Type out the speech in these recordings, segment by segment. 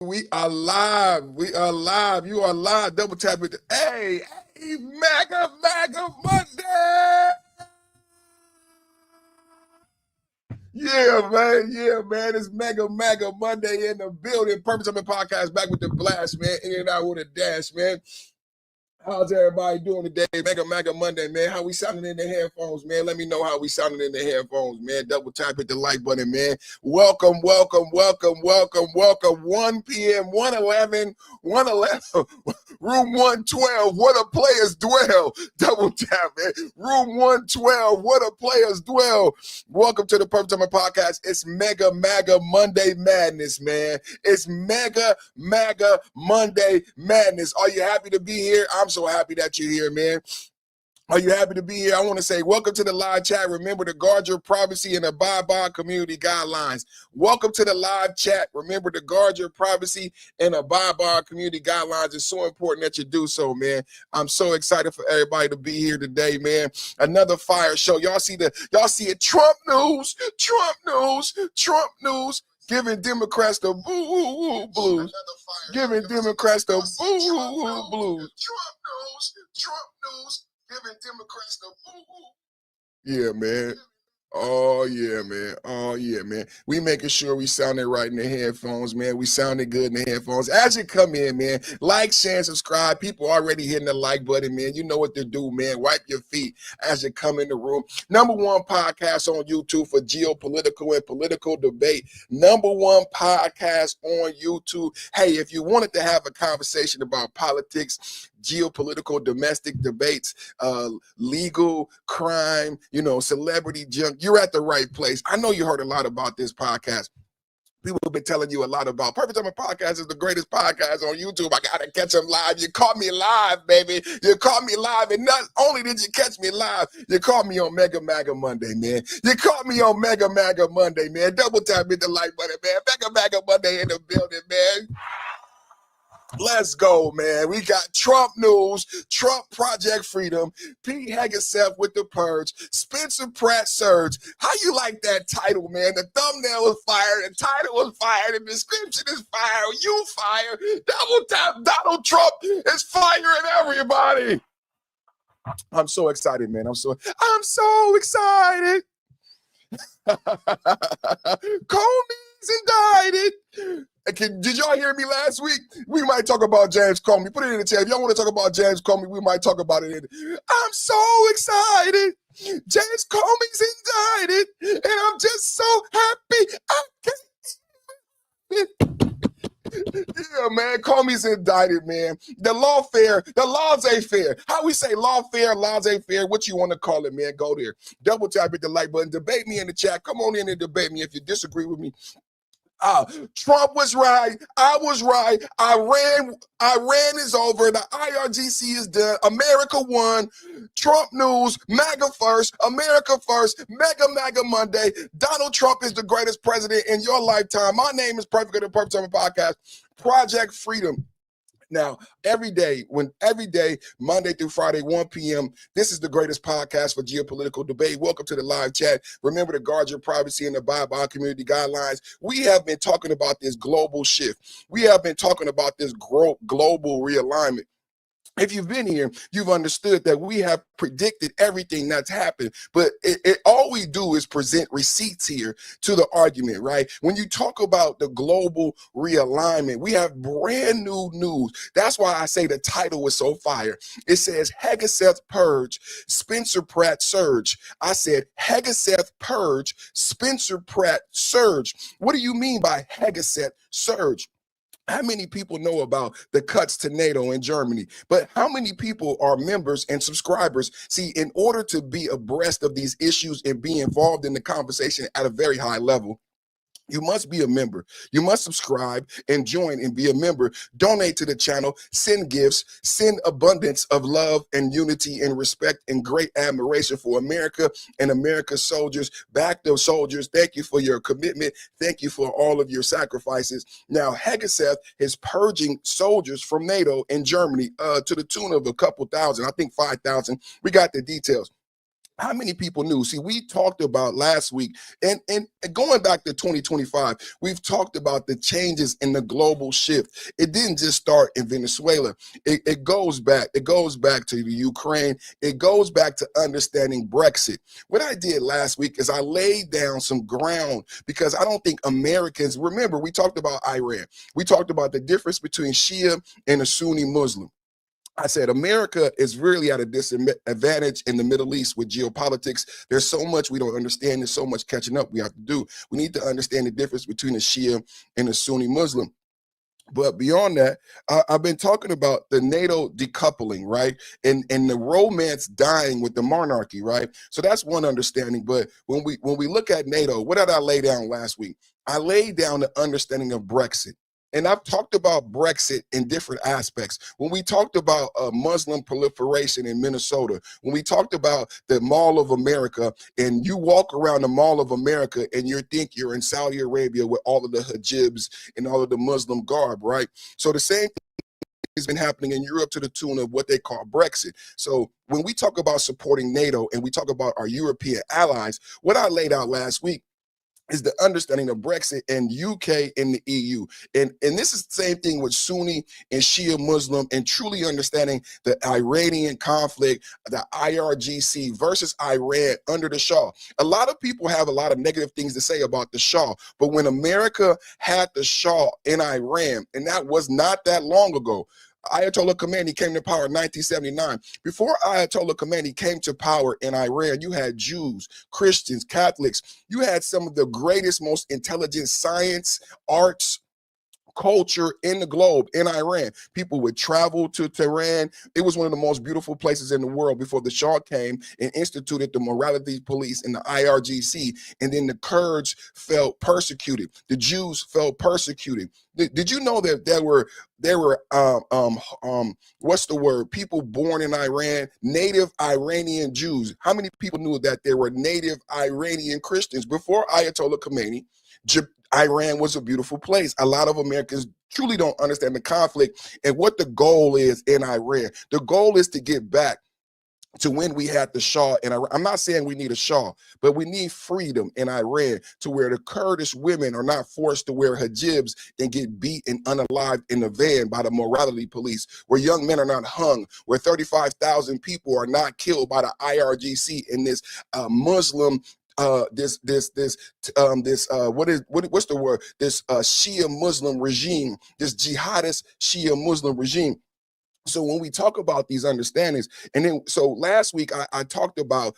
We are live. We are live. You are live. Double tap it. Hey, MAGA Monday. Yeah, man. It's MAGA Monday in the building. Purpose of the podcast back with the blast, man. In and out with a dash, man. How's everybody doing today? MAGA Monday, man. How we sounding in the headphones, man? Let me know how we sounding in the headphones, man. Double tap hit the like button, man. Welcome. 1 p.m., 111, room 112, where the players dwell. Double tap, man. Room 112, where the players dwell. Welcome to the Perfect Time Podcast. It's MAGA Monday Madness, man. It's MAGA Monday Madness. Are you happy to be here? I'm so happy that you're here, man. Are you happy to be here? I want to say welcome to the live chat. Remember to guard your privacy and abide by community guidelines. Welcome to the live chat. Remember to guard your privacy and abide by community guidelines. It's so important that you do so, man. I'm so excited for everybody to be here today, man. Another fire show. Y'all see it. Trump news. Giving Democrats the boo blues. Giving Democrats the boo blues. Trump news. Giving Democrats the boo. Yeah, man. Oh yeah, man. We making sure we sounding right in the headphones, man. We sounding good in the headphones. As you come in, man, like, share, and subscribe. People already hitting the like button, man. You know what to do, man. Wipe your feet as you come in the room. #1 podcast on YouTube for geopolitical and political debate. #1 podcast on YouTube. Hey, if you wanted to have a conversation about politics, geopolitical, domestic debates, legal, crime, celebrity junk, you're at the right place. I know you heard a lot about this podcast. People have been telling you a lot about Perfect Time Podcast is the greatest podcast on YouTube. I got to catch them live. You caught me live, baby. You caught me live. And not only did you catch me live, you caught me on MAGA Monday, man. You caught me on MAGA Monday, man. Double tap hit the like button, man. MAGA Monday in the building, man. Let's go, man. We got Trump news, Trump Project Freedom, Pete Hegseth with the Purge, Spencer Pratt surge. How you like that title, man? The thumbnail was fired, the title was fired, the description is fired, you fired. Double tap, Donald Trump is firing everybody. I'm so excited, man. I'm so excited. Comey's indicted. Did y'all hear me last week? We might talk about James Comey. Put it in the chat. If y'all want to talk about James Comey, we might talk about it. I'm so excited. James Comey's indicted, and I'm just so happy. Yeah, man, Comey's indicted, man. The laws ain't fair. How we say laws ain't fair? What you want to call it, man? Go there. Double tap hit the like button. Debate me in the chat. Come on in and debate me if you disagree with me. Trump was right. I was right. Iran is over. The IRGC is done. America won. Trump news. MAGA first. America first. MAGA Monday. Donald Trump is the greatest president in your lifetime. My name is Perfect the Perfect Time Podcast. Project Freedom. Now, every day, Monday through Friday, 1 p.m., this is the greatest podcast for geopolitical debate. Welcome to the live chat. Remember to guard your privacy and abide by community guidelines. We have been talking about this global shift. We have been talking about this global realignment. If you've been here, you've understood that we have predicted everything that's happened, but all we do is present receipts here to the argument, right? When you talk about the global realignment, we have brand new news. That's why I say the title is so fire. It says Hegseth Purge, Spencer Pratt surge. I said Hegseth Purge, Spencer Pratt surge. What do you mean by Hegseth surge? How many people know about the cuts to NATO in Germany? But how many people are members and subscribers? See, in order to be abreast of these issues and be involved in the conversation at a very high level, you must be a member. You must subscribe and join and be a member. Donate to the channel, send gifts, send abundance of love and unity and respect and great admiration for America and America's soldiers. Back those soldiers. Thank you for your commitment. Thank you for all of your sacrifices. Now, Hegseth is purging soldiers from NATO in Germany to the tune of a couple thousand, I think 5,000. We got the details. How many people knew? See, we talked about last week and going back to 2025, we've talked about the changes in the global shift. It didn't just start in Venezuela. It goes back. It goes back to the Ukraine. It goes back to understanding Brexit. What I did last week is I laid down some ground because I don't think Americans, remember, we talked about Iran. We talked about the difference between Shia and a Sunni Muslim. I said America is really at a disadvantage in the Middle East with geopolitics. There's so much we don't understand. There's so much catching up we have to do. We need to understand the difference between a Shia and a Sunni Muslim. But beyond that, I've been talking about the NATO decoupling, right? And the romance dying with the monarchy, right? So that's one understanding. But when we look at NATO, what did I lay down last week? I laid down the understanding of Brexit. And I've talked about Brexit in different aspects. When we talked about Muslim proliferation in Minnesota, when we talked about the Mall of America, and you walk around the Mall of America and you think you're in Saudi Arabia with all of the hijabs and all of the Muslim garb, right? So the same thing has been happening in Europe to the tune of what they call Brexit. So when we talk about supporting NATO and we talk about our European allies, what I laid out last week is the understanding of Brexit and UK and the EU. And this is the same thing with Sunni and Shia Muslim and truly understanding the Iranian conflict, the IRGC versus Iran under the Shah. A lot of people have a lot of negative things to say about the Shah, but when America had the Shah in Iran, and that was not that long ago, Ayatollah Khomeini came to power in 1979. Before Ayatollah Khomeini came to power in Iran, you had Jews, Christians, Catholics. You had some of the greatest, most intelligent science, arts, culture in the globe in Iran. People would travel to Tehran. It was one of the most beautiful places in the world before the Shah came and instituted the morality police in the IRGC. And then the Kurds felt persecuted. The Jews felt persecuted. Did you know that there were what's the word? People born in Iran, native Iranian Jews. How many people knew that there were native Iranian Christians before Ayatollah Khomeini? Iran was a beautiful place. A lot of Americans truly don't understand the conflict and what the goal is in Iran. The goal is to get back to when we had the Shah in Iran. I'm not saying we need a Shah, but we need freedom in Iran to where the Kurdish women are not forced to wear hijabs and get beat and unalived in the van by the morality police, where young men are not hung, where 35,000 people are not killed by the IRGC in this Muslim what's the word? This Shia Muslim regime, this jihadist Shia Muslim regime. So when we talk about these understandings, and then so last week I talked about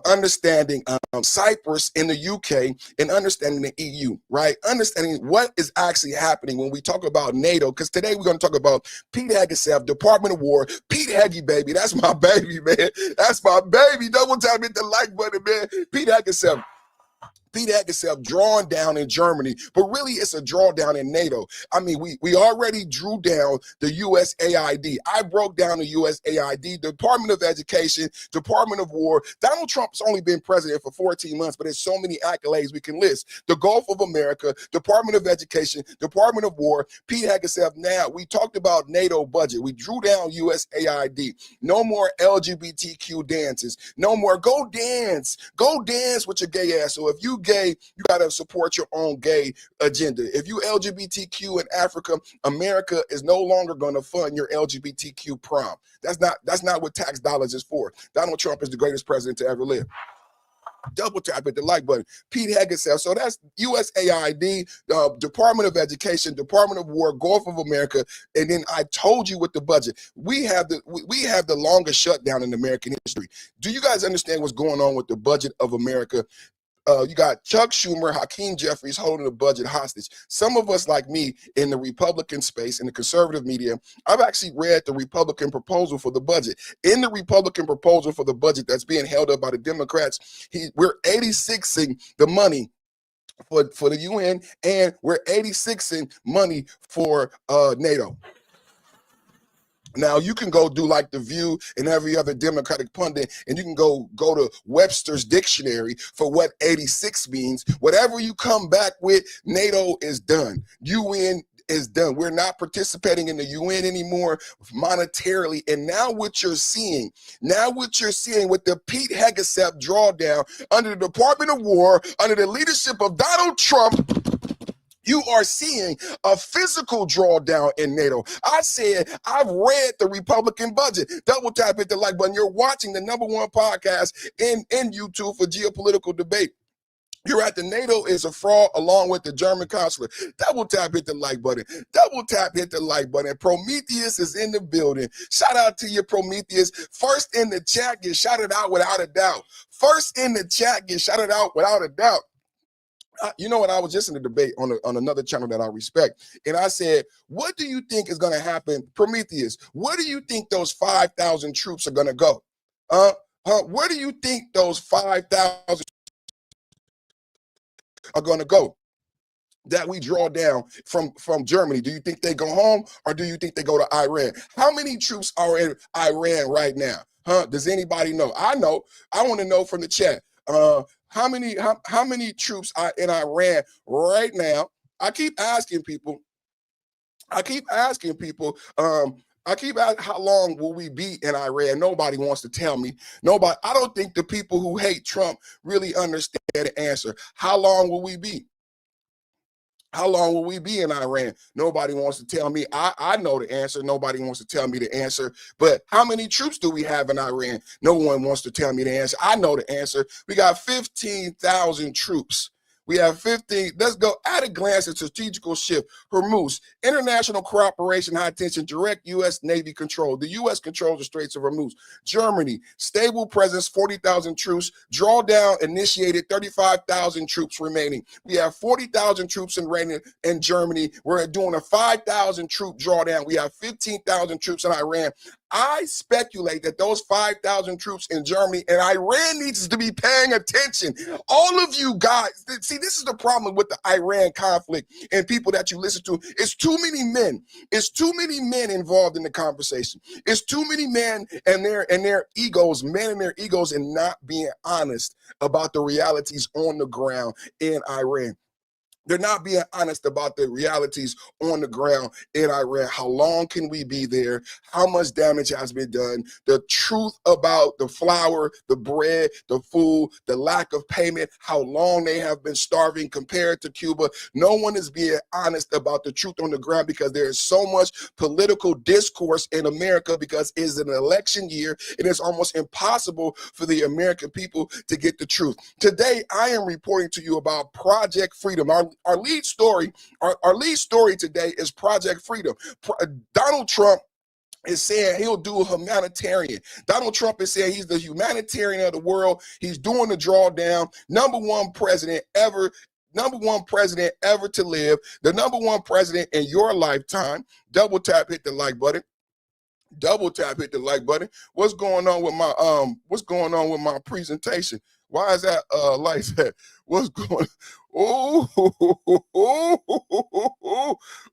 understanding Cyprus in the UK and understanding the EU, right? Understanding what is actually happening when we talk about NATO, because today we're going to talk about Pete Hegseth, Department of War, Pete Heggie, baby. That's my baby, man. That's my baby. Double tap, hit the like button, man. Pete Hegseth. Pete Hegseth drawn down in Germany, but really it's a drawdown in NATO. I mean, we already drew down the USAID. I broke down the USAID, Department of Education, Department of War. Donald Trump's only been president for 14 months, but there's so many accolades we can list. The Gulf of America, Department of Education, Department of War, Pete Hegseth. Now, we talked about NATO budget. We drew down USAID. No more LGBTQ dances. No more go dance with your gay ass. So if you gay, you got to support your own gay agenda. If you LGBTQ in Africa, America is no longer going to fund your LGBTQ prom. That's not what tax dollars is for. Donald Trump is the greatest president to ever live. Double tap at the like button. Pete Hegseth. So that's USAID, Department of Education, Department of War, Gulf of America, and then I told you with the budget. We have the longest shutdown in American history. Do you guys understand what's going on with the budget of America? You got Chuck Schumer, Hakeem Jeffries holding the budget hostage. Some of us, like me, in the Republican space, in the conservative media, I've actually read the Republican proposal for the budget. In the Republican proposal for the budget that's being held up by the Democrats, we're 86ing the money for the UN, and we're 86ing money for NATO. Now, you can go do like The View and every other Democratic pundit, and you can go to Webster's dictionary for what 86 means. Whatever you come back with, NATO is done. UN is done. We're not participating in the UN anymore monetarily. And now what you're seeing with the Pete Hegseth drawdown under the Department of War, under the leadership of Donald Trump, you are seeing a physical drawdown in NATO. I said, I've read the Republican budget. Double tap, hit the like button. You're watching the #1 podcast in YouTube for geopolitical debate. You're at the NATO is a fraud along with the German consulate. Double tap, hit the like button. Double tap, hit the like button. Prometheus is in the building. Shout out to you, Prometheus. First in the chat, get shouted out without a doubt. First in the chat, get shouted out without a doubt. You know what? I was just in a debate on another channel that I respect, and I said, what do you think is going to happen, Prometheus? Where do you think those 5,000 troops are going to go? Where do you think those 5,000 are going to go that we draw down from Germany? Do you think they go home, or do you think they go to Iran? How many troops are in Iran right now? Does anybody know? I know. I want to know from the chat. How many troops are in Iran right now? I keep asking people. I keep asking how long will we be in Iran? Nobody wants to tell me. Nobody. I don't think the people who hate Trump really understand the answer. How long will we be? How long will we be in Iran? Nobody wants to tell me. I know the answer. Nobody wants to tell me the answer. But how many troops do we have in Iran? No one wants to tell me the answer. I know the answer. We got 15,000 troops. We have 15. Let's go at a glance at strategical shift. Hormuz, international cooperation, high tension, direct U.S. Navy control. The U.S. controls the Straits of Hormuz. Germany, stable presence, 40,000 troops. Drawdown initiated, 35,000 troops remaining. We have 40,000 troops in Germany. We're doing a 5,000 troop drawdown. We have 15,000 troops in Iran. I speculate that those 5,000 troops in Germany and Iran needs to be paying attention. All of you guys, see, this is the problem with the Iran conflict and people that you listen to. It's too many men. It's too many men involved in the conversation. It's too many men and their egos, men and their egos, and not being honest about the realities on the ground in Iran. They're not being honest about the realities on the ground in Iran. How long can we be there? How much damage has been done? The truth about the flour, the bread, the food, the lack of payment, how long they have been starving compared to Cuba. No one is being honest about the truth on the ground because there is so much political discourse in America because it's an election year. It is almost impossible for the American people to get the truth. Today, I am reporting to you about Project Freedom. Our lead story today is Project Freedom. Donald Trump is saying he'll do a humanitarian. Donald Trump is saying he's the humanitarian of the world. He's doing the drawdown. Number one president ever to live. The number one president in your lifetime. Double tap, hit the like button. Double tap, hit the like button. What's going on with my presentation? Why is that like that? What's going Oh,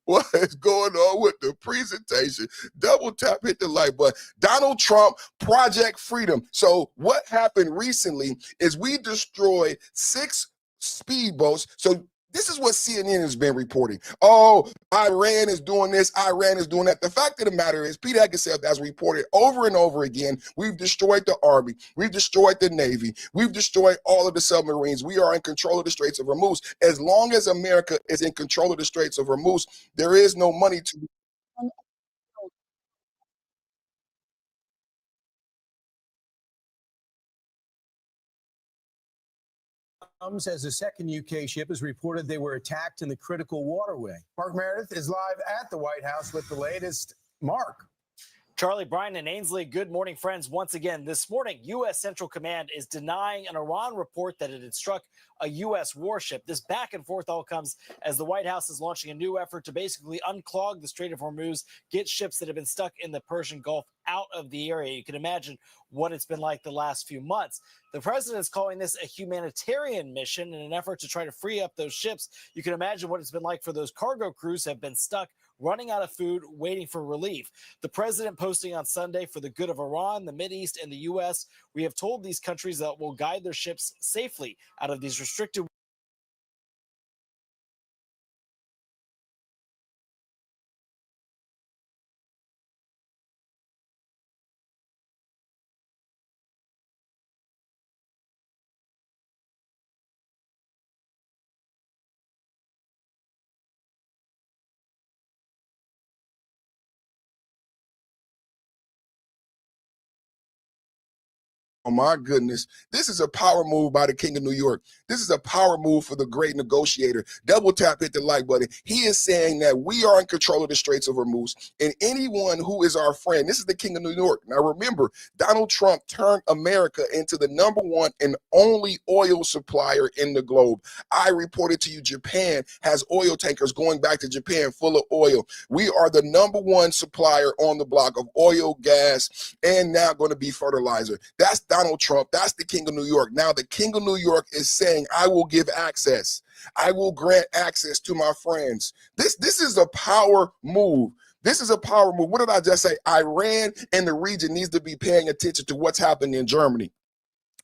what is going on with the presentation? Double tap, hit the like button. Donald Trump, Project Freedom. So what happened recently is we destroyed 6 speedboats. So this is what CNN has been reporting. Oh, Iran is doing this, Iran is doing that. The fact of the matter is, Pete Hegseth has reported over and over again, we've destroyed the Army, we've destroyed the Navy, we've destroyed all of the submarines. We are in control of the Straits of Hormuz. As long as America is in control of the Straits of Hormuz, there is no money to as a second UK ship has reported they were attacked in the critical waterway. Mark Meredith is live at the White House with the latest. Mark. Charlie, Brian, and Ainsley, good morning, friends. Once again, this morning, U.S. Central Command is denying an Iran report that it had struck a U.S. warship. This back and forth all comes as the White House is launching a new effort to basically unclog the Strait of Hormuz, get ships that have been stuck in the Persian Gulf out of the area. You can imagine what it's been like the last few months. The president is calling this a humanitarian mission in an effort to try to free up those ships. You can imagine what it's been like for those cargo crews who have been stuck running out of food, waiting for relief. The president posting on Sunday, for the good of Iran, the Mideast, and the U.S., we have told these countries that will guide their ships safely out of these restricted Oh my goodness. This is a power move by the King of New York. This is a power move for the great negotiator. Double tap, hit the like button. He is saying that we are in control of the Straits of Hormuz, and anyone who is our friend, this is the King of New York. Now remember, Donald Trump turned America into the #1 and only oil supplier in the globe. I reported to you Japan has oil tankers going back to Japan full of oil. We are the #1 supplier on the block of oil, gas, and now going to be fertilizer. That's Donald Trump. That's the King of New York. Now the King of New York is saying, I will give access. I will grant access to my friends. This is a power move. This is a power move. What did I just say? Iran and the region needs to be paying attention to what's happening in Germany.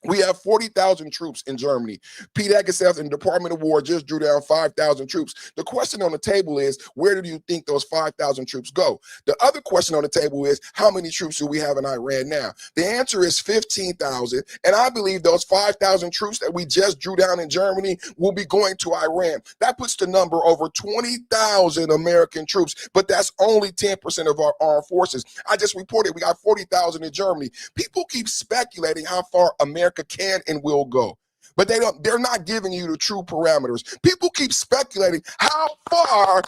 We have 40,000 troops in Germany. Pete Hegseth and Department of War just drew down 5,000 troops. The question on the table is, where do you think those 5,000 troops go? The other question on the table is, how many troops do we have in Iran now? The answer is 15,000. And I believe those 5,000 troops that we just drew down in Germany will be going to Iran. That puts the number over 20,000 American troops, but that's only 10% of our armed forces. I just reported we got 40,000 in Germany. People keep speculating how far America can and will go, but they're not giving you the true parameters. People keep speculating how far,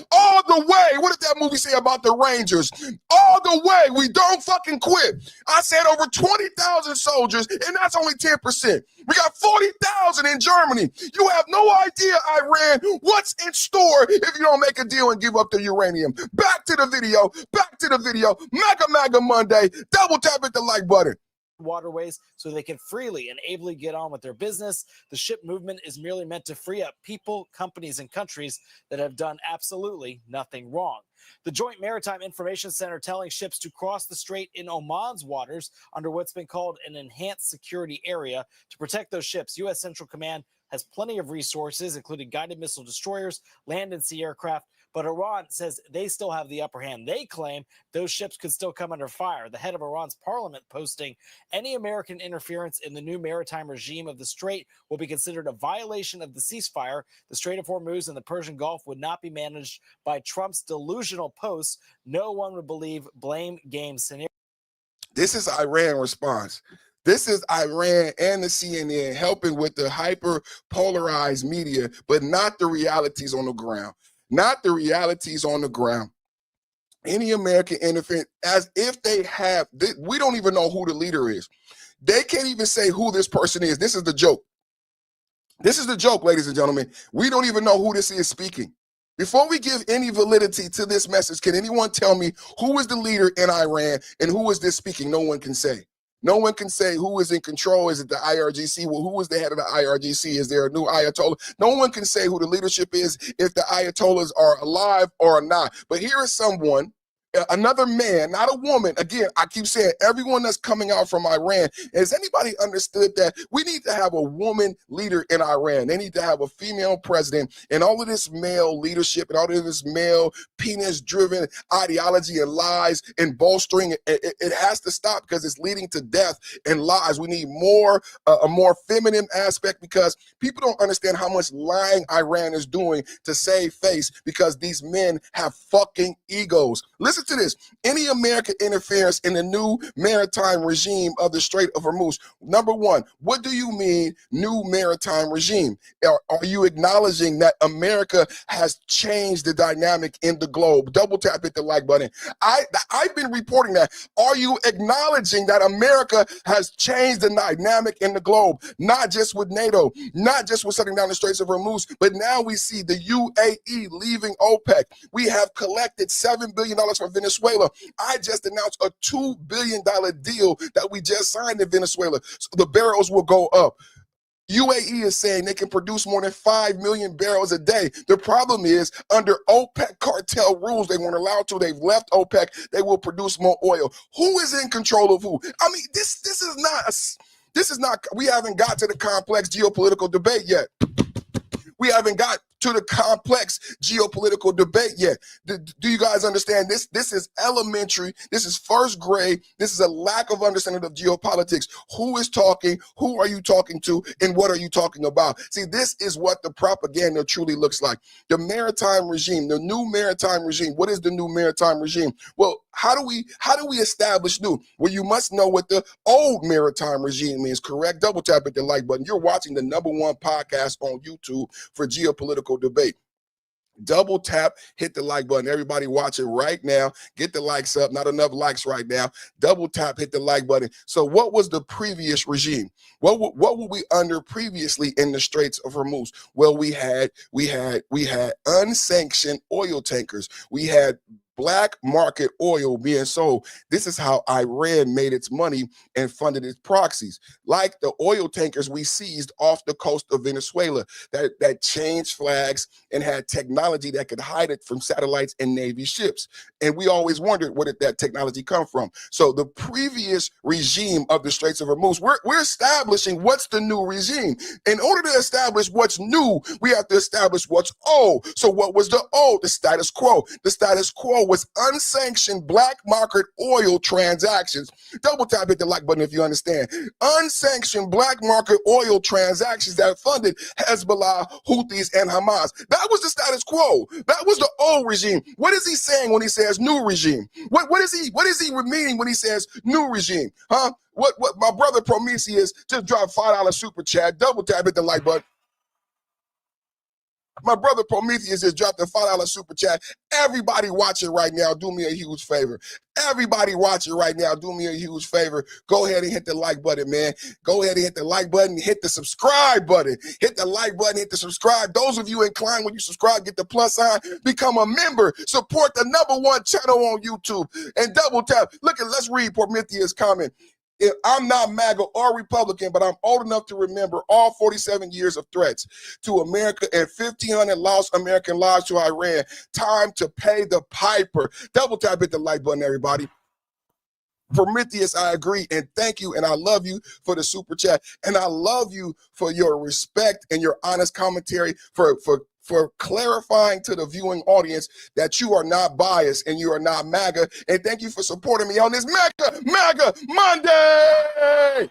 all the way. What did that movie say about the Rangers? All the way, we don't fucking quit. I said over 20,000 soldiers, and that's only 10%. We got 40,000 in Germany. You have no idea, Iran, what's in store if you don't make a deal and give up the uranium. Back to the video. MAGA Monday. Double tap at the like button. Waterways so they can freely and ably get on with their business. The ship movement is merely meant to free up people, companies, and countries that have done absolutely nothing wrong. The Joint Maritime Information Center telling ships to cross the strait in Oman's waters under what's been called an enhanced security area. To protect those ships, U.S. Central Command has plenty of resources, including guided missile destroyers, land and sea aircraft, but Iran says they still have the upper hand. They claim those ships could still come under fire. The head of Iran's parliament posting, any American interference in the new maritime regime of the Strait will be considered a violation of the ceasefire. The Strait of Hormuz and the Persian Gulf would not be managed by Trump's delusional posts. No one would believe blame game scenario. This is Iran response. This is Iran and the CNN helping with the hyper polarized media, but not the realities on the ground. Not the realities on the ground. Any American interference, as if they have, we don't even know who the leader is. They can't even say who this person is. This is the joke. This is the joke, ladies and gentlemen. We don't even know who this is speaking. Before we give any validity to this message, can anyone tell me who is the leader in Iran and who is this speaking? No one can say. No one can say who is in control. Is it the IRGC? Well, who is the head of the IRGC? Is there a new Ayatollah? No one can say who the leadership is, if the Ayatollahs are alive or not. But here is someone, another man, not a woman. Again, I keep saying everyone that's coming out from Iran. Has anybody understood that we need to have a woman leader in Iran? They need to have a female president, and all of this male leadership and all of this male penis-driven ideology and lies and bolstering it has to stop, because it's leading to death and lies. We need more a more feminine aspect, because people don't understand how much lying Iran is doing to save face, because these men have fucking egos. Listen to this. Any American interference in the new maritime regime of the Strait of Hormuz. Number one, what do you mean new maritime regime? Are you acknowledging that America has changed the dynamic in the globe? Double tap, hit the like button. I've been reporting that. Are you acknowledging that America has changed the dynamic in the globe? Not just with NATO, not just with shutting down the Straits of Hormuz, but now we see the UAE leaving OPEC. We have collected $7 billion from Venezuela. I just announced a $2 billion deal that we just signed in Venezuela. So the barrels will go up. UAE is saying they can produce more than 5 million barrels a day. The problem is, under OPEC cartel rules, they weren't allowed to. They've left OPEC. They will produce more oil. Who is in control of who? I mean, this is not, we haven't got to the complex geopolitical debate yet. We haven't got to the complex geopolitical debate yet. Do you guys understand this? This is elementary. This is first grade. This is a lack of understanding of geopolitics. Who is talking? Who are you talking to? And what are you talking about? See, this is what the propaganda truly looks like. The maritime regime, the new maritime regime. What is the new maritime regime? Well, how do we establish new? Well, you must know what the old maritime regime means, correct? Double tap at the like button. You're watching the #1 podcast on YouTube for geopolitical debate. Double tap, hit the like button. Everybody watch it right now. Get the likes up. Not enough likes right now. Double tap, hit the like button. So what was the previous regime? What were we under previously in the Straits of Hormuz? Well, we had unsanctioned oil tankers. We had black market oil being sold. This is how Iran made its money and funded its proxies. Like the oil tankers we seized off the coast of Venezuela that changed flags and had technology that could hide it from satellites and Navy ships. And we always wondered, where did that technology come from? So the previous regime of the Straits of Hormuz, we're establishing what's the new regime. In order to establish what's new, we have to establish what's old. So what was the old? The status quo. The status quo was unsanctioned black market oil transactions. Double tap hit the like button if you understand. Unsanctioned black market oil transactions that funded Hezbollah, Houthis, and Hamas. That was the status quo. That was the old regime. What is he saying when he says new regime? What is he meaning when he says new regime? Huh? What my brother Prometheus just dropped $5 super chat. Double tap hit the like button. My brother Prometheus just dropped a $5 super chat. Everybody watching right now, do me a huge favor. Everybody watching right now, do me a huge favor. Go ahead and hit the like button, man. Go ahead and hit the like button. Hit the subscribe button. Hit the like button. Hit the subscribe. Those of you inclined, when you subscribe, get the plus sign. Become a member. Support the #1 channel on YouTube. And double tap. Let's read Prometheus' comment. I'm not MAGA or Republican, but I'm old enough to remember all 47 years of threats to America and 1,500 lost American lives to Iran. Time to pay the piper. Double tap, hit the like button, everybody. Prometheus, I agree, and thank you, and I love you for the super chat, and I love you for your respect and your honest commentary, for clarifying to the viewing audience that you are not biased and you are not MAGA, and thank you for supporting me on this MAGA Monday.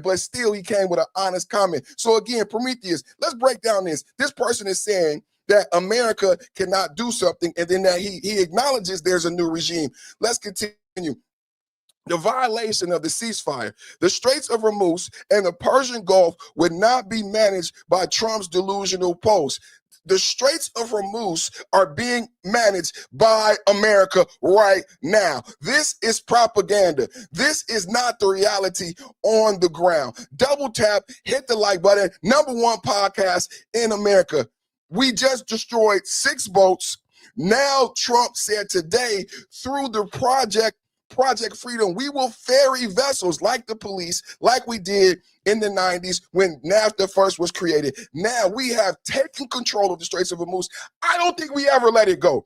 But still, he came with an honest comment. So again, Prometheus, let's break down this. This person is saying that America cannot do something, and then that he acknowledges there's a new regime. Let's continue. The violation of the ceasefire, the Straits of Hormuz and the Persian Gulf would not be managed by Trump's delusional post. The Straits of Hormuz are being managed by America right now. This is propaganda. This is not the reality on the ground. Double tap, hit the like button. #1 podcast in America. We just destroyed 6 boats. Now Trump said today through the Project Freedom, we will ferry vessels like the police, like we did in the 90s when NAFTA first was created. Now we have taken control of the Straits of Hormuz. I don't think we ever let it go.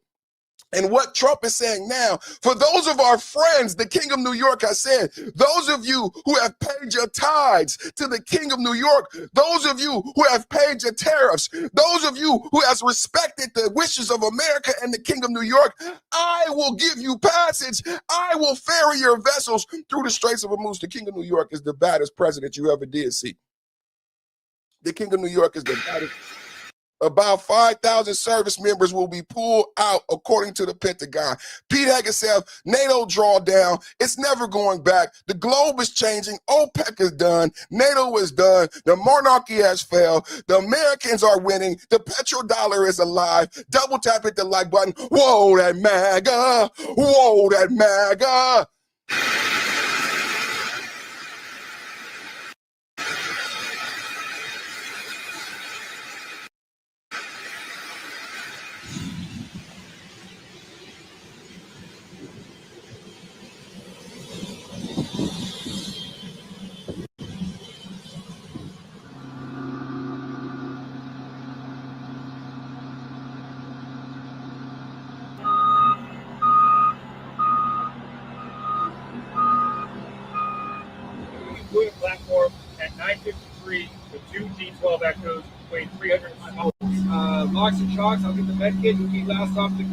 And what Trump is saying now, for those of our friends, the King of New York has said, those of you who have paid your tithes to the King of New York, those of you who have paid your tariffs, those of you who has respected the wishes of America and the King of New York, I will give you passage. I will ferry your vessels through the Straits of Hormuz. The King of New York is the baddest president you ever did see. The King of New York is the baddest. About 5,000 service members will be pulled out, according to the Pentagon. Pete Hegseth, NATO drawdown. It's never going back. The globe is changing. OPEC is done. NATO is done. The monarchy has failed. The Americans are winning. The petrodollar is alive. Double tap hit the like button. Whoa, that MAGA. Whoa, that MAGA. Platform at 9:53 with 2 D-12 echoes weighing 300 pounds. Locks and shocks, I'll get the med kit and keep last off the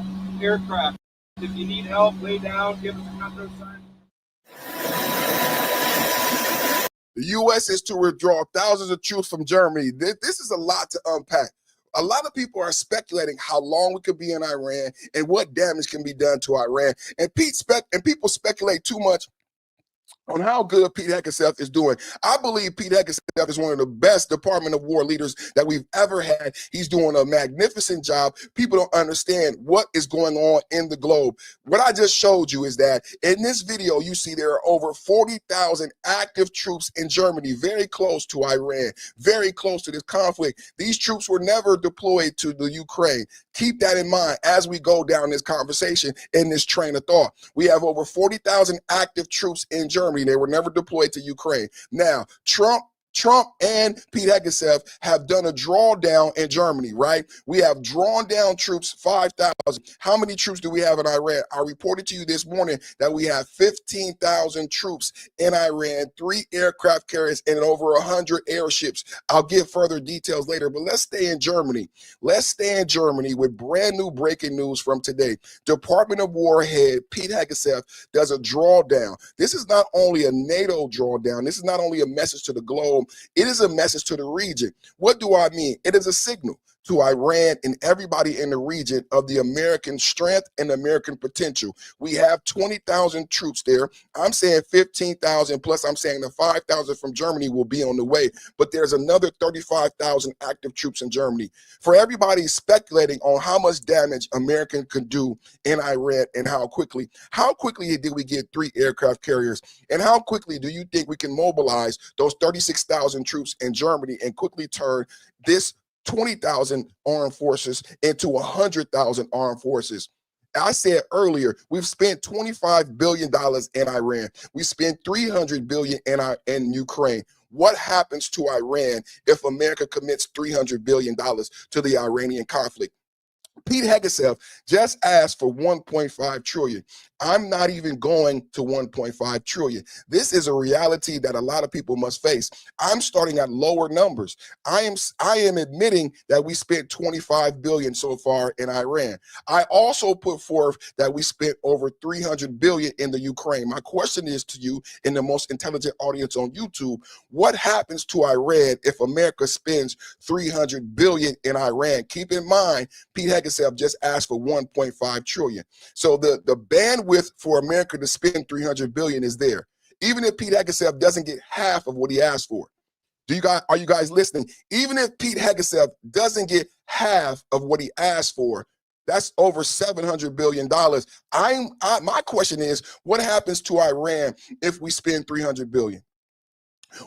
aircraft. If you need help, lay down, give us a contact sign. The U.S. is to withdraw thousands of troops from Germany. This is a lot to unpack. A lot of people are speculating how long we could be in Iran and what damage can be done to Iran. And people speculate too much on how good Pete Hegseth is doing. I believe Pete Hegseth is one of the best Department of War leaders that we've ever had. He's doing a magnificent job. People don't understand what is going on in the globe. What I just showed you is that in this video, you see there are over 40,000 active troops in Germany, very close to Iran, very close to this conflict. These troops were never deployed to the Ukraine. Keep that in mind as we go down this conversation in this train of thought. We have over 40,000 active troops in Germany. They were never deployed to Ukraine. Now, Trump and Pete Hegseth have done a drawdown in Germany, right? We have drawn down troops, 5,000. How many troops do we have in Iran? I reported to you this morning that we have 15,000 troops in Iran, 3 aircraft carriers, and over 100 airships. I'll give further details later, but let's stay in Germany. Let's stay in Germany with brand new breaking news from today. Department of War head Pete Hegseth does a drawdown. This is not only a NATO drawdown. This is not only a message to the globe. It is a message to the region. What do I mean? It is a signal to Iran and everybody in the region of the American strength and American potential. We have 20,000 troops there. I'm saying 15,000 plus I'm saying the 5,000 from Germany will be on the way, but there's another 35,000 active troops in Germany. For everybody speculating on how much damage America could do in Iran and how quickly did we get 3 aircraft carriers, and how quickly do you think we can mobilize those 36,000 troops in Germany and quickly turn this 20,000 armed forces into 100,000 armed forces? I said earlier, we've spent $25 billion in Iran. We spent $300 billion in Ukraine. What happens to Iran if America commits $300 billion to the Iranian conflict? Pete Hegseth just asked for 1.5 trillion. I'm not even going to 1.5 trillion. This is a reality that a lot of people must face. I'm starting at lower numbers. I am admitting that we spent 25 billion so far in Iran. I also put forth that we spent over 300 billion in the Ukraine. My question is to you in the most intelligent audience on YouTube, what happens to Iran if America spends 300 billion in Iran? Keep in mind, Pete Hegseth just asked for 1.5 trillion. So the bandwidth for America to spend 300 billion is there. Even if Pete Hegseth doesn't get half of what he asked for. Are you guys listening? Even if Pete Hegseth doesn't get half of what he asked for, that's over $700 billion. My question is, what happens to Iran if we spend 300 billion?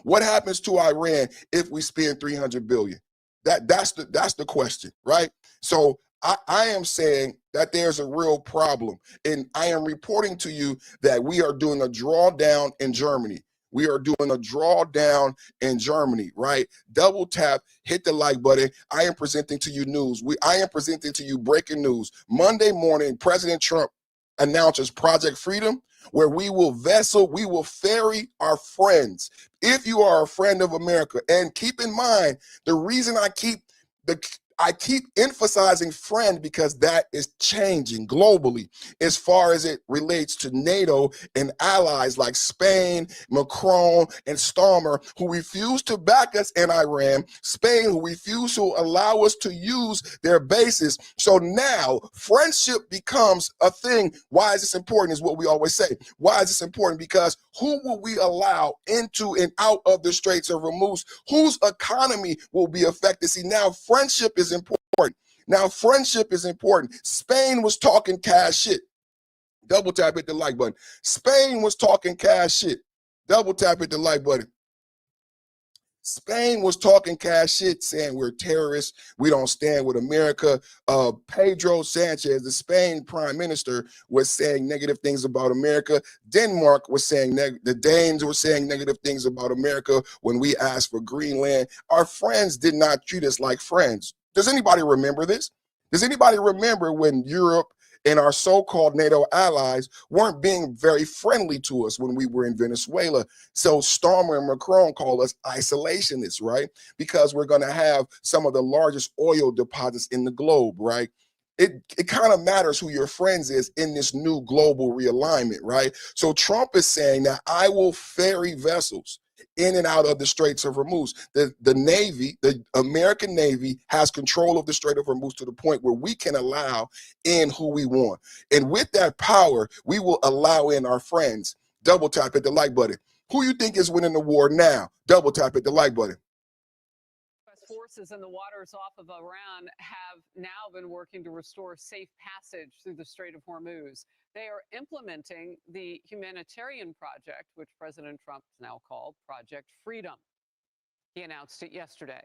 What happens to Iran if we spend 300 billion? That's the question, right? So I am saying that there's a real problem, and I am reporting to you that we are doing a drawdown in Germany. We are doing a drawdown in Germany, right? Double tap, hit the like button. I am presenting to you news. I am presenting to you breaking news. Monday morning, President Trump announces Project Freedom, where we will ferry our friends. If you are a friend of America, and keep in mind, the reason I keep emphasizing friend because that is changing globally as far as it relates to NATO and allies like Spain, Macron, and Starmer, who refuse to back us in Iran, Spain, who refuse to allow us to use their bases. So now friendship becomes a thing. Why is this important is what we always say. Why is this important? Because who will we allow into and out of the Straits of Hormuz? Whose economy will be affected? See, now friendship is important. Now, friendship is important. Spain was talking cash shit. Double tap hit the like button. Spain was talking cash shit. Double tap hit the like button. Spain was talking cash shit, saying we're terrorists. We don't stand with America. Pedro Sanchez, the Spain prime minister, was saying negative things about America. Denmark was saying, the Danes were saying negative things about America when we asked for Greenland. Our friends did not treat us like friends. Does anybody remember this? Does anybody remember when Europe and our so-called NATO allies weren't being very friendly to us when we were in Venezuela? So Starmer and Macron call us isolationists, right? Because we're going to have some of the largest oil deposits in the globe, right? It kind of matters who your friends is in this new global realignment, right? So Trump is saying that I will ferry vessels. in and out of the Straits of Hormuz. The Navy, the American Navy, has control of the Strait of Hormuz to the point where we can allow in who we want. And with that power, we will allow in our friends. Double tap at the like button. Who you think is winning the war now? Double tap at the like button. Forces in the waters off of Iran have now been working to restore safe passage through the Strait of Hormuz. They are implementing the Humanitarian project, which President Trump has now called Project Freedom. He announced it yesterday.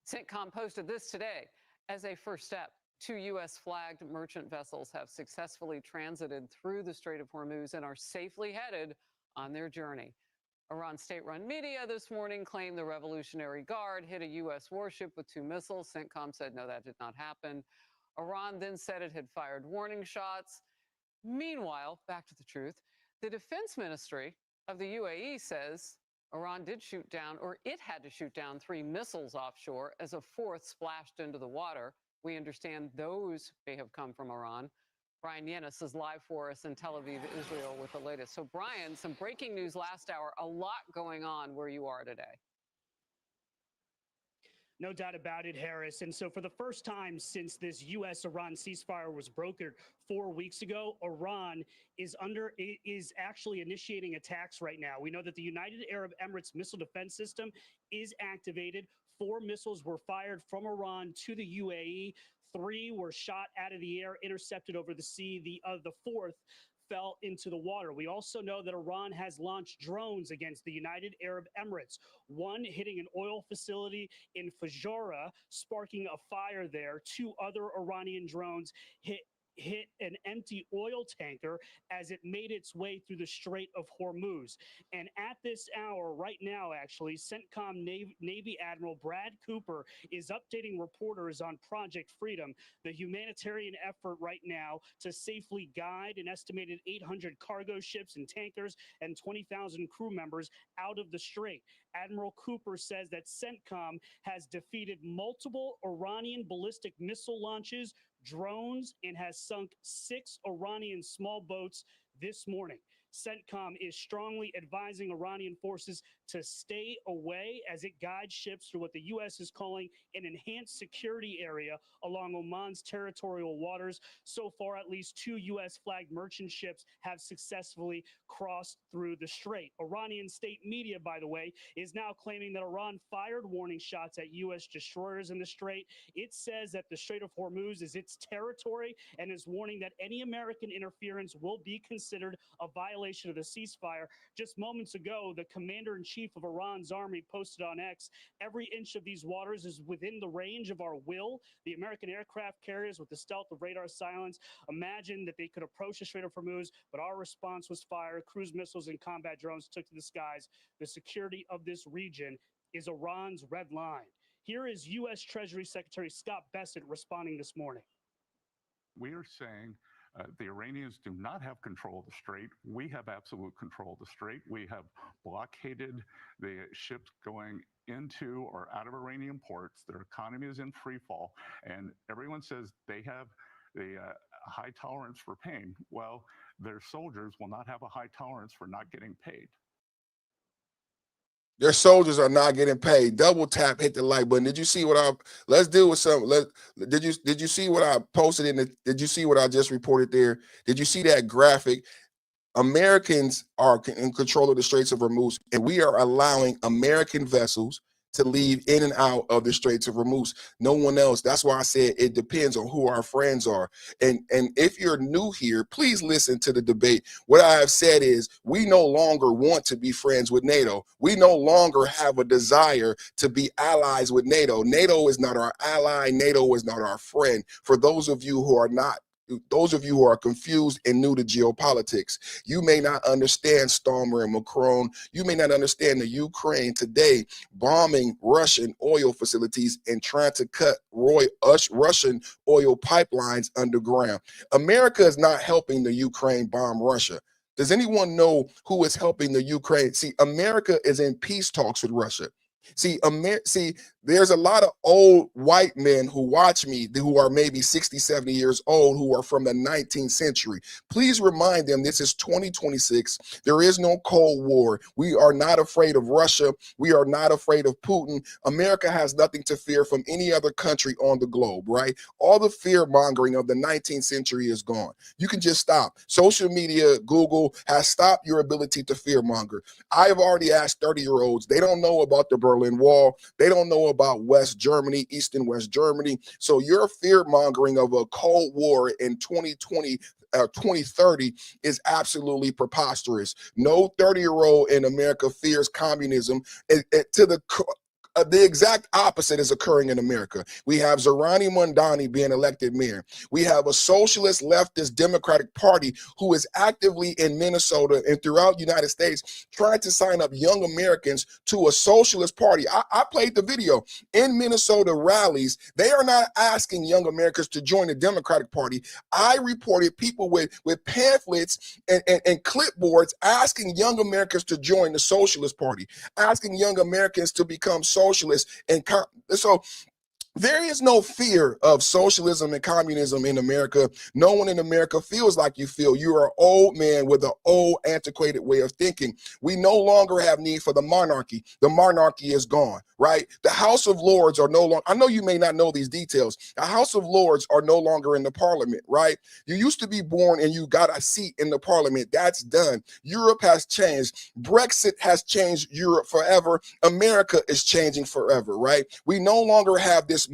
CENTCOM posted this today. As a first step, 2 U.S.-flagged merchant vessels have successfully transited through the Strait of Hormuz and are safely headed on their journey. Iran state-run media this morning claimed the Revolutionary Guard hit a U.S. warship with 2 missiles. CENTCOM said, no, that did not happen. Iran then said it had fired warning shots. Meanwhile, back to the truth, the defense ministry of the UAE says Iran did shoot down, or it had to shoot down 3 missiles offshore as a 4th splashed into the water. We understand those may have come from Iran. Brian Yenis is live for us in Tel Aviv, Israel, with the latest. So, Brian, some breaking news last hour, a lot going on where you are today. No doubt about it, Harris. And so for the first time since this U.S.-Iran ceasefire was brokered 4 weeks ago, Iran is actually initiating attacks right now. We know that the United Arab Emirates missile defense system is activated. 4 missiles were fired from Iran to the UAE. 3 were shot out of the air, intercepted over the sea. The 4th fell into the water. We also know that Iran has launched drones against the United Arab Emirates, one hitting an oil facility in Fujairah, sparking a fire there. 2 other Iranian drones hit an empty oil tanker as it made its way through the Strait of Hormuz. And at this hour, right now, actually, CENTCOM Navy Admiral Brad Cooper is updating reporters on Project Freedom, the humanitarian effort right now to safely guide an estimated 800 cargo ships and tankers and 20,000 crew members out of the strait. Admiral Cooper says that CENTCOM has defeated multiple Iranian ballistic missile launches, drones, and has sunk 6 Iranian small boats this morning. CENTCOM is strongly advising Iranian forces to stay away as it guides ships through what the U.S. is calling an enhanced security area along Oman's territorial waters. So far, at least 2 U.S.-flagged merchant ships have successfully crossed through the strait. Iranian state media, by the way, is now claiming that Iran fired warning shots at U.S. destroyers in the strait. It says that the Strait of Hormuz is its territory and is warning that any American interference will be considered a violation of the ceasefire. Just moments ago, the commander-in-chief of Iran's army posted on X, every inch of these waters is within the range of our will. The American aircraft carriers with the stealth of radar silence imagined that they could approach the Strait of Hormuz, but our response was fire. Cruise missiles and combat drones took to the skies. The security of this region is Iran's red line. Here is U.S. Treasury Secretary Scott Bessent responding this morning. We are saying the Iranians do not have control of the strait. We have absolute control of the strait. We have blockaded the ships going into or out of Iranian ports. Their economy is in free fall. And everyone says they have the high tolerance for pain. Well, their soldiers will not have a high tolerance for not getting paid. Their soldiers are not getting paid. Double tap, hit the like button. Did you see what let's deal with some. Did you see what I posted did you see what I just reported there? Did you see that graphic? Americans are in control of the Straits of Hormuz, and we are allowing American vessels to leave in and out of the Straits of Hormuz. No one else. That's why I said it depends on who our friends are. And if you're new here, please listen to the debate. What I have said is we no longer want to be friends with NATO. We no longer have a desire to be allies with NATO. NATO is not our ally. NATO is not our friend. For those of you who are confused and new to geopolitics, you may not understand Stallmer and Macron. You may not understand the Ukraine today bombing Russian oil facilities and trying to cut Russian oil pipelines underground. America is not helping the Ukraine bomb Russia. Does anyone know who is helping the Ukraine? See, America is in peace talks with Russia. See, there's a lot of old white men who watch me who are maybe 60, 70 years old, who are from the 19th century. Please remind them this is 2026. There is no Cold War. We are not afraid of Russia. We are not afraid of Putin. America has nothing to fear from any other country on the globe, right? All the fear mongering of the 19th century is gone. You can just stop. Social media, Google has stopped your ability to fear monger. I have already asked 30-year-olds. They don't know about the Berlin Wall. They don't know about West Germany, East and West Germany. So your fear mongering of a Cold War in 2030 is absolutely preposterous. No 30-year-old in America fears communism. The exact opposite is occurring in America. We have Zohrani Mamdani being elected mayor. We have a socialist leftist Democratic Party who is actively in Minnesota and throughout the United States trying to sign up young Americans to a socialist party. I played the video. In Minnesota rallies, they are not asking young Americans to join the Democratic Party. I reported people with pamphlets and clipboards asking young Americans to join the Socialist Party, asking young Americans to become socialists. And so there is no fear of socialism and communism in America. No one in America feels like you feel. You are an old man with an old, antiquated way of thinking. We no longer have need for the monarchy. The monarchy is gone, right? The House of Lords are no longer, I know you may not know these details. The House of Lords are no longer in the parliament, right? You used to be born and you got a seat in the parliament. That's done. Europe has changed. Brexit has changed Europe forever. America is changing forever, right? We no longer have this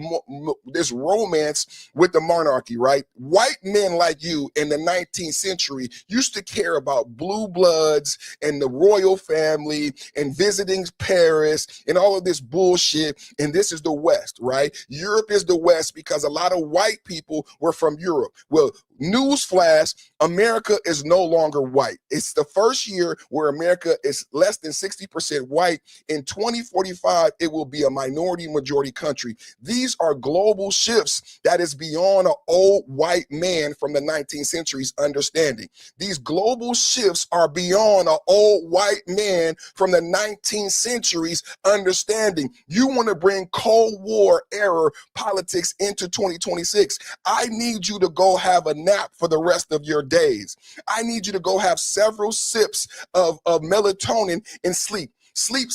romance with the monarchy, right? White men like you in the 19th century used to care about blue bloods and the royal family and visiting Paris and all of this bullshit. And this is the West, right? Europe is the West because a lot of white people were from Europe. Well, newsflash, America is no longer white. It's the first year where America is less than 60% white. In 2045, it will be a minority majority country. These are global shifts that is beyond an old white man from the 19th century's understanding. These global shifts are beyond an old white man from the 19th century's understanding. You want to bring Cold War era politics into 2026. I need you to go have a nap for the rest of your days. I need you to go have several sips of melatonin and sleep. Sleep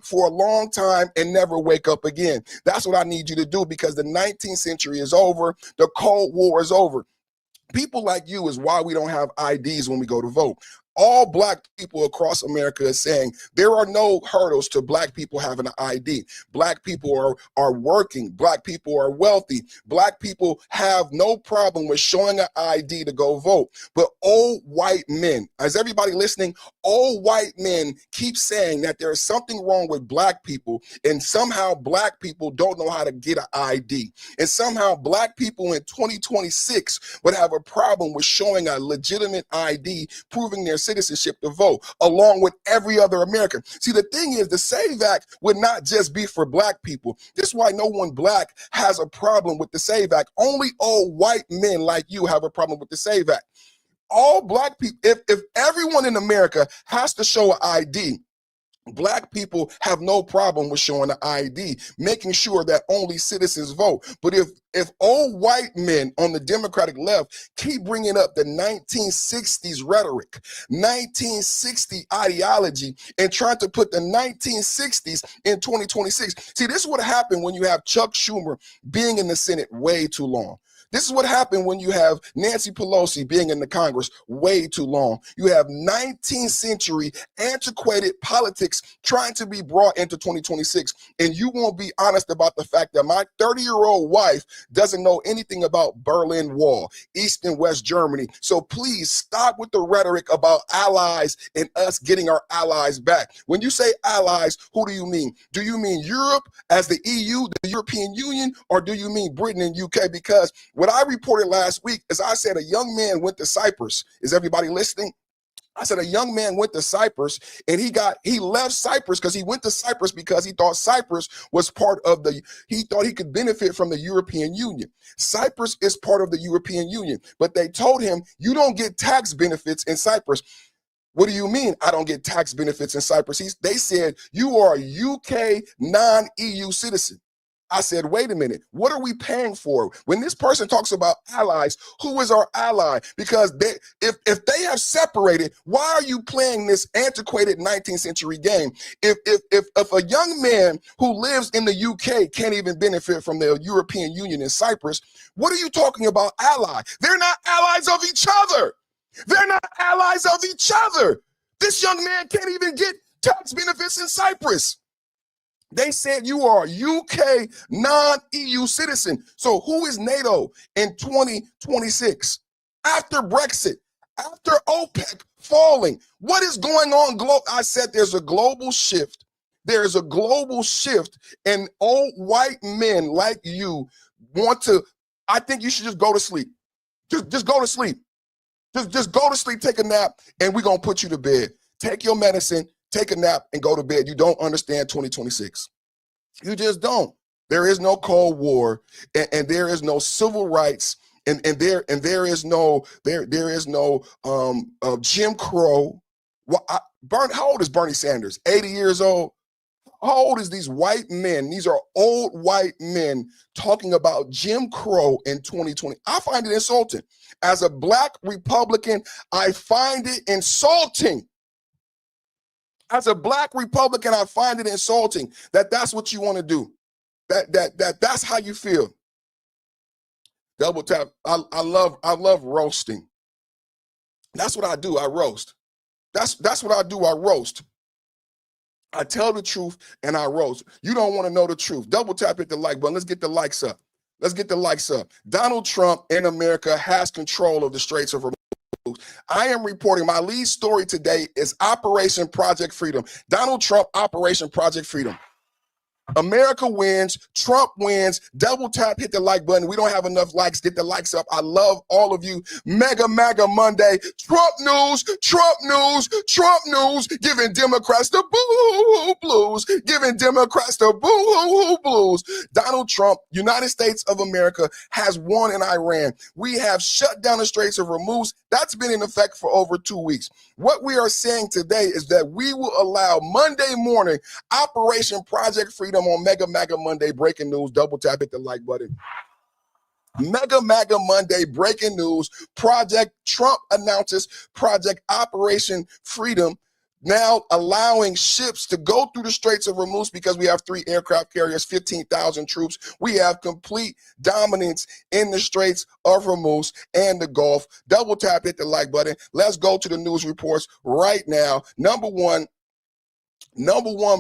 for a long time and never wake up again. That's what I need you to do because the 19th century is over. The Cold War is over. People like you is why we don't have IDs when we go to vote. All black people across America is saying there are no hurdles to black people having an ID. Black people are working. Black people are wealthy. Black people have no problem with showing an ID to go vote. But old white men, is everybody listening? Old white men keep saying that there is something wrong with black people and somehow black people don't know how to get an ID. And somehow black people in 2026 would have a problem with showing a legitimate ID, proving their citizenship to vote, along with every other American. See, the thing is, the SAVE Act would not just be for black people. This is why no one black has a problem with the SAVE Act. Only old white men like you have a problem with the SAVE Act. All black people, if everyone in America has to show an ID, black people have no problem with showing an ID, making sure that only citizens vote. But if old white men on the Democratic left keep bringing up the 1960s rhetoric, 1960 ideology, and trying to put the 1960s in 2026, see, this is what happened when you have Chuck Schumer being in the Senate way too long. This is what happened when you have Nancy Pelosi being in the Congress way too long. You have 19th century antiquated politics trying to be brought into 2026. And you won't be honest about the fact that my 30-year-old wife doesn't know anything about Berlin Wall, East and West Germany. So please stop with the rhetoric about allies and us getting our allies back. When you say allies, who do you mean? Do you mean Europe as the EU, the European Union, or do you mean Britain and UK? Because what I reported last week is I said a young man went to Cyprus. Is everybody listening? I said a young man went to Cyprus and he left Cyprus because he went to Cyprus because he thought Cyprus was part of he thought he could benefit from the European Union. Cyprus is part of the European Union, but they told him you don't get tax benefits in Cyprus. What do you mean I don't get tax benefits in Cyprus? They said you are a UK non-EU citizen. I said, wait a minute, what are we paying for? When this person talks about allies, who is our ally? Because if they have separated, why are you playing this antiquated 19th century game? If a young man who lives in the UK can't even benefit from the European Union in Cyprus, what are you talking about ally? They're not allies of each other. They're not allies of each other. This young man can't even get tax benefits in Cyprus. They said you are a UK non-EU citizen. So who is NATO in 2026? After Brexit, after OPEC falling, what is going on? I said there's a global shift. There's a global shift, and old white men like you want to, I think you should just go to sleep. Just go to sleep. Just go to sleep, take a nap, and we're going to put you to bed. Take your medicine, take a nap, and go to bed. You don't understand 2026. You just don't. There is no Cold War, and there is no civil rights, and there is no Jim Crow. How old is Bernie Sanders? 80 years old. How old is these white men? These are old white men talking about Jim Crow in 2020. I find it insulting. As a black Republican, I find it insulting. As a black Republican, I find it insulting that that's what you want to do. That's how you feel. Double tap. I love roasting. That's what I do. I roast. That's what I do. I roast. I tell the truth and I roast. You don't want to know the truth. Double tap, hit the like button. Let's get the likes up. Let's get the likes up. Donald Trump in America has control of the Straits of Hormuz. I am reporting, my lead story today is Operation Project Freedom. Donald Trump, Operation Project Freedom. America wins, Trump wins. Double tap, hit the like button. We don't have enough likes. Get the likes up. I love all of you. Mega MAGA Monday. Trump news, Trump news, Trump news. Giving Democrats the boo-hoo blues. Giving Democrats the boo-hoo blues. Donald Trump, United States of America, has won in Iran. We have shut down the Straits of Hormuz. That's been in effect for over 2 weeks. What we are saying today is that we will allow Monday morning Operation Project Freedom on Mega MAGA Monday. Breaking news. Double tap, hit the like button. Mega MAGA Monday breaking news. Project Trump announces Project Operation Freedom, now allowing ships to go through the Straits of Hormuz because we have 3 aircraft carriers, 15,000 troops. We have complete dominance in the Straits of Hormuz and the Gulf. Double tap, hit the like button. Let's go to the news reports right now. Number one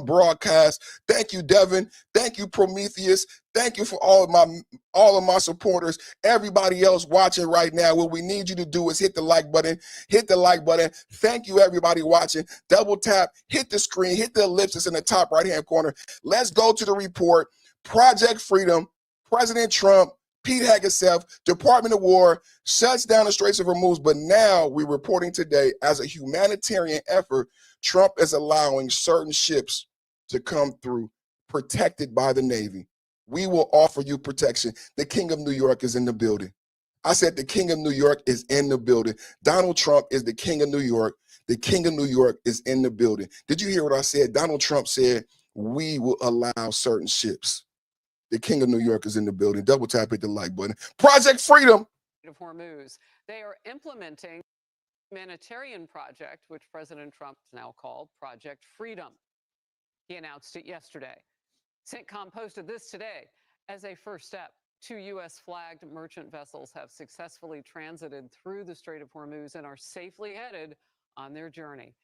broadcast. Thank you, Devin. Thank you, Prometheus. Thank you for all of my supporters. Everybody else watching right now, what we need you to do is hit the like button. Hit the like button. Thank you, everybody watching. Double tap, hit the screen, hit the ellipsis in the top right-hand corner. Let's go to the report. Project Freedom, President Trump, Pete Hegseth, Department of War, shuts down the Straits of Hormuz. But now we're reporting today, as a humanitarian effort, Trump is allowing certain ships to come through, protected by the Navy. We will offer you protection. The King of New York is in the building. I said the King of New York is in the building. Donald Trump is the King of New York. The King of New York is in the building. Did you hear what I said? Donald Trump said, we will allow certain ships. The King of New York is in the building. Double tap, hit the like button. Project Freedom. Of Hormuz. They are implementing Humanitarian project, which President Trump now called Project Freedom. He announced it yesterday. CENTCOM posted this today. As a first step, 2 U.S.-flagged merchant vessels have successfully transited through the Strait of Hormuz and are safely headed on their journey.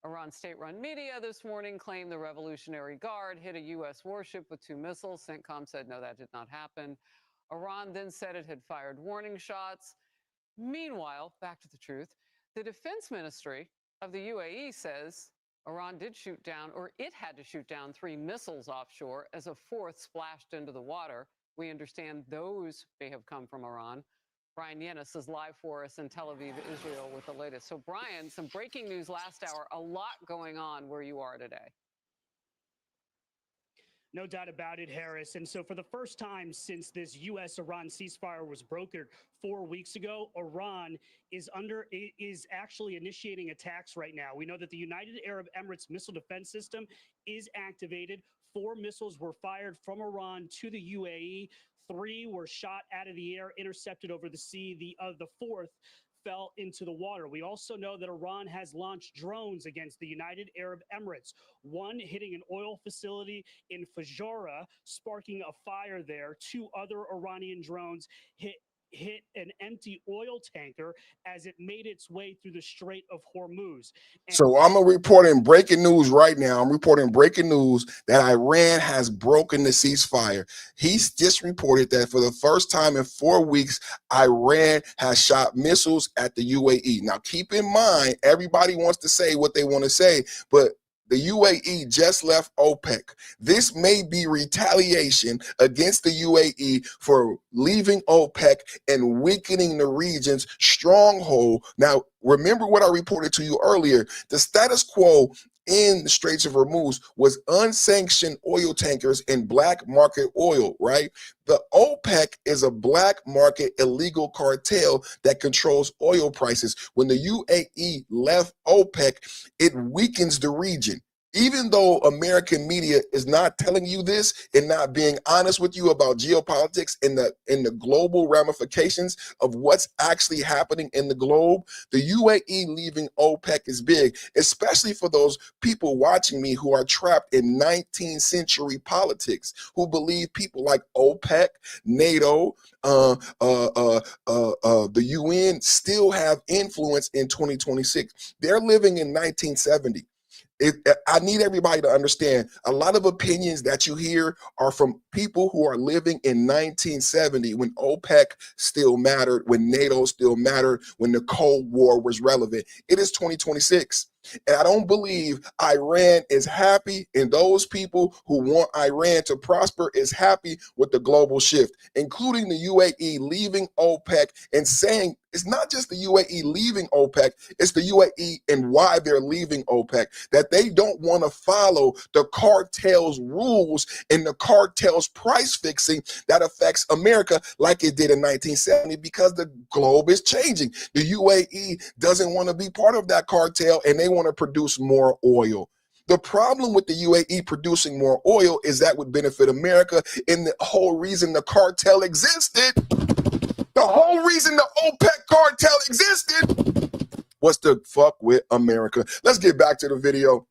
Iran state-run media this morning claimed the Revolutionary Guard hit a U.S. warship with 2 missiles. CENTCOM said, no, that did not happen. Iran then said it had fired warning shots. Meanwhile, back to the truth, the defense ministry of the UAE says Iran did shoot down, or it had to shoot down 3 missiles offshore as a 4th splashed into the water. We understand those may have come from Iran. Brian Yenis is live for us in Tel Aviv, Israel, with the latest. So, Brian, some breaking news last hour, a lot going on where you are today. No doubt about it, Harris. And so for the first time since this U.S.-Iran ceasefire was brokered 4 weeks ago, Iran is actually initiating attacks right now. We know that the United Arab Emirates missile defense system is activated. 4 missiles were fired from Iran to the UAE. 3 were shot out of the air, intercepted over the sea. The 4th fell into the water. We also know that Iran has launched drones against the United Arab Emirates, one hitting an oil facility in Fujairah, sparking a fire there. 2 other Iranian drones hit an empty oil tanker as it made its way through the Strait of Hormuz. So I'm reporting breaking news right now. I'm reporting breaking news that Iran has broken the ceasefire. He's just reported that for the first time in 4 weeks, Iran has shot missiles at the UAE. Now, keep in mind, everybody wants to say what they want to say, but the UAE just left OPEC. This may be retaliation against the UAE for leaving OPEC and weakening the region's stronghold. Now, remember what I reported to you earlier. The status quo in the Straits of Hormuz was unsanctioned oil tankers and black market oil, right? The OPEC is a black market illegal cartel that controls oil prices. When the UAE left OPEC, it weakens the region. Even though American media is not telling you this and not being honest with you about geopolitics and the global ramifications of what's actually happening in the globe, the UAE leaving OPEC is big, especially for those people watching me who are trapped in 19th century politics, who believe people like OPEC, NATO, the UN still have influence in 2026. They're living in 1970. I need everybody to understand a lot of opinions that you hear are from people who are living in 1970 when OPEC still mattered, when NATO still mattered, when the Cold War was relevant. It is 2026. And I don't believe Iran is happy, and those people who want Iran to prosper is happy with the global shift, including the UAE leaving OPEC and saying it's not just the UAE leaving OPEC, it's the UAE and why they're leaving OPEC, that they don't want to follow the cartel's rules and the cartel's price fixing that affects America like it did in 1970 because the globe is changing. The UAE doesn't want to be part of that cartel and they want to produce more oil. The problem with the UAE producing more oil is that would benefit America, and the whole reason the cartel existed, the whole reason the OPEC cartel existed was to fuck with America. Let's get back to the video.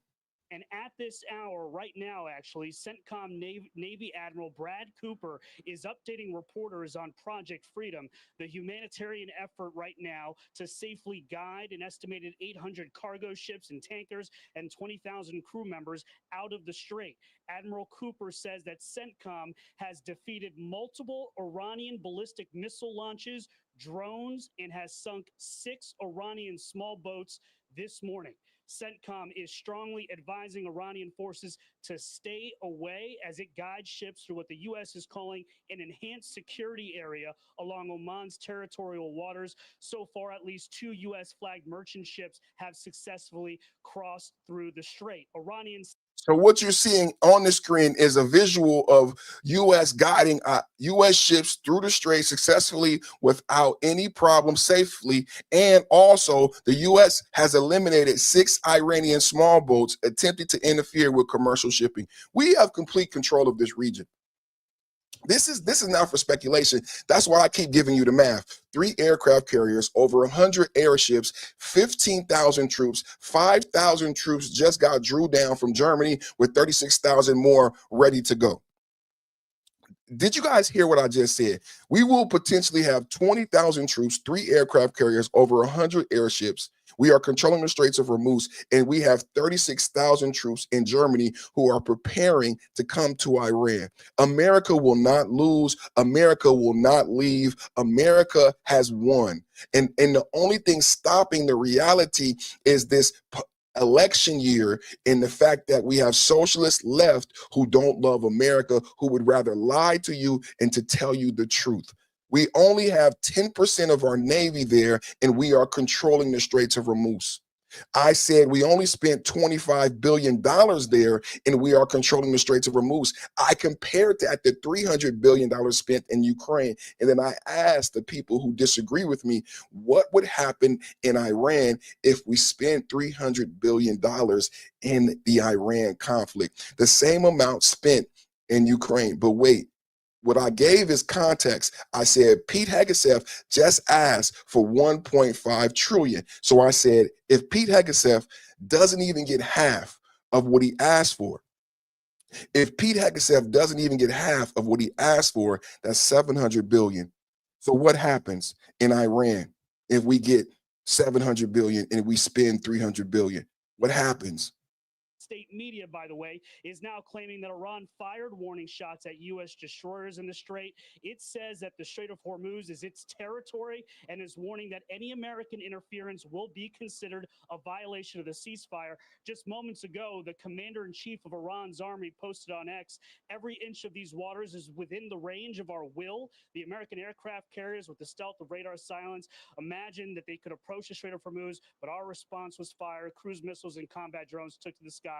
And at this hour, right now, actually, CENTCOM Navy Admiral Brad Cooper is updating reporters on Project Freedom, the humanitarian effort right now to safely guide an estimated 800 cargo ships and tankers and 20,000 crew members out of the strait. Admiral Cooper says that CENTCOM has defeated multiple Iranian ballistic missile launches, drones, and has sunk 6 Iranian small boats this morning. CENTCOM is strongly advising Iranian forces to stay away as it guides ships through what the U.S. is calling an enhanced security area along Oman's territorial waters. So far, at least 2 U.S.-flagged merchant ships have successfully crossed through the strait. Iranians. So what you're seeing on the screen is a visual of U.S. guiding U.S. ships through the strait successfully without any problem safely. And also the U.S. has eliminated 6 Iranian small boats attempting to interfere with commercial shipping. We have complete control of this region. This is not for speculation. That's why I keep giving you the math. 3 aircraft carriers, over 100 airships, 15,000 troops, 5,000 troops just got drew down from Germany with 36,000 more ready to go. Did you guys hear what I just said? We will potentially have 20,000 troops, 3 aircraft carriers, over 100 airships. We are controlling the Straits of Hormuz, and we have 36,000 troops in Germany who are preparing to come to Iran. America will not lose. America will not leave. America has won. And the only thing stopping the reality is this election year and the fact that we have socialists left who don't love America, who would rather lie to you and to tell you the truth. We only have 10% of our Navy there, and we are controlling the Straits of Hormuz. I said we only spent $25 billion there, and we are controlling the Straits of Hormuz. I compared that to $300 billion spent in Ukraine. And then I asked the people who disagree with me, what would happen in Iran if we spend $300 billion in the Iran conflict? The same amount spent in Ukraine. But wait, what I gave is context. I said Pete Hegseth just asked for 1.5 trillion. So I said, if Pete Hegseth doesn't even get half of what he asked for, if Pete Hegseth doesn't even get half of what he asked for, that's 700 billion. So what happens in Iran if we get 700 billion and we spend 300 billion? What happens? State media, by the way, is now claiming that Iran fired warning shots at U.S. destroyers in the Strait. It says that the Strait of Hormuz is its territory and is warning that any American interference will be considered a violation of the ceasefire. Just moments ago, the commander-in-chief of Iran's army posted on X, every inch of these waters is within the range of our will. The American aircraft carriers with the stealth of radar silence imagined that they could approach the Strait of Hormuz, but our response was fire. Cruise missiles and combat drones took to the sky.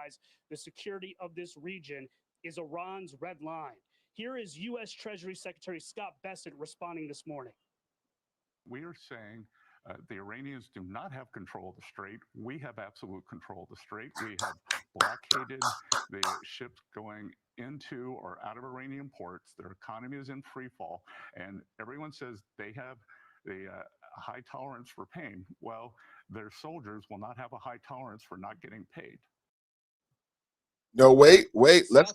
The security of this region is Iran's red line. Here is U.S. Treasury Secretary Scott Bessent responding this morning. We are saying the Iranians do not have control of the strait. We have absolute control of the strait. We have blockaded the ships going into or out of Iranian ports. Their economy is in free fall. And everyone says they have the high tolerance for pain. Well, their soldiers will not have a high tolerance for not getting paid. No, wait. Let's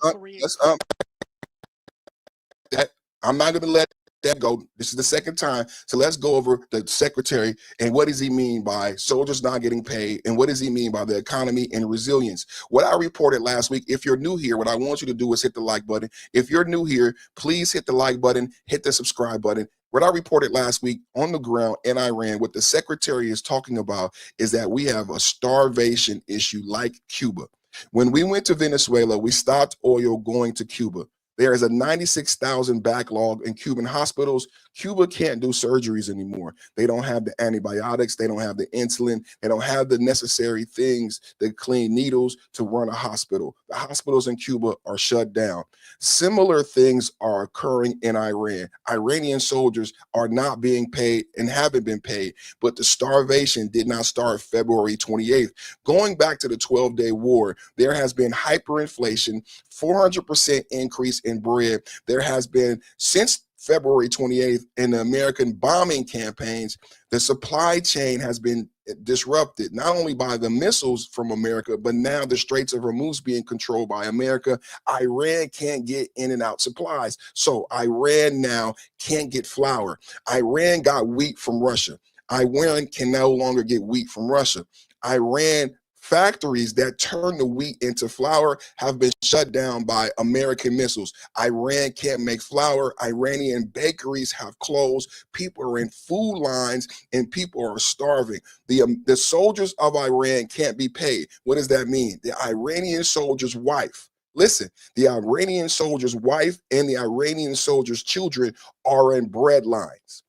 that. I'm not going to let that go. This is the second time. So let's go over the secretary and what does he mean by soldiers not getting paid, and what does he mean by the economy and resilience? What I reported last week. If you're new here, what I want you to do is hit the like button. If you're new here, please hit the like button, hit the subscribe button. What I reported last week on the ground in Iran, what the secretary is talking about is that we have a starvation issue like Cuba. When we went to Venezuela, we stopped oil going to Cuba. There is a 96,000 backlog in Cuban hospitals. Cuba can't do surgeries anymore. They don't have the antibiotics. They don't have the insulin. They don't have the necessary things, the clean needles to run a hospital. The hospitals in Cuba are shut down. Similar things are occurring in Iran. Iranian soldiers are not being paid and haven't been paid, but the starvation did not start February 28th. Going back to the 12-day war, there has been hyperinflation, 400% increase in bread. There has been, since February 28th, in the American bombing campaigns, the supply chain has been disrupted, not only by the missiles from America, but now the Straits of Hormuz being controlled by America. Iran can't get in and out supplies. So Iran now can't get flour. Iran got wheat from Russia. Iran can no longer get wheat from Russia. Iran factories that turn the wheat into flour have been shut down by American missiles. Iran can't make flour. Iranian bakeries have closed. People are in food lines and people are starving. The soldiers of Iran can't be paid. What does that mean? The Iranian soldier's wife, listen, the Iranian soldier's wife and the Iranian soldier's children are in bread lines.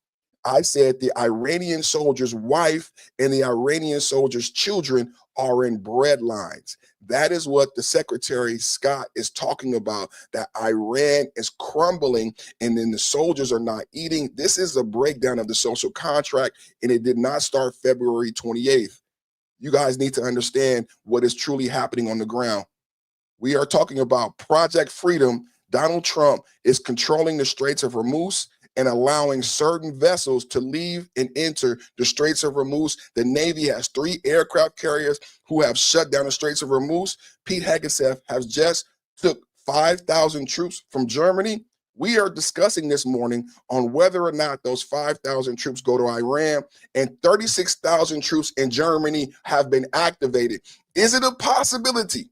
I said the Iranian soldier's wife and the Iranian soldier's children are in bread lines. That is what the Secretary Scott is talking about, that Iran is crumbling and then the soldiers are not eating. This is a breakdown of the social contract, and it did not start February 28th. You guys need to understand what is truly happening on the ground. We are talking about Project Freedom. Donald Trump is controlling the Straits of Hormuz and allowing certain vessels to leave and enter the Straits of Hormuz. The Navy has 3 aircraft carriers who have shut down the Straits of Hormuz. Pete Hegseth has just took 5,000 troops from Germany. We are discussing this morning on whether or not those 5,000 troops go to Iran, and 36,000 troops in Germany have been activated. Is it a possibility?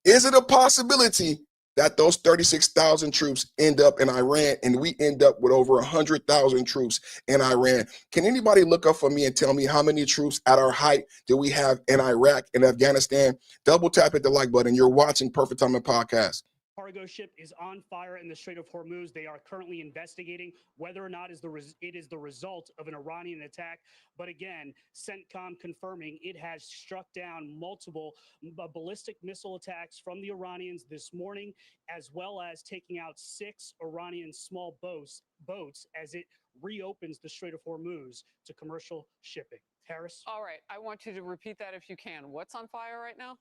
Is it a possibility that those 36,000 troops end up in Iran and we end up with over 100,000 troops in Iran? Can anybody look up for me and tell me how many troops at our height do we have in Iraq and Afghanistan? Double tap at the like button. You're watching Perfect Timing Podcast. cargo ship is on fire in the Strait of Hormuz. They are currently investigating whether or not it is the result of an Iranian attack. But again, CENTCOM confirming it has struck down multiple ballistic missile attacks from the Iranians this morning, as well as taking out 6 Iranian small boats as it reopens the Strait of Hormuz to commercial shipping. Harris? All right. I want you to repeat that if you can. What's on fire right now?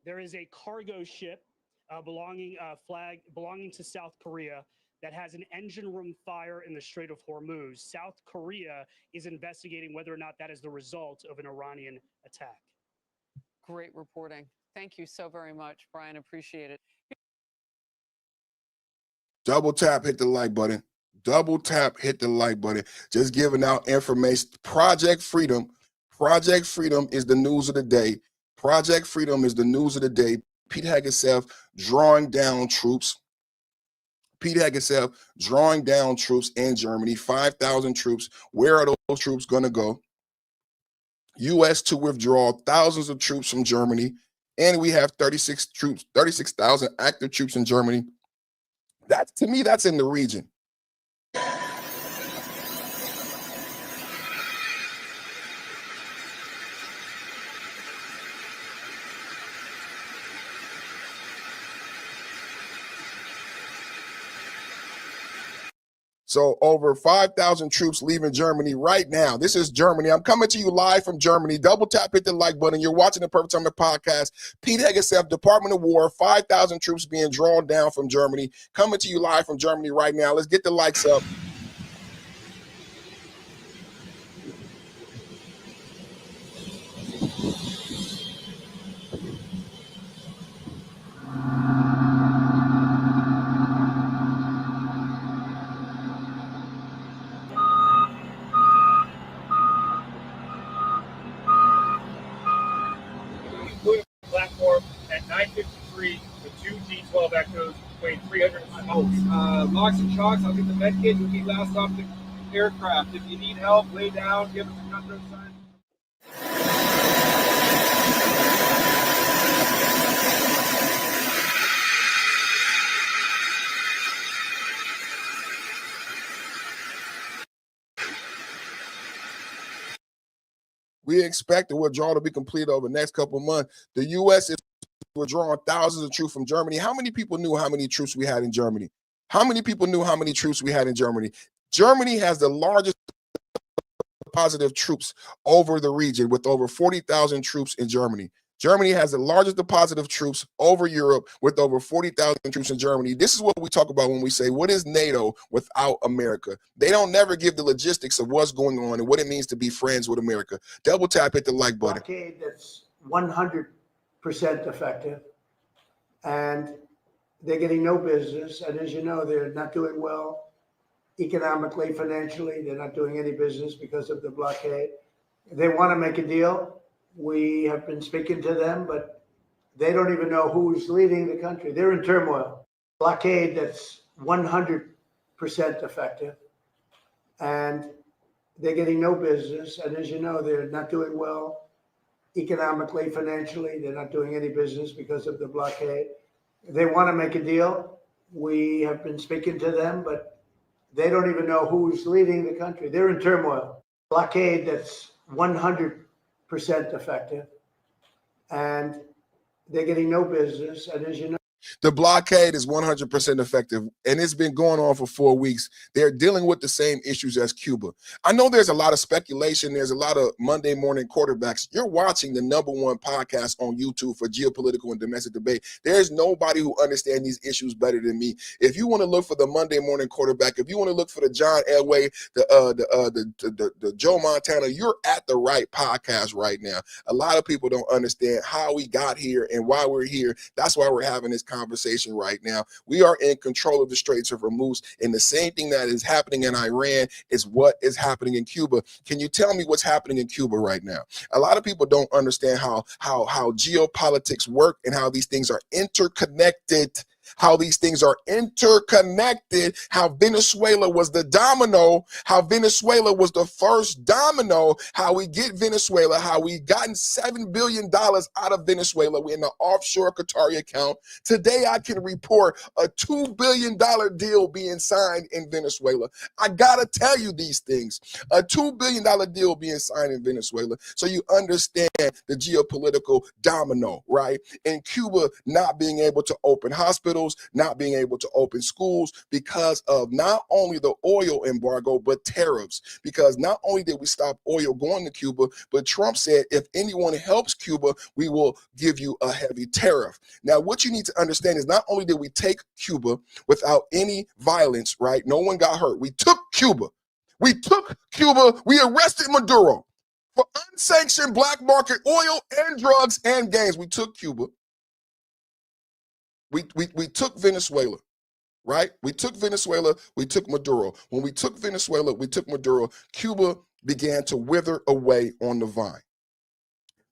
There is a cargo ship belonging to South Korea that has an engine room fire in the Strait of Hormuz. South Korea is investigating whether or not that is the result of an Iranian attack. Great reporting. Thank you so very much, Brian. Appreciate it. Double tap, hit the like button. Double tap, hit the like button. Just giving out information. Project Freedom is the news of the day. Project Freedom is the news of the day. Pete Hegseth drawing down troops. Pete Hegseth drawing down troops in Germany, 5,000 troops. Where are those troops going to go? U.S. to withdraw thousands of troops from Germany. And we have 36,000 active troops in Germany. That, to me, that's in the region. So over 5,000 troops leaving Germany right now. This is Germany. I'm coming to you live from Germany. Double tap, hit the like button. You're watching the Perfect Time podcast. Pete Hegseth, Department of War, 5,000 troops being drawn down from Germany. Coming to you live from Germany right now. Let's get the likes up. Platform at 9:53 with 2 D12 echoes weighing 300 pounds. Locks and shocks, I'll get the med kit. You'll be last off the aircraft. If you need help, lay down, give us a contact sign. We expect the withdrawal to be completed over the next couple of months. The U.S. is withdrawing thousands of troops from Germany. How many people knew how many troops we had in Germany? How many people knew how many troops we had in Germany? Germany has the largest deposit of troops over the region with over 40,000 troops in Germany. Germany has the largest deposit of troops over Europe with over 40,000 troops in Germany. This is what we talk about when we say, what is NATO without America? They don't never give the logistics of what's going on and what it means to be friends with America. Double tap, hit the like button. Blockade that's 100% effective, and they're getting no business. And as you know, they're not doing well economically, financially. They're not doing any business because of the blockade. They want to make a deal. We have been speaking to them, but they don't even know who's leading the country. They're in turmoil. Blockade that's 100% effective, and they're getting no business. And as you know, they're not doing well economically, financially. They're not doing any business because of the blockade. They want to make a deal. We have been speaking to them, but they don't even know who's leading the country. They're in turmoil. Blockade that's 100% effective, and they're getting no business. And as you know, the blockade is 100% effective, and it's been going on for 4 weeks. They're dealing with the same issues as Cuba. I know there's a lot of speculation. There's a lot of Monday morning quarterbacks. You're watching the #1 podcast on YouTube for geopolitical and domestic debate. There's nobody who understands these issues better than me. If you want to look for the Monday morning quarterback, if you want to look for the John Elway, the Joe Montana, you're at the right podcast right now. A lot of people don't understand how we got here and why we're here. That's why we're having this conversation right now. We are in control of the Straits of Hormuz, and the same thing that is happening in Iran is what is happening in Cuba. Can you tell me what's happening in Cuba right now? A lot of people don't understand how geopolitics work and how these things are interconnected. how these things are interconnected, how Venezuela was the domino, how Venezuela was the first domino, how we get Venezuela, how we gotten $7 billion out of Venezuela. We're in the offshore Qatari account. Today, I can report a $2 billion deal being signed in Venezuela. I gotta tell you these things. A $2 billion deal being signed in Venezuela, so you understand the geopolitical domino, right? In Cuba not being able to open hospitals, not being able to open schools because of not only the oil embargo, but tariffs. Because not only did we stop oil going to Cuba, but Trump said, if anyone helps Cuba, we will give you a heavy tariff. Now, what you need to understand is not only did we take Cuba without any violence, right? No one got hurt. We took Cuba. We took Cuba. We arrested Maduro for unsanctioned black market oil and drugs and gangs. We took Cuba. We took Venezuela, right? We took Venezuela. We took Maduro. When we took Venezuela, we took Maduro. Cuba began to wither away on the vine.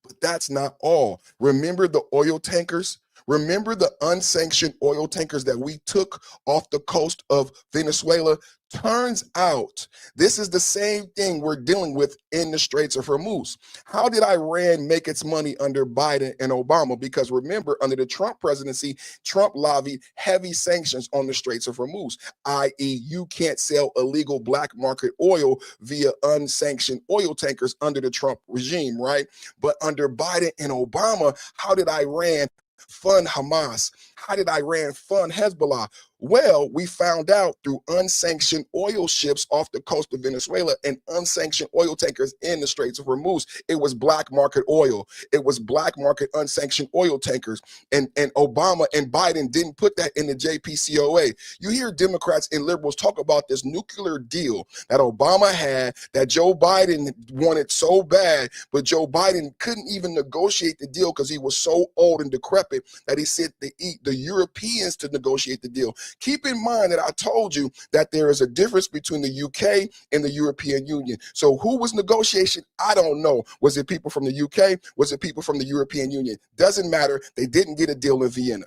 But that's not all. Remember the oil tankers? Remember the unsanctioned oil tankers that we took off the coast of Venezuela? Turns out this is the same thing we're dealing with in the Straits of Hormuz. How did Iran make its money under Biden and Obama? Because remember, under the Trump presidency, Trump lobbied heavy sanctions on the Straits of Hormuz, i.e. you can't sell illegal black market oil via unsanctioned oil tankers under the Trump regime, right? But under Biden and Obama, how did Iran fund Hamas? How did Iran fund Hezbollah? Well, we found out through unsanctioned oil ships off the coast of Venezuela and unsanctioned oil tankers in the Straits of Hormuz. It was black market oil. It was black market unsanctioned oil tankers. And Obama and Biden didn't put that in the JPCOA. You hear Democrats and liberals talk about this nuclear deal that Obama had, that Joe Biden wanted so bad, but Joe Biden couldn't even negotiate the deal because he was so old and decrepit that he sent the Europeans to negotiate the deal. Keep in mind that I told you that there is a difference between the UK and the European Union. So who was negotiation? I don't know. Was it people from the UK? Was it people from the European Union? Doesn't matter. They didn't get a deal in Vienna.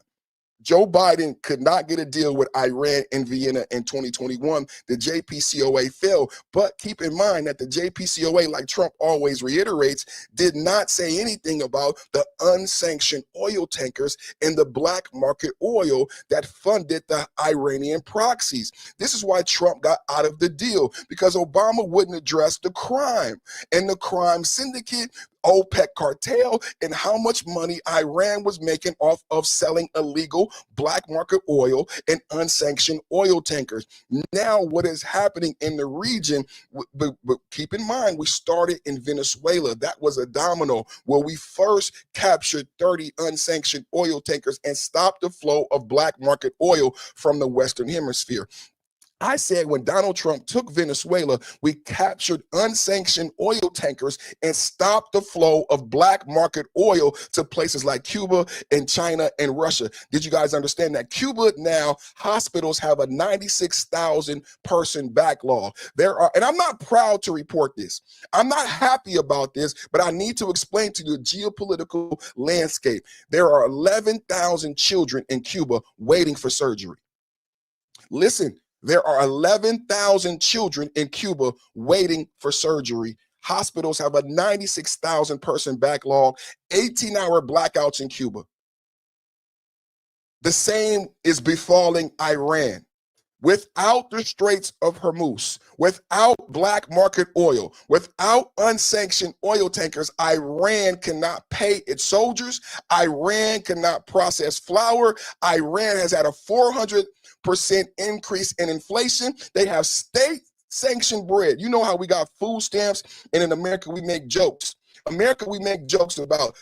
Joe Biden could not get a deal with Iran in Vienna in 2021. The JPCOA fell. But keep in mind that the JPCOA, like Trump always reiterates, did not say anything about the unsanctioned oil tankers and the black market oil that funded the Iranian proxies. This is why Trump got out of the deal, because Obama wouldn't address the crime. And the crime syndicate, OPEC cartel, and how much money Iran was making off of selling illegal black market oil and unsanctioned oil tankers. Now, what is happening in the region, but keep in mind, we started in Venezuela. That was a domino where we first captured 30 unsanctioned oil tankers and stopped the flow of black market oil from the Western Hemisphere. I said when Donald Trump took Venezuela, we captured unsanctioned oil tankers and stopped the flow of black market oil to places like Cuba and China and Russia. Did you guys understand that? Cuba now, hospitals have a 96,000 person backlog. There are, and I'm not proud to report this. I'm not happy about this, but I need to explain to you the geopolitical landscape. There are 11,000 children in Cuba waiting for surgery. Listen. There are 11,000 children in Cuba waiting for surgery. Hospitals have a 96,000 person backlog, 18-hour blackouts in Cuba. The same is befalling Iran. Without the Straits of Hormuz, without black market oil, without unsanctioned oil tankers, Iran cannot pay its soldiers. Iran cannot process flour. Iran has had a 400% increase in inflation. They have state-sanctioned bread. You know how we got food stamps, and in America we make jokes. America, we make jokes about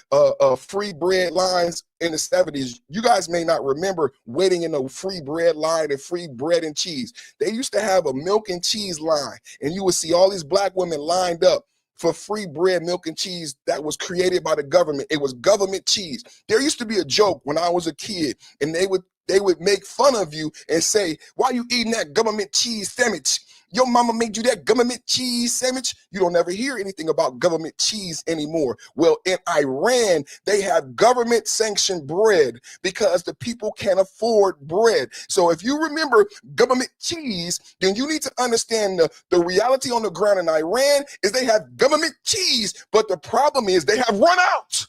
free bread lines in the 70s. You guys may not remember waiting in a free bread line and free bread and cheese. They used to have a milk and cheese line, and you would see all these black women lined up for free bread, milk, and cheese that was created by the government. It was government cheese. There used to be a joke when I was a kid, and they would they would make fun of you and say, why you eating that government cheese sandwich? Your mama made you that government cheese sandwich. You don't ever hear anything about government cheese anymore. Well, in Iran, they have government sanctioned bread because the people can't afford bread. So if you remember government cheese, then you need to understand the reality on the ground in Iran is they have government cheese, but the problem is they have run out.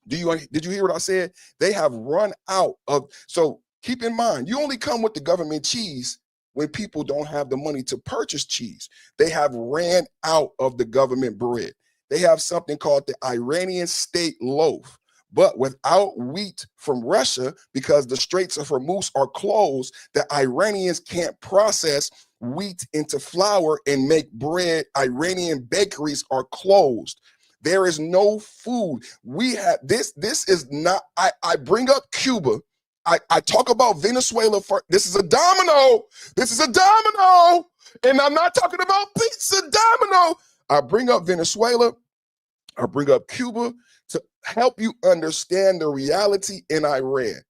Did you hear what I said? They have run out of, so keep in mind, you only come with the government cheese when people don't have the money to purchase cheese. They have ran out of the government bread. They have something called the Iranian state loaf, but without wheat from Russia, because the Straits of Hormuz are closed, the Iranians can't process wheat into flour and make bread. Iranian bakeries are closed. There is no food. We have this is not, I bring up Cuba. I talk about Venezuela for, this is a domino. This is a domino. And I'm not talking about pizza, domino. I bring up Venezuela. I bring up Cuba to help you understand the reality in Iran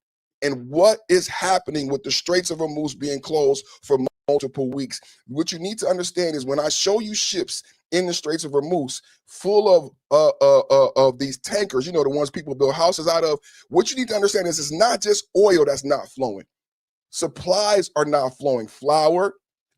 and what is happening with the Straits of Hormuz being closed for multiple weeks. What you need to understand is when I show you ships in the Straits of Hormuz full of these tankers, you know, the ones people build houses out of, what you need to understand is it's not just oil that's not flowing. Supplies are not flowing. Flour,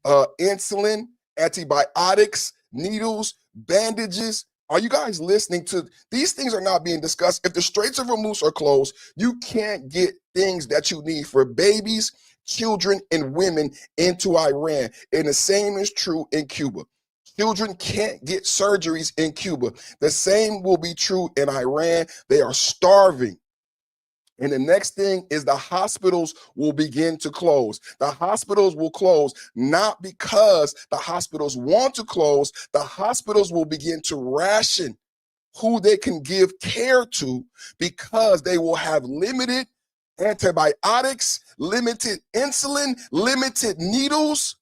insulin, antibiotics, needles, bandages. Are you guys listening to these things are not being discussed? If the Straits of Hormuz are closed, you can't get things that you need for babies, children, and women into Iran. And the same is true in Cuba. Children can't get surgeries in Cuba. The same will be true in Iran. They are starving. And the next thing is the hospitals will begin to close. The hospitals will close not because the hospitals want to close. The hospitals will begin to ration who they can give care to because they will have limited antibiotics, limited insulin, limited needles.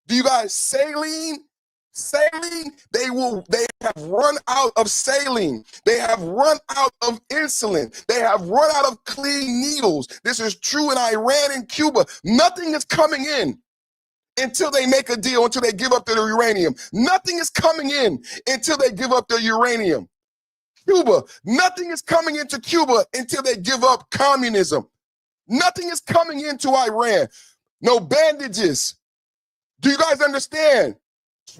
Do you guys saline? Saline, they have run out of saline. They have run out of insulin. They have run out of clean needles. This is true in Iran and Cuba. Nothing is coming in until they make a deal, until they give up their uranium. Nothing is coming in until they give up their uranium. Cuba, nothing is coming into Cuba until they give up communism. Nothing is coming into Iran. No bandages. Do you guys understand?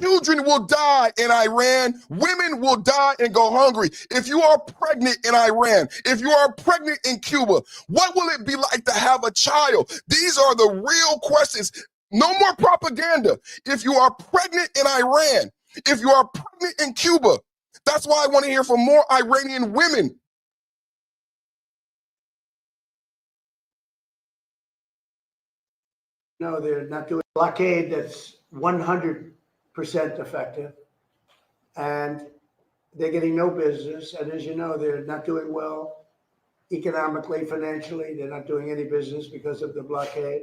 Children will die in Iran. Women will die and go hungry. If you are pregnant in Iran, if you are pregnant in Cuba, what will it be like to have a child? These are the real questions. No more propaganda. If you are pregnant in Iran, if you are pregnant in Cuba, that's why I want to hear from more Iranian women. No, they're not doing blockade that's 100% effective, and they're getting no business. And as you know, they're not doing well economically, financially. They're not doing any business because of the blockade.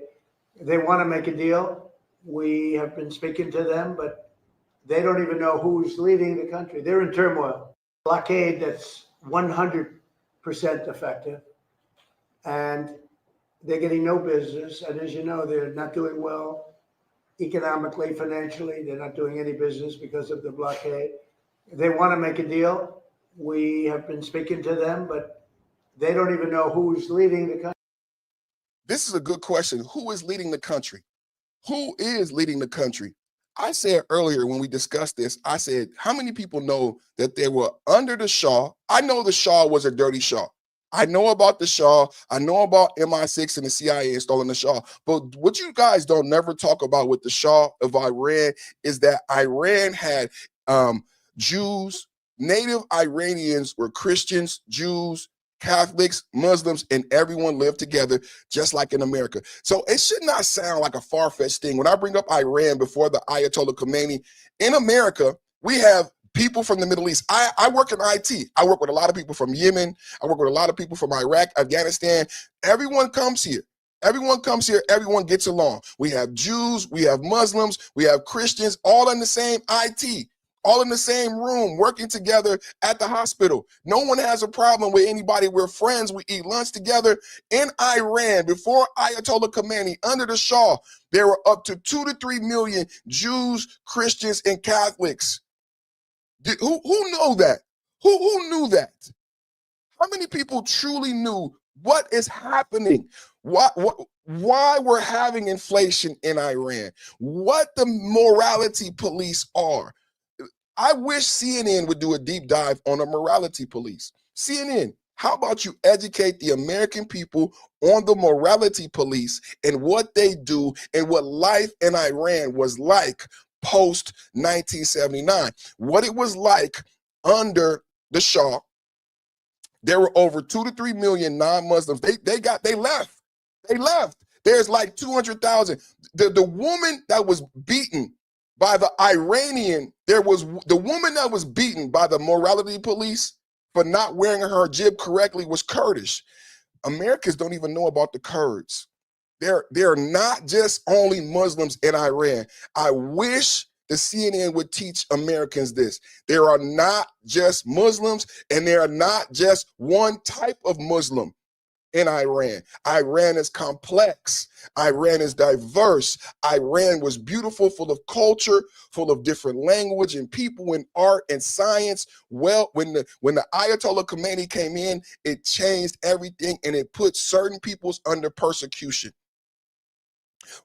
They want to make a deal. We have been speaking to them, but they don't even know who's leading the country. They're in turmoil. Blockade that's 100% effective, and they're getting no business. And as you know, they're not doing well economically, financially. They're not doing any business because of the blockade. They want to make a deal. We have been speaking to them, but they don't even know who's leading the country. This is a good question. Who is leading the country? Who is leading the country? I said earlier when we discussed this, I said, how many people know that they were under the Shah? I know the Shah was a dirty Shah. I know about the Shah. I know about MI6 and the CIA installing the Shah. But what you guys don't never talk about with the Shah of Iran is that Iran had Jews, native Iranians were Christians, Jews, Catholics, Muslims, and everyone lived together just like in America. So it should not sound like a far-fetched thing. When I bring up Iran before the Ayatollah Khomeini, in America, we have people from the Middle East. I work in IT. I work with a lot of people from Yemen. I work with a lot of people from Iraq, Afghanistan. Everyone comes here. Everyone comes here. Everyone gets along. We have Jews. We have Muslims. We have Christians, all in the same IT. all in the same room, working together at the hospital. No one has a problem with anybody. We're friends. We eat lunch together. In Iran, before Ayatollah Khomeini, under the Shah, there were up to 2 to 3 million Jews, Christians, and Catholics. Who know that? Who knew that? How many people truly knew what is happening? Why we're having inflation in Iran? What the morality police are? I wish CNN would do a deep dive on a morality police. CNN, how about you educate the American people on the morality police and what they do and what life in Iran was like post 1979, what it was like under the Shah. There were over 2 to 3 million non-Muslims. They left. There's like 200,000. The woman that was beaten by the Iranian, the woman that was beaten by the morality police for not wearing her hijab correctly was Kurdish. Americans don't even know about the Kurds. They're not just only Muslims in Iran. I wish the CNN would teach Americans this. There are not just Muslims, and there are not just one type of Muslim in Iran. Iran is complex. Iran is diverse. Iran was beautiful, full of culture, full of different language and people and art and science. Well, when the Ayatollah Khomeini came in, it changed everything and it put certain peoples under persecution.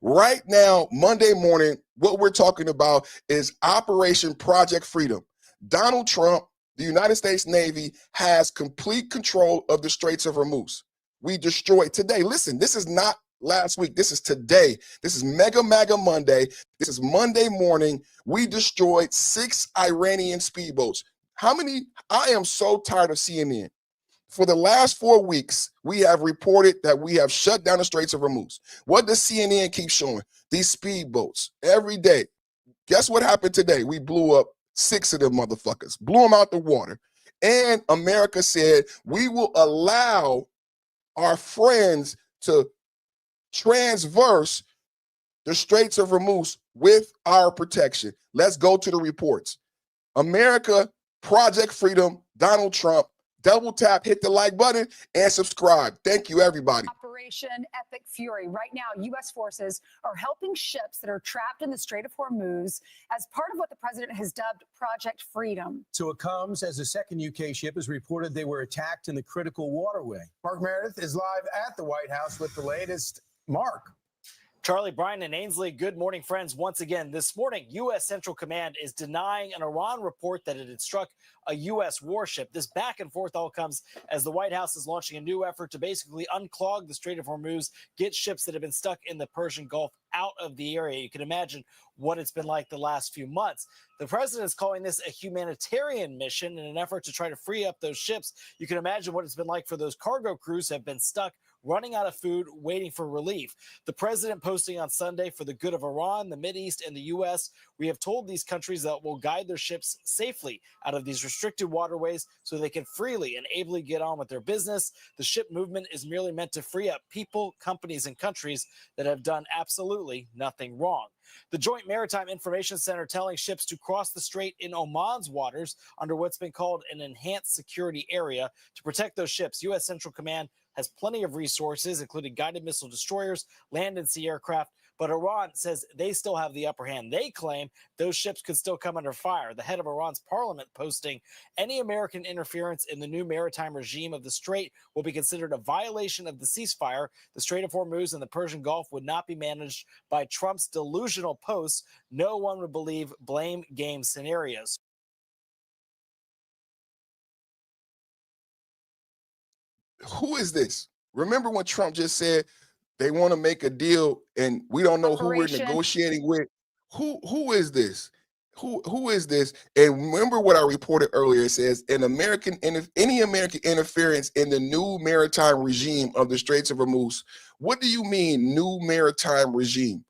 Right now, Monday morning, what we're talking about is Operation Project Freedom. Donald Trump, the United States Navy, has complete control of the Straits of Hormuz. We destroyed today. Listen, this is not last week. This is today. This is Mega MAGA Monday. This is Monday morning. We destroyed 6 Iranian speedboats. How many? I am so tired of CNN. For the last 4 weeks, we have reported that we have shut down the Straits of Hormuz. What does CNN keep showing? These speedboats every day. Guess what happened today? We blew up 6 of them motherfuckers, blew them out the water. And America said, we will allow our friends to transverse the Straits of Hormuz with our protection. Let's go to the reports. America, Project Freedom, Donald Trump. Double tap, hit the like button, and subscribe. Thank you, everybody. Operation Epic Fury. Right now, U.S. forces are helping ships that are trapped in the Strait of Hormuz as part of what the president has dubbed Project Freedom. So it comes as a second UK ship has reported they were attacked in the critical waterway. Mark Meredith is live at the White House with the latest. Mark. Charlie, Brian, and Ainsley, good morning, friends. Once again, this morning, U.S. Central Command is denying an Iran report that it had struck a U.S. warship. This back and forth all comes as the White House is launching a new effort to basically unclog the Strait of Hormuz, get ships that have been stuck in the Persian Gulf out of the area. You can imagine what it's been like the last few months. The president is calling this a humanitarian mission in an effort to try to free up those ships. You can imagine what it's been like for those cargo crews who have been stuck running out of food, waiting for relief. The president posting on Sunday, for the good of Iran, the Mideast, and the U.S., we have told these countries that will guide their ships safely out of these restricted waterways so they can freely and ably get on with their business. The ship movement is merely meant to free up people, companies, and countries that have done absolutely nothing wrong. The Joint Maritime Information Center telling ships to cross the strait in Oman's waters under what's been called an enhanced security area to protect those ships. U.S. Central Command has plenty of resources, including guided missile destroyers, land and sea aircraft, but Iran says they still have the upper hand. They claim those ships could still come under fire. The head of Iran's parliament posting, any American interference in the new maritime regime of the Strait will be considered a violation of the ceasefire. The Strait of Hormuz and the Persian Gulf would not be managed by Trump's delusional posts. No one would believe blame game scenarios. Who is this? Remember when Trump just said they want to make a deal and we don't know who we're negotiating with? Who is this? Who is this? And remember what I reported earlier. It says any American interference in the new maritime regime of the Straits of Hormuz. What do you mean, new maritime regime?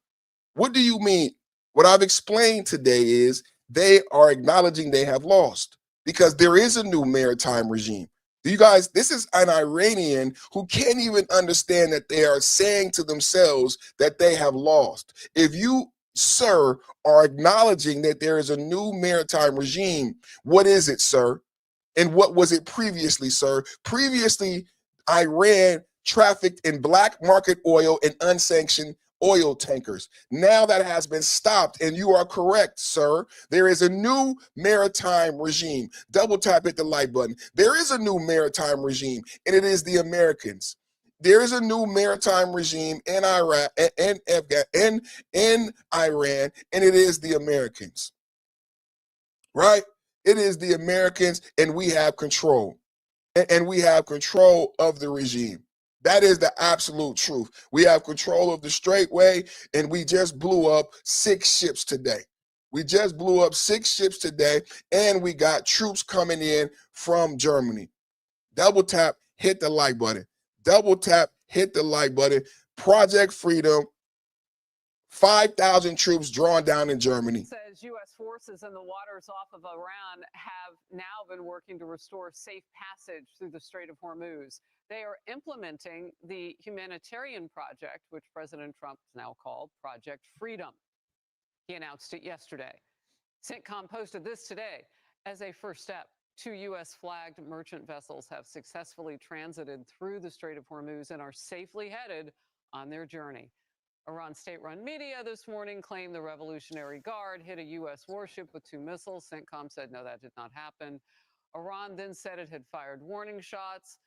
What do you mean? What I've explained today is they are acknowledging they have lost because there is a new maritime regime. You guys, this is an Iranian who can't even understand that they are saying to themselves that they have lost. If you sir, are acknowledging that there is a new maritime regime. What is it, sir? And what was it previously, sir? Previously, Iran trafficked in black market oil and unsanctioned oil tankers. Now that has been stopped, and you are correct, sir. There is a new maritime regime. Double tap, hit the like button. There is a new maritime regime, and it is the Americans. There is a new maritime regime in Iraq and in Iran, and it is the Americans. Right? It is the Americans, and we have control. And we have control of the regime. That is the absolute truth. We have control of the straightway, and we just blew up 6 ships today. We just blew up 6 ships today, and we got troops coming in from Germany. Double tap, hit the like button. Double tap, hit the like button. Project Freedom, 5,000 troops drawn down in Germany. Says U.S. forces in the waters off of Iran have now been working to restore safe passage through the Strait of Hormuz. They are implementing the Humanitarian project, which President Trump has now called Project Freedom. He announced it yesterday. CENTCOM posted this today. As a first step, 2 U.S.-flagged merchant vessels have successfully transited through the Strait of Hormuz and are safely headed on their journey. Iran state-run media this morning claimed the Revolutionary Guard hit a U.S. warship with 2 missiles. CENTCOM said, no, that did not happen. Iran then said it had fired warning shots.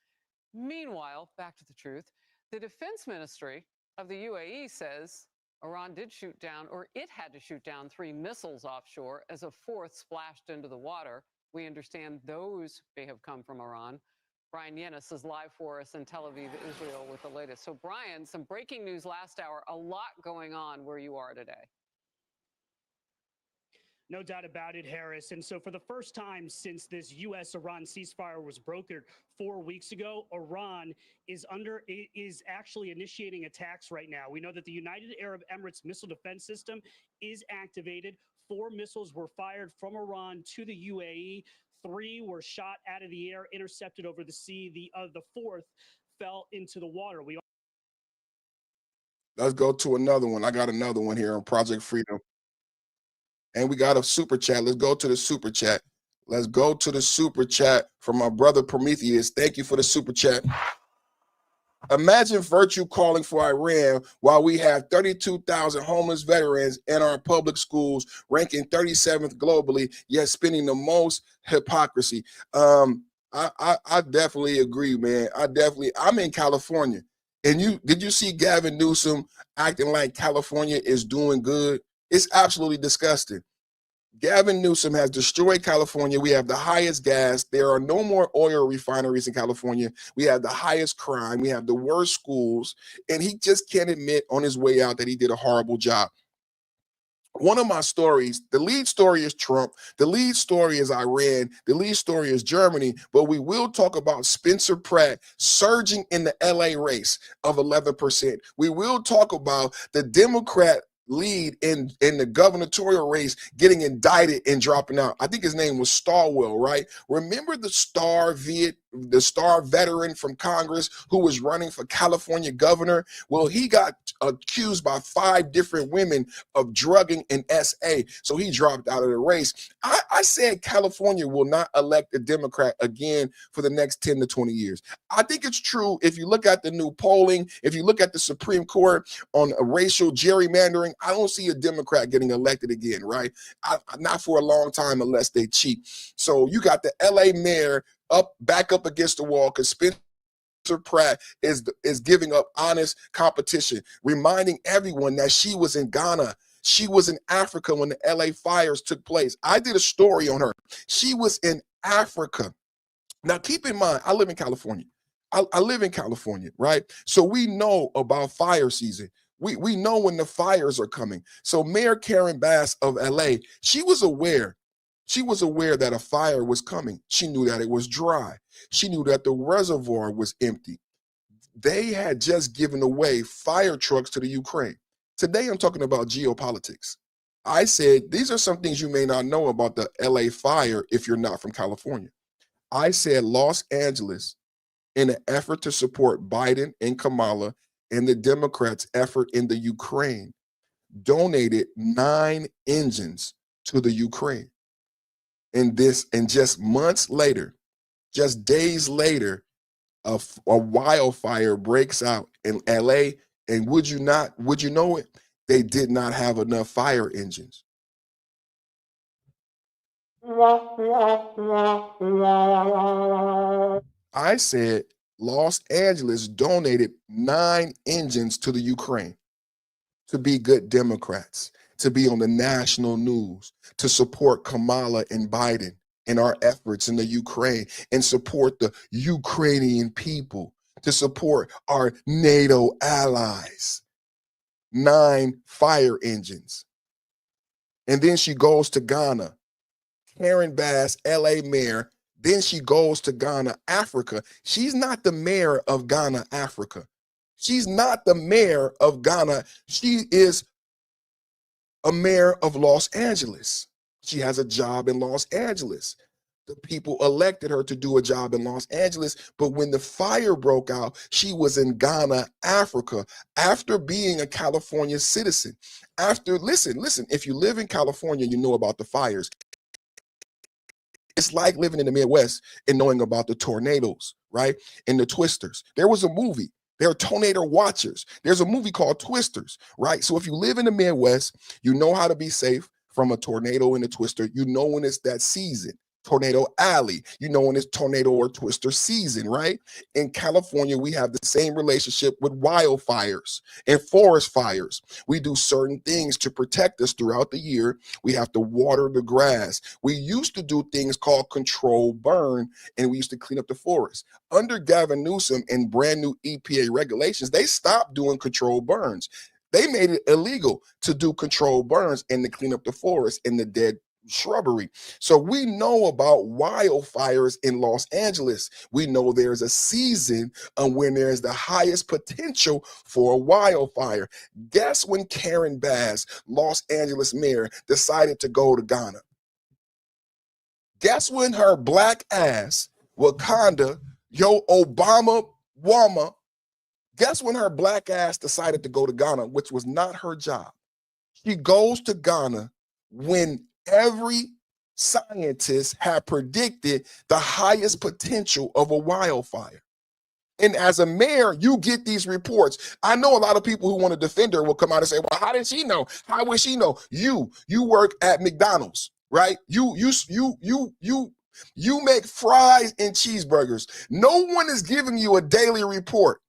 Meanwhile, back to the truth, the defense ministry of the UAE says Iran did shoot down, or it had to shoot down 3 missiles offshore as a 4th splashed into the water. We understand those may have come from Iran. Brian Yennis is live for us in Tel Aviv, Israel, with the latest. So, Brian, some breaking news last hour, a lot going on where you are today. No doubt about it, Harris. And so for the first time since this U.S.-Iran ceasefire was brokered 4 weeks ago, Iran is actually initiating attacks right now. We know that the United Arab Emirates missile defense system is activated. 4 missiles were fired from Iran to the UAE. 3 were shot out of the air, intercepted over the sea. The 4th fell into the water. Let's go to another one. I got another one here on Project Freedom. And we got a super chat. Let's go to the super chat. Let's go to the super chat from my brother Prometheus. Thank you for the super chat. Imagine virtue calling for Iran while we have 32,000 homeless veterans in our public schools, ranking 37th globally, yet spending the most hypocrisy. I definitely agree, man. I'm in California. And did you see Gavin Newsom acting like California is doing good? It's absolutely disgusting. Gavin Newsom has destroyed California. We have the highest gas. There are no more oil refineries in California. We have the highest crime. We have the worst schools. And he just can't admit on his way out that he did a horrible job. One of my stories, the lead story is Trump. The lead story is Iran. The lead story is Germany. But we will talk about Spencer Pratt surging in the LA race of 11%. We will talk about the Democrat lead in the gubernatorial race getting indicted and dropping out. I think his name was Stilwell, right? Remember the star veteran from Congress who was running for California governor? Well, he got accused by 5 different women of drugging an SA, so he dropped out of the race. I said California will not elect a Democrat again for the next 10 to 20 years. I think it's true. If you look at the new polling, if you look at the Supreme Court on racial gerrymandering, I don't see a Democrat getting elected again, right? Not for a long time unless they cheat. So you got the LA mayor back up against the wall because Spencer Pratt is giving up honest competition, reminding everyone that she was in Ghana. She was in Africa when the LA fires took place. I did a story on her. She was in Africa. Now, keep in mind, I live in California. I live in California, right? So we know about fire season. We know when the fires are coming. So Mayor Karen Bass of LA, she was aware. She was aware that a fire was coming. She knew that it was dry. She knew that the reservoir was empty. They had just given away fire trucks to the Ukraine. Today, I'm talking about geopolitics. I said, these are some things you may not know about the LA fire if you're not from California. I said Los Angeles, in an effort to support Biden and Kamala and the Democrats' effort in the Ukraine, donated 9 engines to the Ukraine. And just months later, just days later, a wildfire breaks out in LA. And would you know it? They did not have enough fire engines. I said Los Angeles donated 9 engines to the Ukraine to be good Democrats, to be on the national news, to support Kamala and Biden in our efforts in the Ukraine and support the Ukrainian people, to support our NATO allies. 9 fire engines. And then she goes to Ghana. Karen Bass, LA mayor. Then she goes to Ghana, Africa. She's not the mayor of Ghana, Africa. She's not the mayor of Ghana. She is a mayor of Los Angeles. She has a job in Los Angeles. The people elected her to do a job in Los Angeles, but when the fire broke out, she was in Ghana, Africa, after being a California citizen. Listen, if you live in California, you know about the fires. It's like living in the Midwest and knowing about the tornadoes, right? And the twisters. There was a movie. There are tornado watchers. There's a movie called Twisters, right? So if you live in the Midwest, you know how to be safe from a tornado and a twister. You know when it's that season. Tornado Alley, you know, when it's tornado or twister season, right? In California, we have the same relationship with wildfires and forest fires. We do certain things to protect us throughout the year. We have to water the grass. We used to do things called control burn, and we used to clean up the forest. Under Gavin Newsom and brand new EPA regulations, they stopped doing control burns. They made it illegal to do control burns and to clean up the forest and the dead shrubbery. So we know about wildfires in Los Angeles. We know there's a season when there's the highest potential for a wildfire. Guess when Karen Bass, Los Angeles mayor, decided to go to Ghana? Guess when her black ass, Wakanda, Obama woman, guess when her black ass decided to go to Ghana, which was not her job? She goes to Ghana when every scientist had predicted the highest potential of a wildfire. And as a mayor, you get these reports. I know a lot of people who want to defend her will come out and say, well, how did she know? How would she know? You work at McDonald's, right? You make fries and cheeseburgers. No one is giving you a daily report.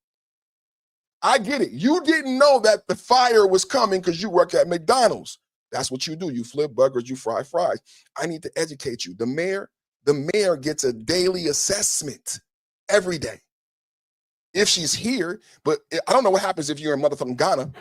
I get it. You didn't know that the fire was coming because you work at McDonald's. That's what you do. You flip burgers, you fry fries. I need to educate you. The mayor gets a daily assessment every day. If she's here, but I don't know what happens if you're in motherfucking Ghana.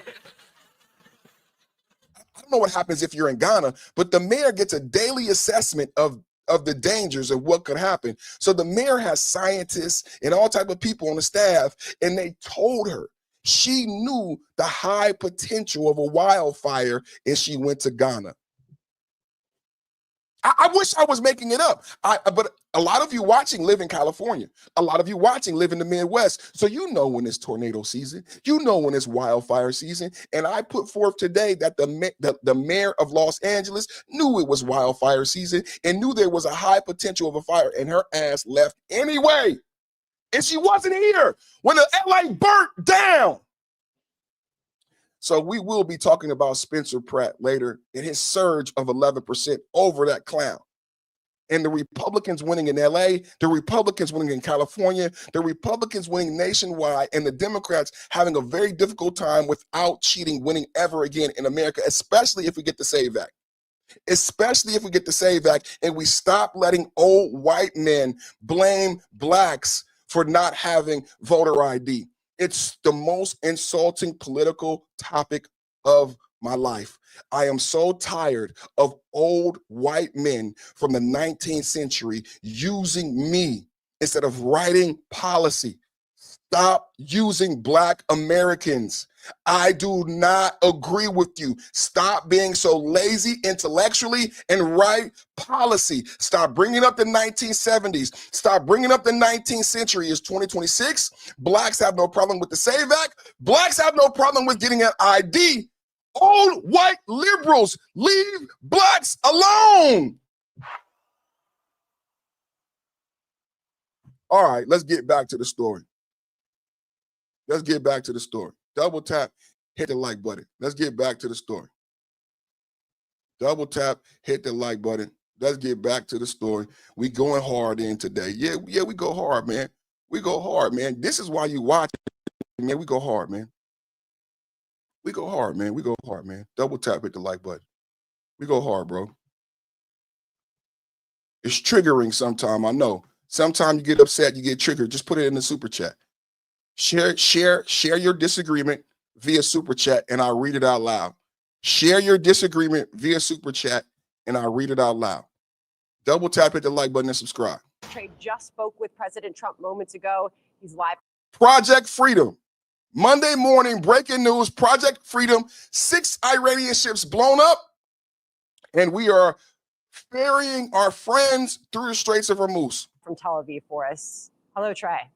I don't know what happens if you're in Ghana, but the mayor gets a daily assessment of the dangers of what could happen. So the mayor has scientists and all type of people on the staff, and they told her. She knew the high potential of a wildfire, and she went to Ghana. I wish I was making it up. But a lot of you watching live in California. A lot of you watching live in the Midwest. So you know when it's tornado season. You know when it's wildfire season. And I put forth today that the mayor of Los Angeles knew it was wildfire season and knew there was a high potential of a fire, and her ass left anyway. And she wasn't here when the LA burnt down. So we will be talking about Spencer Pratt later and his surge of 11% over that clown. And the Republicans winning in LA, the Republicans winning in California, the Republicans winning nationwide, and the Democrats having a very difficult time without cheating, winning ever again in America, especially if we get the SAVE Act. Especially if we get the SAVE Act and we stop letting old white men blame blacks for not having voter ID. It's the most insulting political topic of my life. I am so tired of old white men from the 19th century using me instead of writing policy. Stop using Black Americans. I do not agree with you. Stop being so lazy intellectually and write policy. Stop bringing up the 1970s. Stop bringing up the 19th century. It's 2026. Blacks have no problem with the SAVE Act. Blacks have no problem with getting an ID. Old white liberals, leave blacks alone. All right, let's get back to the story. Let's get back to the story. Double tap, hit the like button. Let's get back to the story. Double tap, hit the like button. Let's get back to the story. We going hard in today. Yeah, we go hard, man. We go hard, man. This is why you watch it, man. We go hard, man. We go hard, man. We go hard, man. Double tap, hit the like button. We go hard, bro. It's triggering sometimes, I know. Sometimes you get upset, you get triggered. Just put it in the super chat. Share your disagreement via super chat, and I'll read it out loud. Share your disagreement via super chat, and I'll read it out loud. Double tap, hit the like button, and subscribe. Trade just spoke with President Trump moments ago. He's live. Project Freedom. Monday morning, breaking news. Project Freedom. 6 Iranian ships blown up, and we are ferrying our friends through the Straits of Hormuz. From Tel Aviv for us. Hello, Trey.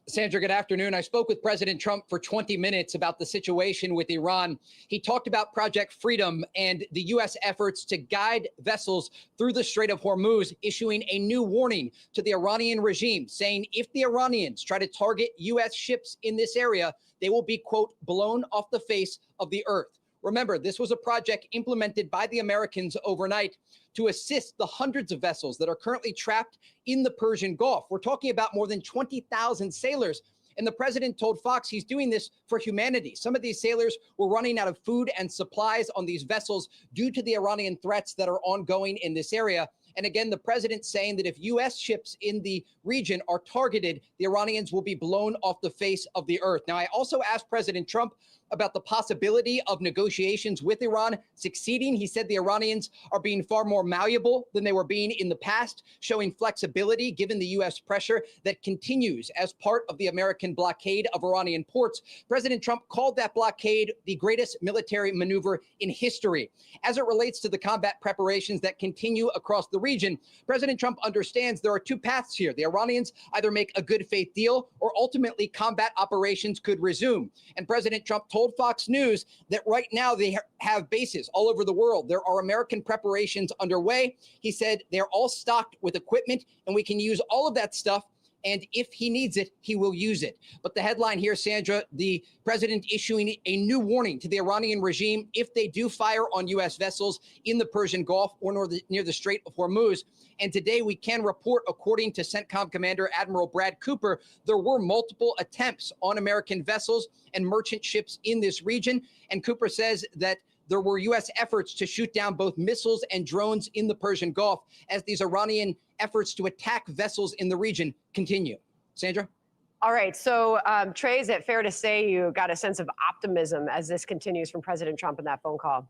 Sandra, good afternoon. I spoke with President Trump for 20 minutes about the situation with Iran. He talked about Project Freedom and the U.S. efforts to guide vessels through the Strait of Hormuz, issuing a new warning to the Iranian regime, saying if the Iranians try to target U.S. ships in this area, they will be, quote, blown off the face of the earth. Remember, this was a project implemented by the Americans overnight to assist the hundreds of vessels that are currently trapped in the Persian Gulf. We're talking about more than 20,000 sailors. And the president told Fox he's doing this for humanity. Some of these sailors were running out of food and supplies on these vessels due to the Iranian threats that are ongoing in this area. And again, the president saying that if U.S. ships in the region are targeted, the Iranians will be blown off the face of the earth. Now, I also asked President Trump about the possibility of negotiations with Iran succeeding. He said the Iranians are being far more malleable than they were being in the past, showing flexibility given the U.S. pressure that continues as part of the American blockade of Iranian ports. President Trump called that blockade the greatest military maneuver in history. As it relates to the combat preparations that continue across the region, President Trump understands there are two paths here. The Iranians either make a good faith deal or ultimately combat operations could resume. And President Trump told Fox News that right now they have bases all over the world. There are American preparations underway. He said they're all stocked with equipment and we can use all of that stuff. And if he needs it, he will use it. But the headline here, Sandra, the president issuing a new warning to the Iranian regime if they do fire on U.S. vessels in the Persian Gulf or near the Strait of Hormuz. And today we can report, according to CENTCOM Commander Admiral Brad Cooper, there were multiple attempts on American vessels and merchant ships in this region. And Cooper says that there were U.S. efforts to shoot down both missiles and drones in the Persian Gulf as these Iranian efforts to attack vessels in the region continue. Sandra? All right. So, Trey, is it fair to say you got a sense of optimism as this continues from President Trump in that phone call?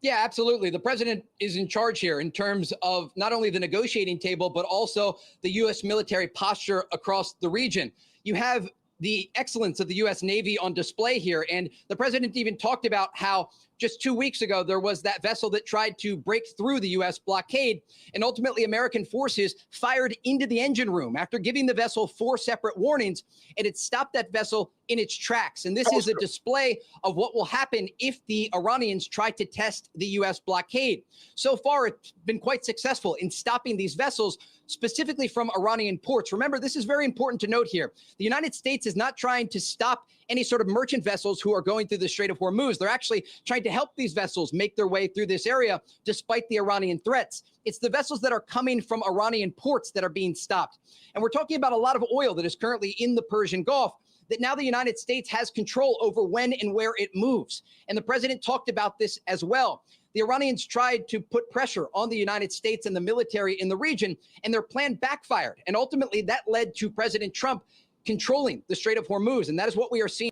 Yeah, absolutely. The president is in charge here in terms of not only the negotiating table, but also the U.S. military posture across the region. You have the excellence of the U.S. Navy on display here. And the president even talked about how just 2 weeks ago, there was that vessel that tried to break through the U.S. blockade. And ultimately, American forces fired into the engine room after giving the vessel 4 separate warnings. And it stopped that vessel in its tracks. And this is a display of what will happen if the Iranians try to test the U.S. blockade. So far, it's been quite successful in stopping these vessels, specifically from Iranian ports. Remember, this is very important to note here. The United States is not trying to stop any sort of merchant vessels who are going through the Strait of Hormuz. They're actually trying to help these vessels make their way through this area despite the Iranian threats. It's the vessels that are coming from Iranian ports that are being stopped. And we're talking about a lot of oil that is currently in the Persian Gulf that now the United States has control over when and where it moves. And the president talked about this as well. The Iranians tried to put pressure on the United States and the military in the region, and their plan backfired. And ultimately, that led to President Trump controlling the Strait of Hormuz. And that is what we are seeing.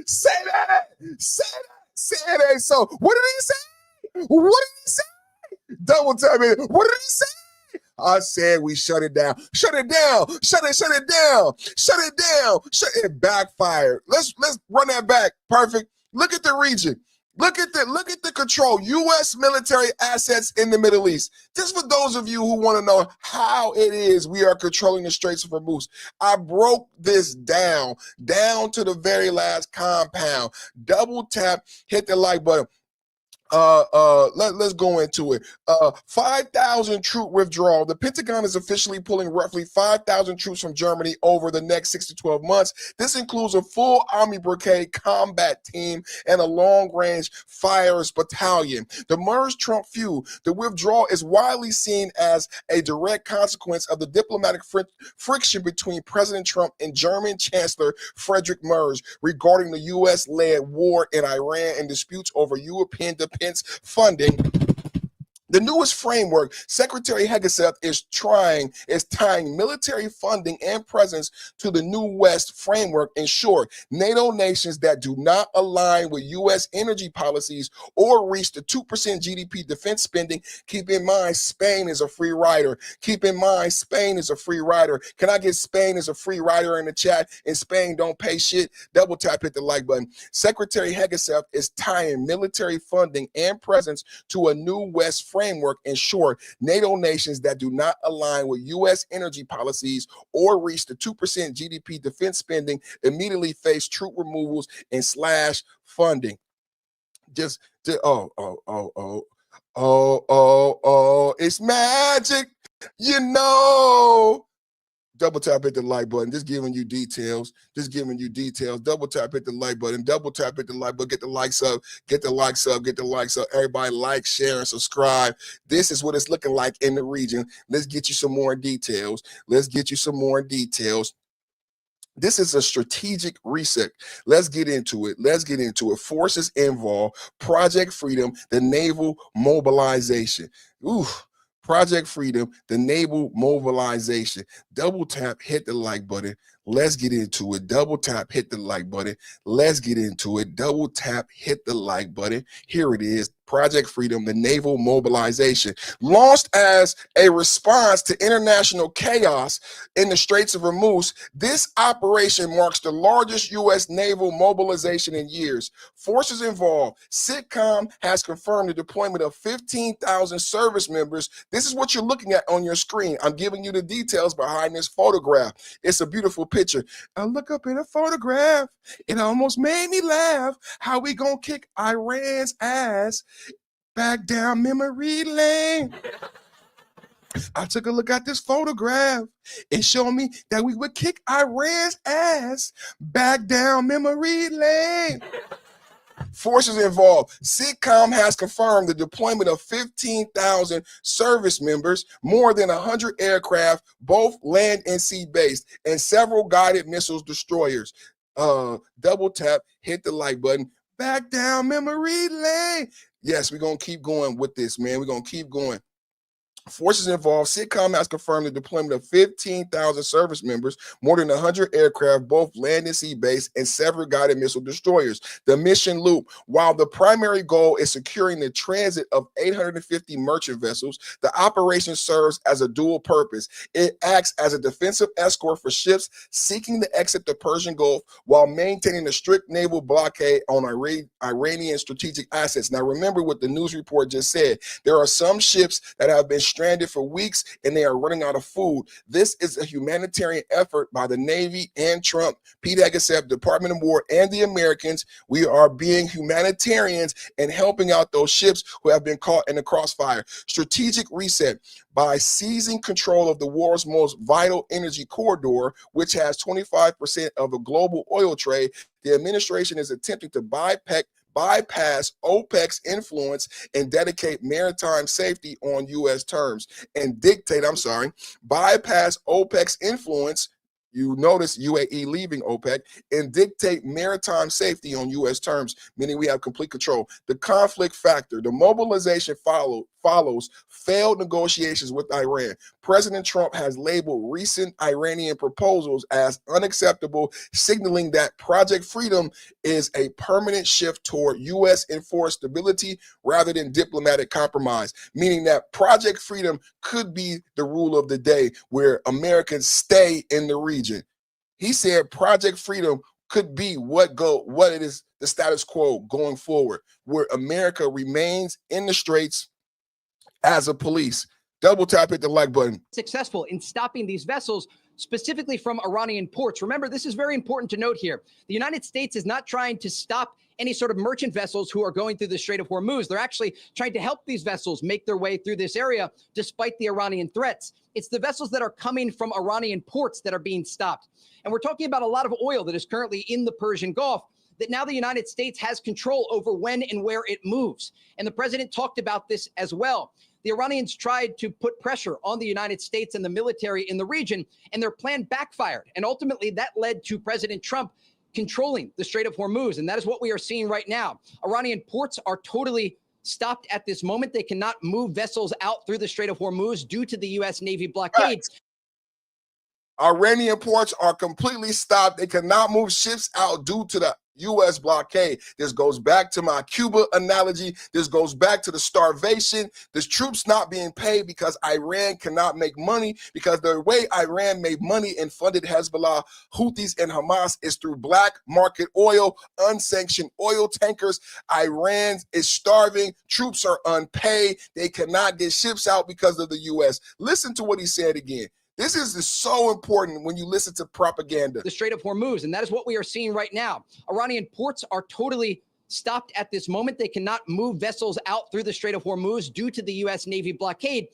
Say that. Say that. Say it ain't so. What did he say? What did he say? Double tap it. What did he say? I said we shut it down. Shut it down. Shut it down. Shut it down. Shut it backfired. Let's run that back. Perfect. Look at the region. Look at the control. U.S. military assets in the Middle East. Just for those of you who want to know how it is we are controlling the Straits of Hormuz, I broke this down to the very last compound. Double tap, hit the like button. Let's go into it. 5,000 troop withdrawal. The Pentagon is officially pulling roughly 5,000 troops from Germany over the next 6 to 12 months. This includes a full Army brigade combat team and a long-range fires battalion. The Merz-Trump feud. The withdrawal is widely seen as a direct consequence of the diplomatic friction between President Trump and German Chancellor Friedrich Merz regarding the U.S.-led war in Iran and disputes over European defense funding. The newest framework, Secretary Hegseth is tying military funding and presence to the New West framework. In short, NATO nations that do not align with U.S. energy policies or reach the 2% GDP defense spending. Keep in mind, Spain is a free rider. Keep in mind, Spain is a free rider. Can I get Spain as a free rider in the chat? And Spain don't pay shit. Double tap, hit the like button. Secretary Hegseth is tying military funding and presence to a New West framework. In short, NATO nations that do not align with U.S. energy policies or reach the 2% GDP defense spending immediately face troop removals and slash funding. It's magic, you know. Double tap, hit the like button. Just giving you details. Double tap, hit the like button. Double tap, hit the like button. Get the likes up. Get the likes up. Everybody like, share, and subscribe. This is what it's looking like in the region. Let's get you some more details. This is a strategic reset. Let's get into it. Forces involved. Project Freedom, the naval mobilization. Project Freedom, the naval mobilization. Double tap, hit the like button. Let's get into it. Double tap, hit the like button. Let's get into it. Double tap, hit the like button. Here it is. Project Freedom, the naval mobilization. Launched as a response to international chaos in the Straits of Hormuz, this operation marks the largest U.S. naval mobilization in years. Forces involved. CITCOM has confirmed the deployment of 15,000 service members. This is what you're looking at on your screen. I'm giving you the details behind this photograph. It's a beautiful picture. I look up in a photograph. It almost made me laugh. How we gonna kick Iran's ass? Back down memory lane. I took a look at this photograph. It showed me that we would kick Iran's ass back down memory lane. Forces involved. CITCOM has confirmed the deployment of 15,000 service members, more than 100 aircraft, both land and sea based, and several guided missiles destroyers. Double tap, hit the like button. Back down memory lane. Yes, we're going to keep going with this, man. We're going to keep going. Forces involved. CITCOM has confirmed the deployment of 15,000 service members, more than 100 aircraft, both land and sea based, and several guided missile destroyers. The mission loop. While the primary goal is securing the transit of 850 merchant vessels, the operation serves as a dual purpose. It acts as a defensive escort for ships seeking to exit the Persian Gulf while maintaining a strict naval blockade on Iranian strategic assets. Now, remember what the news report just said. There are some ships that have been stranded for weeks and they are running out of food. This is a humanitarian effort by the Navy and Trump, Pete Hegseth, Department of War, and the Americans. We are being humanitarians and helping out those ships who have been caught in the crossfire. Strategic reset. By seizing control of the world's most vital energy corridor, which has 25% of the global oil trade, the administration is attempting to bypass OPEC's influence and dedicate maritime safety on U.S. terms and bypass OPEC's influence. You notice UAE leaving OPEC and dictate maritime safety on U.S. terms, meaning we have complete control. The conflict factor, the mobilization follows failed negotiations with Iran. President Trump has labeled recent Iranian proposals as unacceptable, signaling that Project Freedom is a permanent shift toward U.S. enforced stability rather than diplomatic compromise, meaning that Project Freedom could be the rule of the day where Americans stay in the region. He said Project Freedom could be what it is the status quo going forward, where America remains in the straits as a police. Double tap hit the like button. Successful in stopping these vessels, specifically from Iranian ports. Remember, this is very important to note here. The United States is not trying to stop any sort of merchant vessels who are going through the Strait of Hormuz. They're actually trying to help these vessels make their way through this area despite the Iranian threats. It's the vessels that are coming from Iranian ports that are being stopped. And we're talking about a lot of oil that is currently in the Persian Gulf that now the United States has control over when and where it moves. And the president talked about this as well. The Iranians tried to put pressure on the United States and the military in the region, and their plan backfired. And ultimately, that led to President Trump controlling the Strait of Hormuz. And that is what we are seeing right now. Iranian ports are totally stopped at this moment. They cannot move vessels out through the Strait of Hormuz due to the U.S. Navy blockades. Iranian ports are completely stopped. They cannot move ships out due to the U.S. blockade. This goes back to my Cuba analogy. This goes back to the starvation. There's troops not being paid because Iran cannot make money, because the way Iran made money and funded Hezbollah, Houthis, and Hamas is through black market oil, unsanctioned oil tankers. Iran is starving. Troops are unpaid. They cannot get ships out because of the U.S. Listen to what he said again. This is so important when you listen to propaganda. The Strait of Hormuz, and that is what we are seeing right now. Iranian ports are totally stopped at this moment. They cannot move vessels out through the Strait of Hormuz due to the U.S. Navy blockade.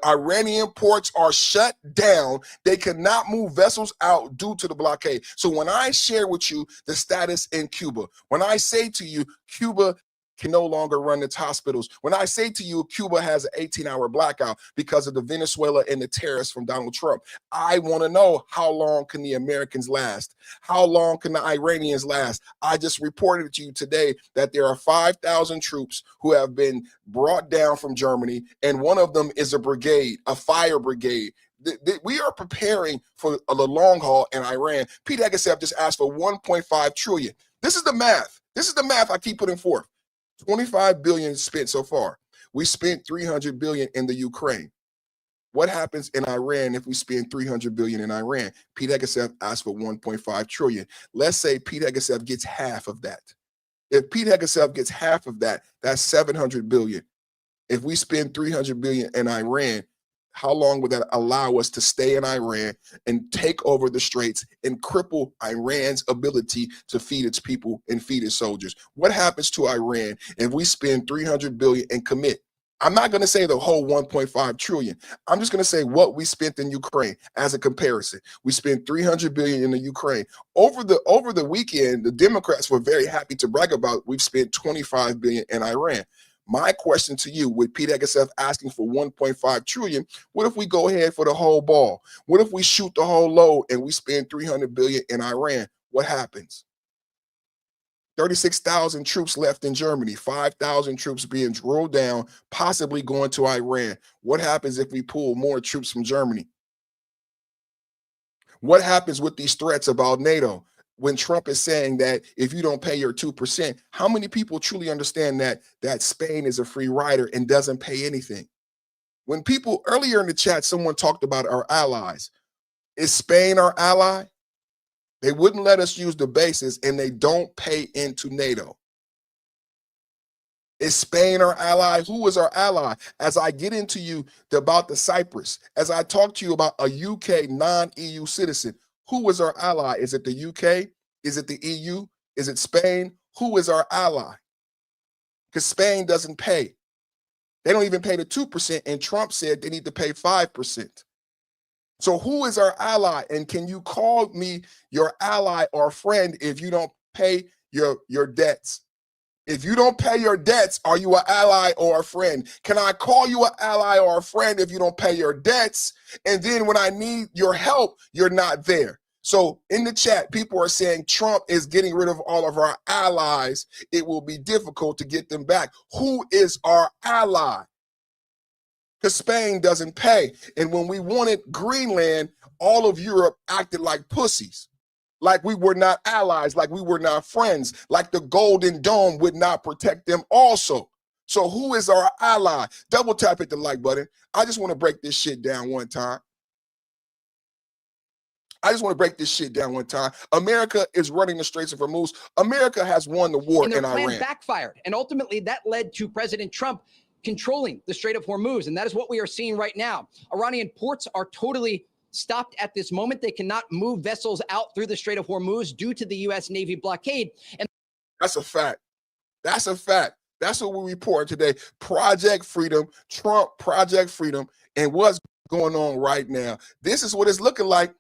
Iranian ports are shut down. They cannot move vessels out due to the blockade. So when I share with you the status in Cuba, when I say to you, Cuba can no longer run its hospitals. When I say to you, Cuba has an 18-hour blackout because of the Venezuela and the tariffs from Donald Trump, I want to know, how long can the Americans last? How long can the Iranians last? I just reported to you today that there are 5,000 troops who have been brought down from Germany, and one of them is a brigade, a fire brigade. We are preparing for the long haul in Iran. Pete Hegseth just asked for 1.5 trillion. This is the math. This is the math I keep putting forth. 25 billion spent so far. We spent 300 billion in the Ukraine. What happens in Iran if we spend 300 billion in Iran? Pete Hegseth asked for 1.5 trillion. Let's say Pete Hegseth gets half of that. If Pete Hegseth gets half of that, that's 700 billion. If we spend 300 billion in Iran, how long would that allow us to stay in Iran and take over the straits and cripple Iran's ability to feed its people and feed its soldiers? What happens to Iran if we spend 300 billion and commit? I'm not going to say the whole 1.5 trillion. I'm just going to say what we spent in Ukraine as a comparison. We spent 300 billion in the Ukraine. Over the weekend, the Democrats were very happy to brag about we've spent 25 billion in Iran. My question to you, with Pete Hegseth asking for 1.5 trillion, what if we go ahead for the whole ball? What if we shoot the whole load and we spend 300 billion in Iran? What happens? 36,000 troops left in Germany, 5,000 troops being drilled down, possibly going to Iran. What happens if we pull more troops from Germany? What happens with these threats about NATO? When Trump is saying that if you don't pay your 2%, how many people truly understand that Spain is a free rider and doesn't pay anything? When people earlier in the chat, someone talked about our allies. Is Spain our ally? They wouldn't let us use the bases and they don't pay into NATO. Is Spain our ally? Who is our ally? As I get into you about the Cyprus, as I talk to you about a UK non-EU citizen, who is our ally? Is it the UK? Is it the EU? Is it Spain? Who is our ally? Because Spain doesn't pay. They don't even pay the 2%, and Trump said they need to pay 5%. So who is our ally? And can you call me your ally or friend if you don't pay your debts? If you don't pay your debts, are you an ally or a friend? Can I call you an ally or a friend if you don't pay your debts? And then when I need your help, you're not there. So in the chat, people are saying Trump is getting rid of all of our allies. It will be difficult to get them back. Who is our ally? Because Spain doesn't pay. And when we wanted Greenland, all of Europe acted like pussies. Like we were not allies, like we were not friends, like the Golden Dome would not protect them also. So who is our ally? Double tap hit the like button. I just want to break this shit down one time. I just want to break this shit down one time. America is running the Straits of Hormuz. America has won the war And their in plan Iran. backfired. And ultimately, that led to President Trump controlling the Strait of Hormuz. And that is what we are seeing right now. Iranian ports are totally stopped at this moment. They cannot move vessels out through the Strait of Hormuz due to the U.S. Navy blockade. And that's a fact. That's a fact. That's what we report today. Project Freedom, Trump, Project Freedom, and what's going on right now. This is what it's looking like.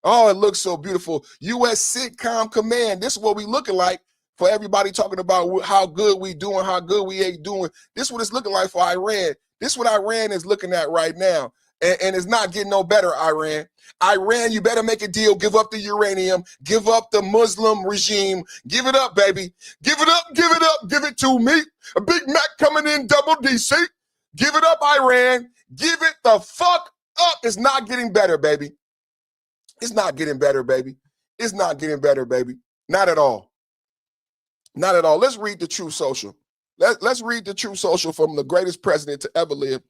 Oh, it looks so beautiful. U.S. Sitcom Command. This is what we looking like for everybody talking about how good we doing, how good we ain't doing. This is what it's looking like for Iran. This is what Iran is looking at right now. And it's not getting no better, Iran. Iran, you better make a deal. Give up the uranium. Give up the Muslim regime. Give it up, baby. Give it up. Give it up. Give it to me. A Big Mac coming in double DC. Give it up, Iran. Give it the fuck up. It's not getting better, baby. It's not getting better, baby. It's not getting better, baby. Not at all. Not at all. Let's read the True Social. Let's read the True Social from the greatest president to ever live,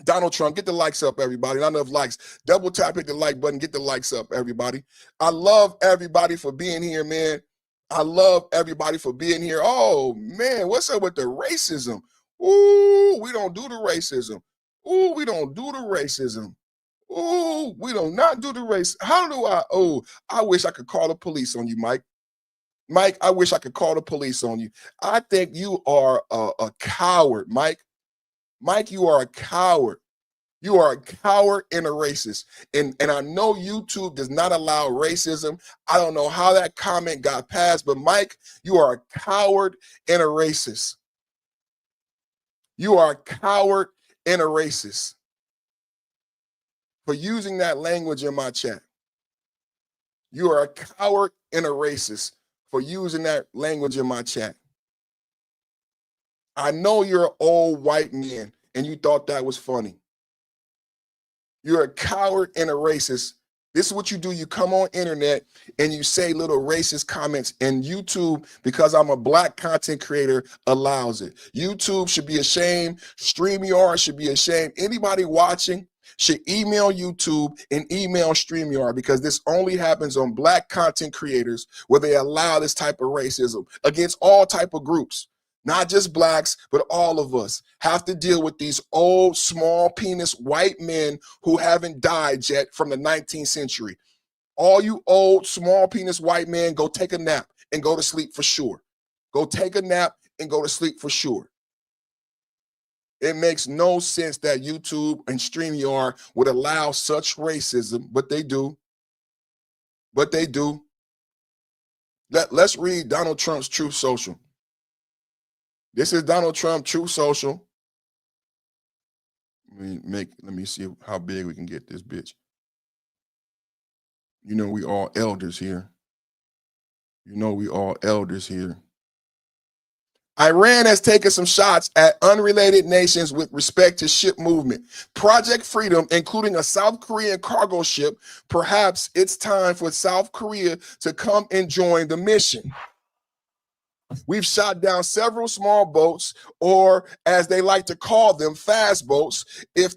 Donald Trump. Get the likes up, everybody. Not enough likes. Double tap, hit the like button. Get the likes up, everybody. I love everybody for being here, man. I love everybody for being here. Oh, man, what's up with the racism? Ooh, we don't do the racism. Ooh, we don't do the racism. Oh, we do not do the race. How do I? Oh, I wish I could call the police on you, Mike. Mike, I wish I could call the police on you. I think you are a coward, Mike. Mike, you are a coward. You are a coward and a racist. And I know YouTube does not allow racism. I don't know how that comment got passed, but Mike, you are a coward and a racist. You are a coward and a racist for using that language in my chat. You are a coward and a racist for using that language in my chat. I know you're an old white man and you thought that was funny. You're a coward and a racist. This is what you do. You come on internet and you say little racist comments, and YouTube, because I'm a black content creator, allows it. YouTube should be ashamed. StreamYard should be ashamed. Anybody watching should email YouTube and email StreamYard, because this only happens on black content creators where they allow this type of racism against all type of groups. Not just blacks, but all of us have to deal with these old, small penis white men who haven't died yet from the 19th century. All you old, small penis white men, go take a nap and go to sleep for sure. Go take a nap and go to sleep for sure. It makes no sense that YouTube and StreamYard would allow such racism, but they do. But they do. Let's read Donald Trump's Truth Social. This is Donald Trump Truth Social. Let me see how big we can get this bitch. You know we all elders here. You know we all elders here. Iran has taken some shots at unrelated nations with respect to ship movement. Project Freedom, including a South Korean cargo ship. Perhaps it's time for South Korea to come and join the mission. We've shot down several small boats, or as they like to call them, fast boats, if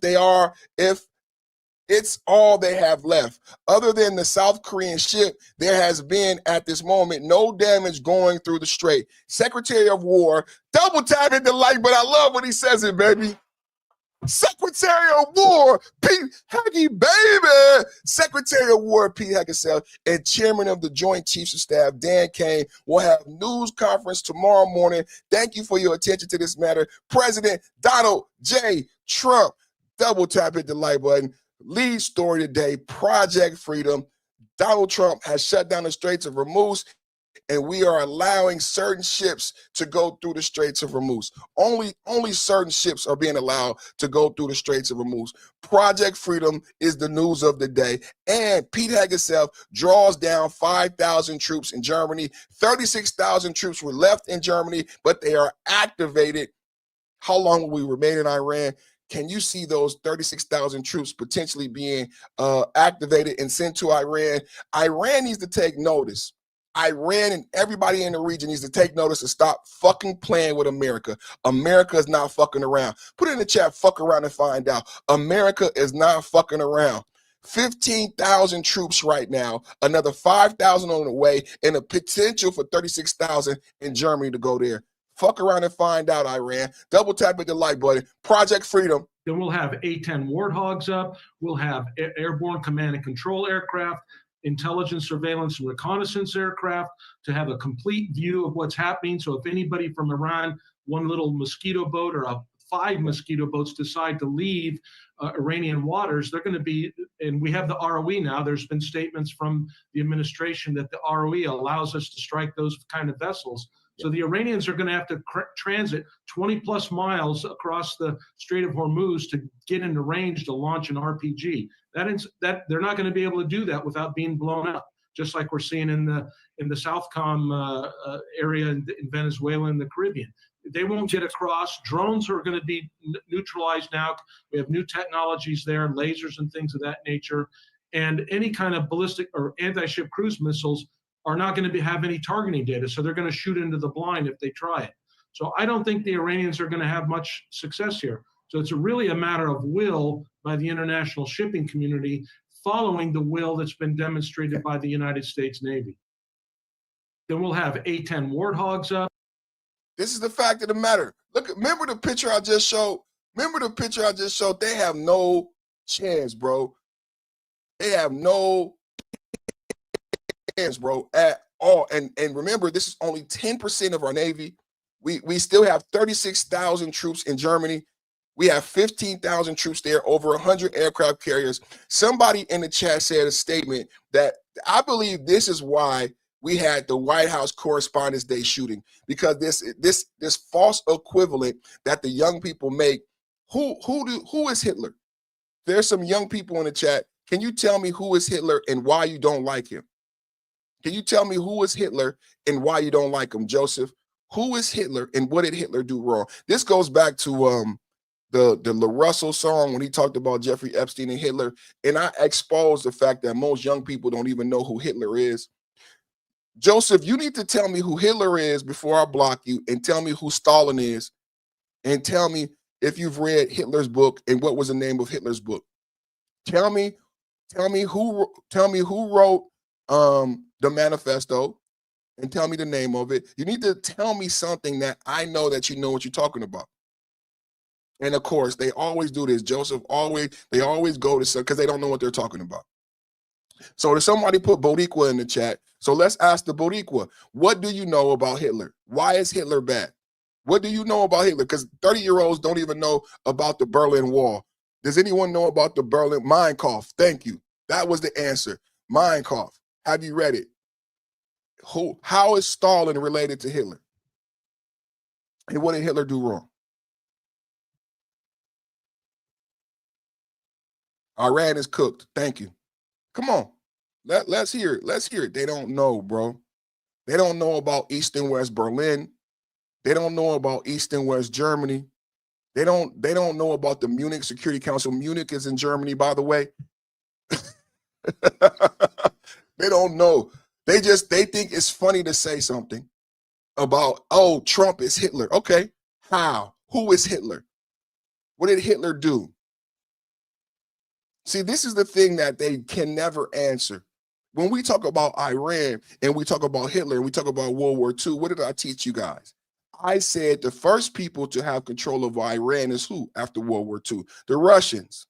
it's all they have left. Other than the South Korean ship, there has been, at this moment, no damage going through the strait. Secretary of War, double tap hit the like, but I love when he says it, baby. Secretary of War, Pete Hegseth, baby. Secretary of War, Pete Hegseth, and Chairman of the Joint Chiefs of Staff, Dan Kane, will have news conference tomorrow morning. Thank you for your attention to this matter. President Donald J. Trump, double tap hit the like button. Lead story today, Project Freedom. Donald Trump has shut down the Straits of Hormuz, and we are allowing certain ships to go through the Straits of Hormuz. Only certain ships are being allowed to go through the Straits of Hormuz. Project Freedom is the news of the day. And Pete Hegseth draws down 5,000 troops in Germany. 36,000 troops were left in Germany, but they are activated. How long will we remain in Iran? Can you see those 36,000 troops potentially being activated and sent to Iran? Iran needs to take notice. Iran and everybody in the region needs to take notice and stop fucking playing with America. America is not fucking around. Put it in the chat, fuck around and find out. America is not fucking around. 15,000 troops right now, another 5,000 on the way, and a potential for 36,000 in Germany to go there. Fuck around and find out, Iran. Double tap at the like button. Project Freedom. Then we'll have A-10 Warthogs up. We'll have airborne command and control aircraft, intelligence, surveillance, and reconnaissance aircraft to have a complete view of what's happening. So if anybody from Iran, one little mosquito boat or 5 mosquito boats decide to leave Iranian waters, they're going to be, and we have the ROE now. There's been statements from the administration that the ROE allows us to strike those kind of vessels. So the Iranians are going to have to transit 20 plus miles across the Strait of Hormuz to get into range to launch an RPG. That they're not going to be able to do that without being blown up, just like we're seeing in the Southcom area in Venezuela and the Caribbean. They won't get across. Drones are going to be neutralized now. We have new technologies there, lasers and things of that nature. And any kind of ballistic or anti-ship cruise missiles are not going to have any targeting data. So they're going to shoot into the blind if they try it. So I don't think the Iranians are going to have much success here. So it's really a matter of will by the international shipping community following the will that's been demonstrated by the United States Navy. Then we'll have A-10 Warthogs up. This is the fact of the matter. Look, remember the picture I just showed? Remember the picture I just showed? They have no chance, bro. They have no chance, bro, at all. And remember, this is only 10% of our Navy. We still have 36,000 troops in Germany. We have 15,000 troops there, over 100 aircraft carriers. Somebody in the chat said a statement that I believe this is why we had the White House Correspondents' Day shooting, because this false equivalent that the young people make. Who is Hitler? There's some young people in the chat. Can you tell me who is Hitler and why you don't like him? Can you tell me who is Hitler and why you don't like him, Joseph? Who is Hitler and what did Hitler do wrong? This goes back to the La Russell song when he talked about Jeffrey Epstein and Hitler, and I exposed the fact that most young people don't even know who Hitler is. Joseph, you need to tell me who Hitler is before I block you, and tell me who Stalin is, and tell me if you've read Hitler's book and what was the name of Hitler's book. Tell me who wrote the manifesto, and tell me the name of it. You need to tell me something that I know that you know what you're talking about. And of course, they always do this. Joseph they always go to some because they don't know what they're talking about. So there's somebody put Boricua in the chat. So let's ask the Boricua, what do you know about Hitler? Why is Hitler bad? What do you know about Hitler? Because 30-year-olds don't even know about the Berlin Wall. Does anyone know about the Berlin Mein Kampf? Thank you. That was the answer. Mein Kampf. Have you read it? How is Stalin related to Hitler? And what did Hitler do wrong? Iran is cooked. Thank you. Come on. Let's hear it. Let's hear it. They don't know, bro. They don't know about East and West Berlin. They don't know about East and West Germany. They don't know about the Munich Security Council. Munich is in Germany, by the way. They don't know. They think it's funny to say something about, oh, Trump is Hitler. Okay. How? Who is Hitler? What did Hitler do? See, this is the thing that they can never answer. When we talk about Iran and we talk about Hitler and we talk about World War II, what did I teach you guys? I said the first people to have control of Iran is who after World War II? The Russians.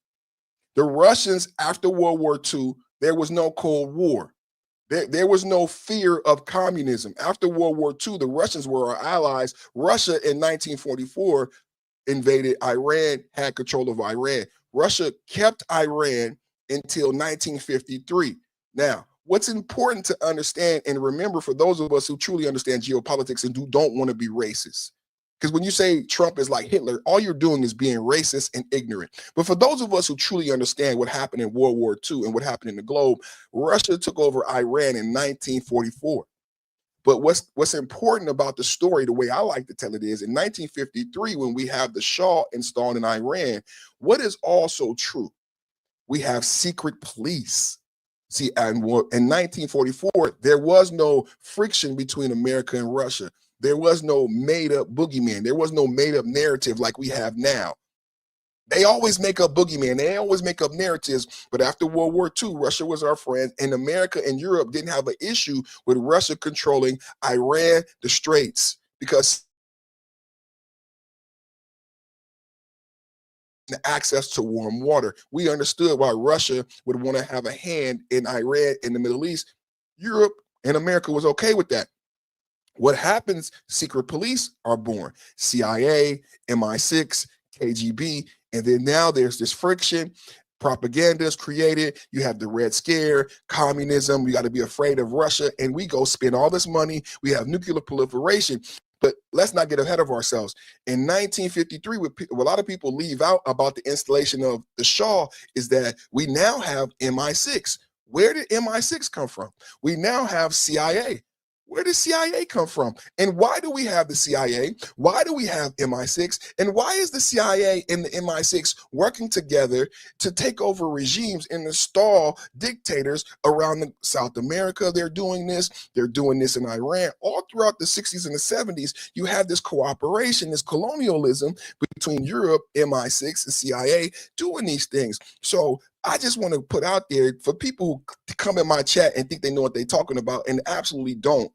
The Russians after World War II, there was no Cold War. There was no fear of communism. After World War II, the Russians were our allies. Russia in 1944 invaded Iran, had control of Iran. Russia kept Iran until 1953. Now, what's important to understand and remember for those of us who truly understand geopolitics and who don't want to be racist, because when you say Trump is like Hitler, all you're doing is being racist and ignorant. But for those of us who truly understand what happened in World War II and what happened in the globe, Russia took over Iran in 1944. But what's important about the story, the way I like to tell it is, in 1953, when we have the Shah installed in Iran, what is also true? We have secret police. See, and in 1944, there was no friction between America and Russia. There was no made-up boogeyman. There was no made-up narrative like we have now. They always make up boogeyman. They always make up narratives. But after World War II, Russia was our friend, and America and Europe didn't have an issue with Russia controlling Iran, the Straits, because the access to warm water. We understood why Russia would want to have a hand in Iran in the Middle East. Europe and America was okay with that. What happens? Secret police are born. CIA, MI6, KGB, and then now there's this friction. Propaganda is created. You have the Red Scare, communism. We got to be afraid of Russia, and we go spend all this money. We have nuclear proliferation. But let's not get ahead of ourselves. In 1953, what a lot of people leave out about the installation of the Shah is that we now have MI6. Where did MI6 come from? We now have CIA. Where did CIA come from? And why do we have the CIA? Why do we have MI6? And why is the CIA and the MI6 working together to take over regimes and install dictators around South America? They're doing this. They're doing this in Iran. All throughout the 60s and the 70s, you have this cooperation, this colonialism between Europe, MI6, and CIA doing these things. So I just want to put out there for people who come in my chat and think they know what they're talking about and absolutely don't.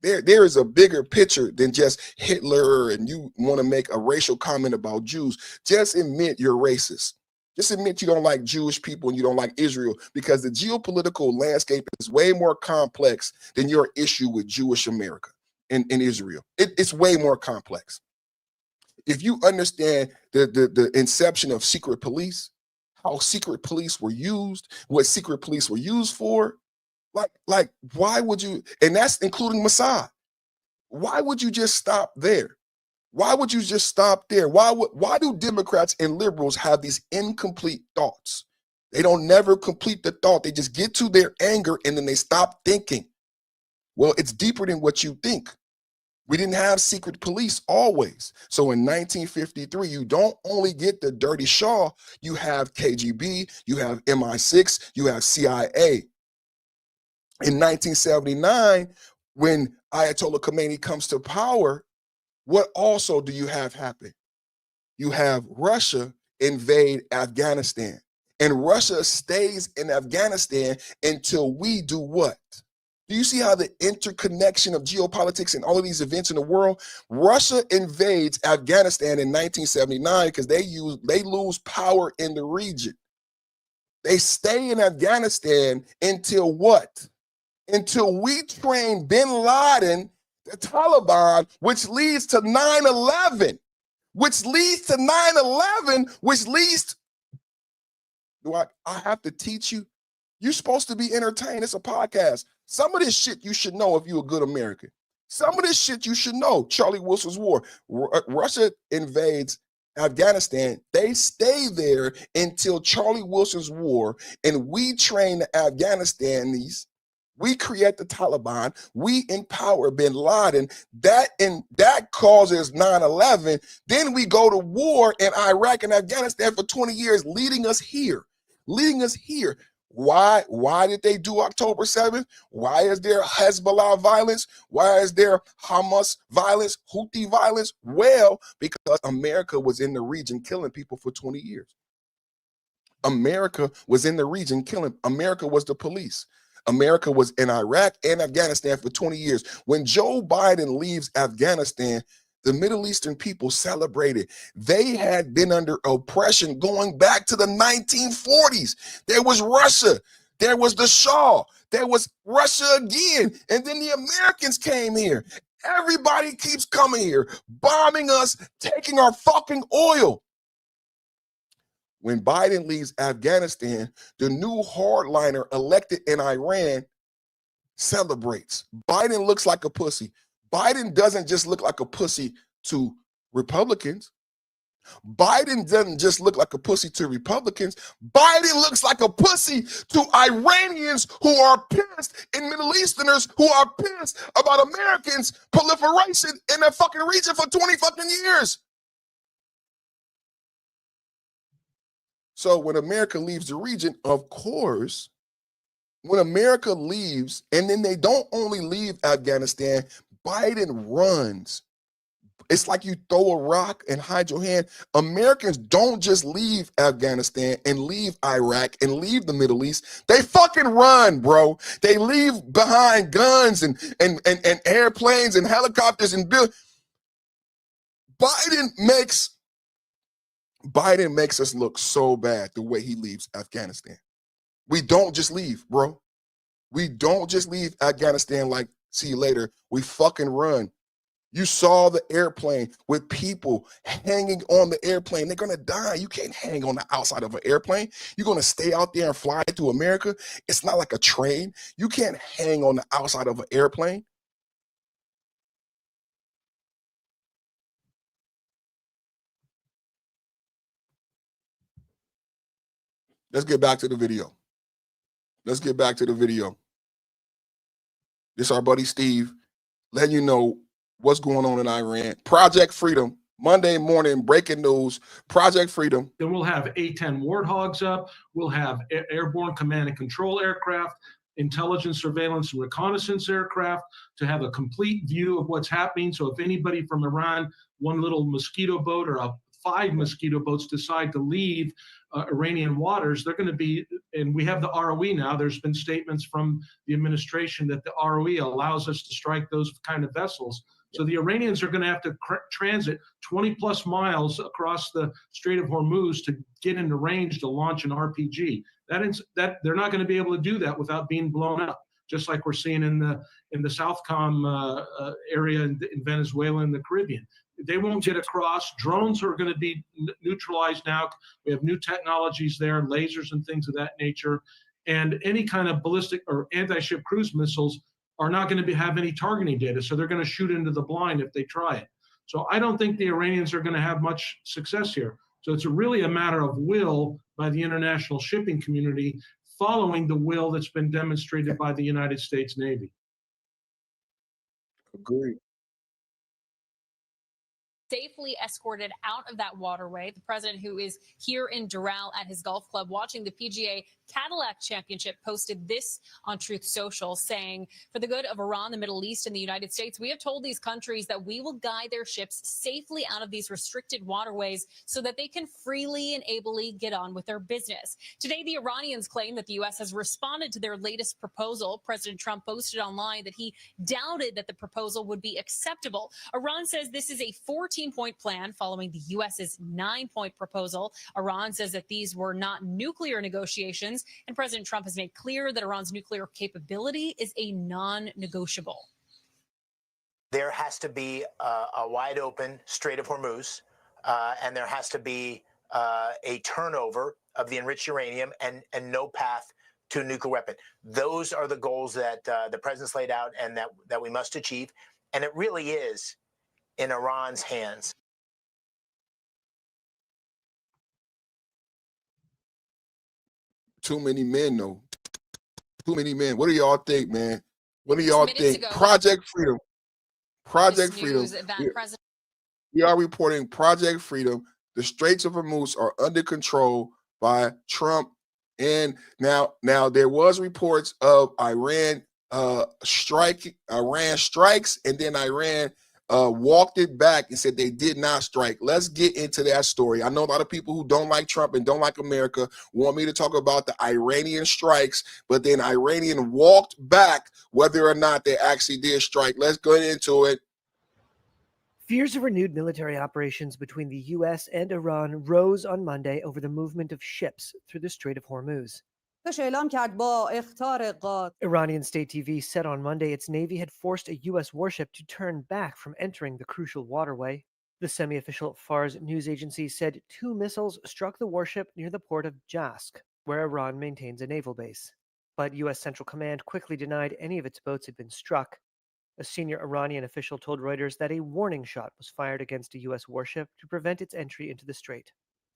There is a bigger picture than just Hitler, and you want to make a racial comment about Jews. Just admit you're racist. Just admit you don't like Jewish people and you don't like Israel, because the geopolitical landscape is way more complex than your issue with Jewish America and Israel. It's way more complex. If you understand the inception of secret police, how secret police were used, what secret police were used for, like, why would you, and that's including Mossad, why would you just stop there? Why would you just stop there? Why do Democrats and liberals have these incomplete thoughts? They don't never complete the thought. They just get to their anger and then they stop thinking. Well, it's deeper than what you think. We didn't have secret police always. So in 1953, you don't only get the dirty Shah, you have KGB, you have MI6, you have CIA. In 1979, when Ayatollah Khomeini comes to power, what also do you have happen? You have Russia invade Afghanistan, and Russia stays in Afghanistan until we do what? Do you see how the interconnection of geopolitics and all of these events in the world? Russia invades Afghanistan in 1979 because they lose power in the region. They stay in Afghanistan until what? Until we train bin Laden, the Taliban, which leads to 9/11, which leads to 9/11, which leads, do I have to teach you? You're supposed to be entertained. It's a podcast. Some of this shit you should know if you're a good American. Some of this shit you should know. Charlie Wilson's war. Russia invades Afghanistan. They stay there until Charlie Wilson's war, and we train the Afghanistanis. We create the Taliban. We empower bin Laden. That causes 9/11. Then we go to war in Iraq and Afghanistan for 20 years, leading us here. Why did they do October 7th? Why is there Hezbollah violence? Why is there Hamas violence, Houthi violence? Well, because America was in the region killing people for 20 years. America was in the region killing. America was the police. America was in Iraq and Afghanistan for 20 years. When Joe Biden leaves Afghanistan, the Middle Eastern people celebrated. They had been under oppression going back to the 1940s. There was Russia. There was the Shah. There was Russia again. And then the Americans came here. Everybody keeps coming here, bombing us, taking our fucking oil. When Biden leaves Afghanistan, the new hardliner elected in Iran celebrates. Biden looks like a pussy. Biden doesn't just look like a pussy to Republicans. Biden doesn't just look like a pussy to Republicans. Biden looks like a pussy to Iranians who are pissed and Middle Easterners who are pissed about Americans' proliferation in their fucking region for 20 fucking years. So when America leaves the region, of course, when America leaves, and then they don't only leave Afghanistan, Biden runs. It's like you throw a rock and hide your hand. Americans don't just leave Afghanistan and leave Iraq and leave the Middle East. They fucking run, bro. They leave behind guns and airplanes and helicopters and Biden makes us look so bad the way he leaves Afghanistan. We don't just leave, bro. We don't just leave Afghanistan like, see you later. We fucking run. You saw the airplane with people hanging on the airplane. They're going to die. You can't hang on the outside of an airplane. You're going to stay out there and fly to America. It's not like a train. You can't hang on the outside of an airplane. Let's get back to the video. This is our buddy Steve letting you know what's going on in Iran. Project Freedom, Monday morning, breaking news, Project Freedom. Then we'll have A-10 Warthogs up. We'll have airborne command and control aircraft, intelligence, surveillance, and reconnaissance aircraft to have a complete view of what's happening. So if anybody from Iran, one little mosquito boat or 5 mosquito boats decide to leave Iranian waters, they're going to be, and we have the ROE now. There's been statements from the administration that the ROE allows us to strike those kind of vessels. So the Iranians are going to have to transit 20 plus miles across the Strait of Hormuz to get into range to launch an RPG. That they're not going to be able to do that without being blown up, just like we're seeing in the Southcom area in Venezuela and the Caribbean. They won't get across. Drones are going to be neutralized now. We have new technologies there, lasers and things of that nature. And any kind of ballistic or anti-ship cruise missiles are not going to have any targeting data. So they're going to shoot into the blind if they try it. So I don't think the Iranians are going to have much success here. So it's really a matter of will by the international shipping community following the will that's been demonstrated by the United States Navy. Agreed. Safely escorted out of that waterway. The president, who is here in Doral at his golf club watching the PGA Cadillac Championship, posted this on Truth Social, saying, for the good of Iran, the Middle East, and the United States, we have told these countries that we will guide their ships safely out of these restricted waterways so that they can freely and ably get on with their business. Today, the Iranians claim that the U.S. has responded to their latest proposal. President Trump posted online that he doubted that the proposal would be acceptable. Iran says this is a 14-point plan following the U.S.'s 9-point proposal. Iran says that these were not nuclear negotiations, and President Trump has made clear that Iran's nuclear capability is a non-negotiable. There has to be a wide open Strait of Hormuz, and there has to be a turnover of the enriched uranium and no path to a nuclear weapon. Those are the goals that the president's laid out and that we must achieve. And it really is in Iran's hands. Too many men, though. Too many men. What do y'all think, man? What do y'all think? Project Freedom. Project Freedom. We are reporting Project Freedom. The Straits of Hormuz are under control by Trump. And now there was reports of Iran strikes, and then Iran walked it back and said they did not strike. Let's get into that story. I know a lot of people who don't like Trump and don't like America want me to talk about the Iranian strikes, but then Iranian walked back whether or not they actually did strike. Let's get into it. Fears of renewed military operations between the U.S. and Iran rose on Monday over the movement of ships through the Strait of Hormuz. Iranian state TV said on Monday its navy had forced a U.S. warship to turn back from entering the crucial waterway. The semi-official Fars news agency said 2 missiles struck the warship near the port of Jask, where Iran maintains a naval base. But U.S. Central Command quickly denied any of its boats had been struck. A senior Iranian official told Reuters that a warning shot was fired against a U.S. warship to prevent its entry into the strait.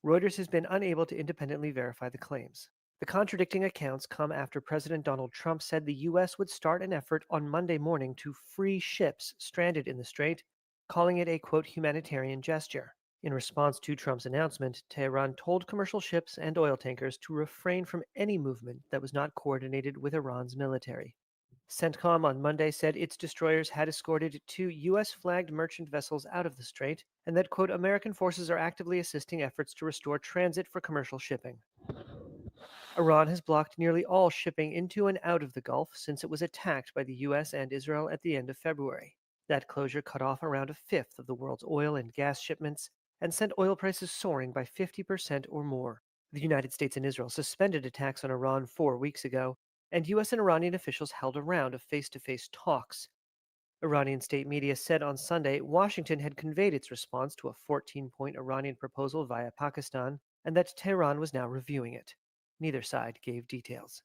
Reuters has been unable to independently verify the claims. The contradicting accounts come after President Donald Trump said the U.S. would start an effort on Monday morning to free ships stranded in the strait, calling it a, quote, humanitarian gesture. In response to Trump's announcement, Tehran told commercial ships and oil tankers to refrain from any movement that was not coordinated with Iran's military. CENTCOM on Monday said its destroyers had escorted 2 U.S.-flagged merchant vessels out of the strait, and that, quote, American forces are actively assisting efforts to restore transit for commercial shipping. Iran has blocked nearly all shipping into and out of the Gulf since it was attacked by the U.S. and Israel at the end of February. That closure cut off around a fifth of the world's oil and gas shipments and sent oil prices soaring by 50% or more. The United States and Israel suspended attacks on Iran 4 weeks ago, and U.S. and Iranian officials held a round of face-to-face talks. Iranian state media said on Sunday Washington had conveyed its response to a 14-point Iranian proposal via Pakistan, and that Tehran was now reviewing it. Neither side gave details.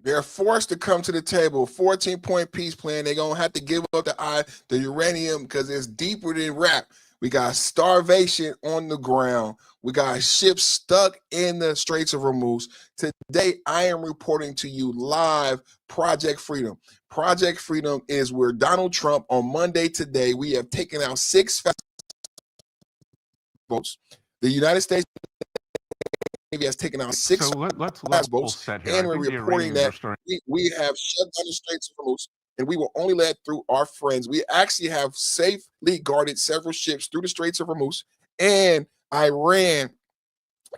They're forced to come to the table. 14-point peace plan. They're going to have to give up the uranium because it's deeper than rap. We got starvation on the ground. We got ships stuck in the Straits of Hormuz. Today, I am reporting to you live Project Freedom. Project Freedom is where Donald Trump, on Monday today, we have taken out 6 boats. The United States Navy has taken out 6 fast boats, and we're reporting that we have shut down the Straits of Hormuz, and we will only let through our friends. We actually have safely guarded several ships through the Straits of Hormuz, and Iran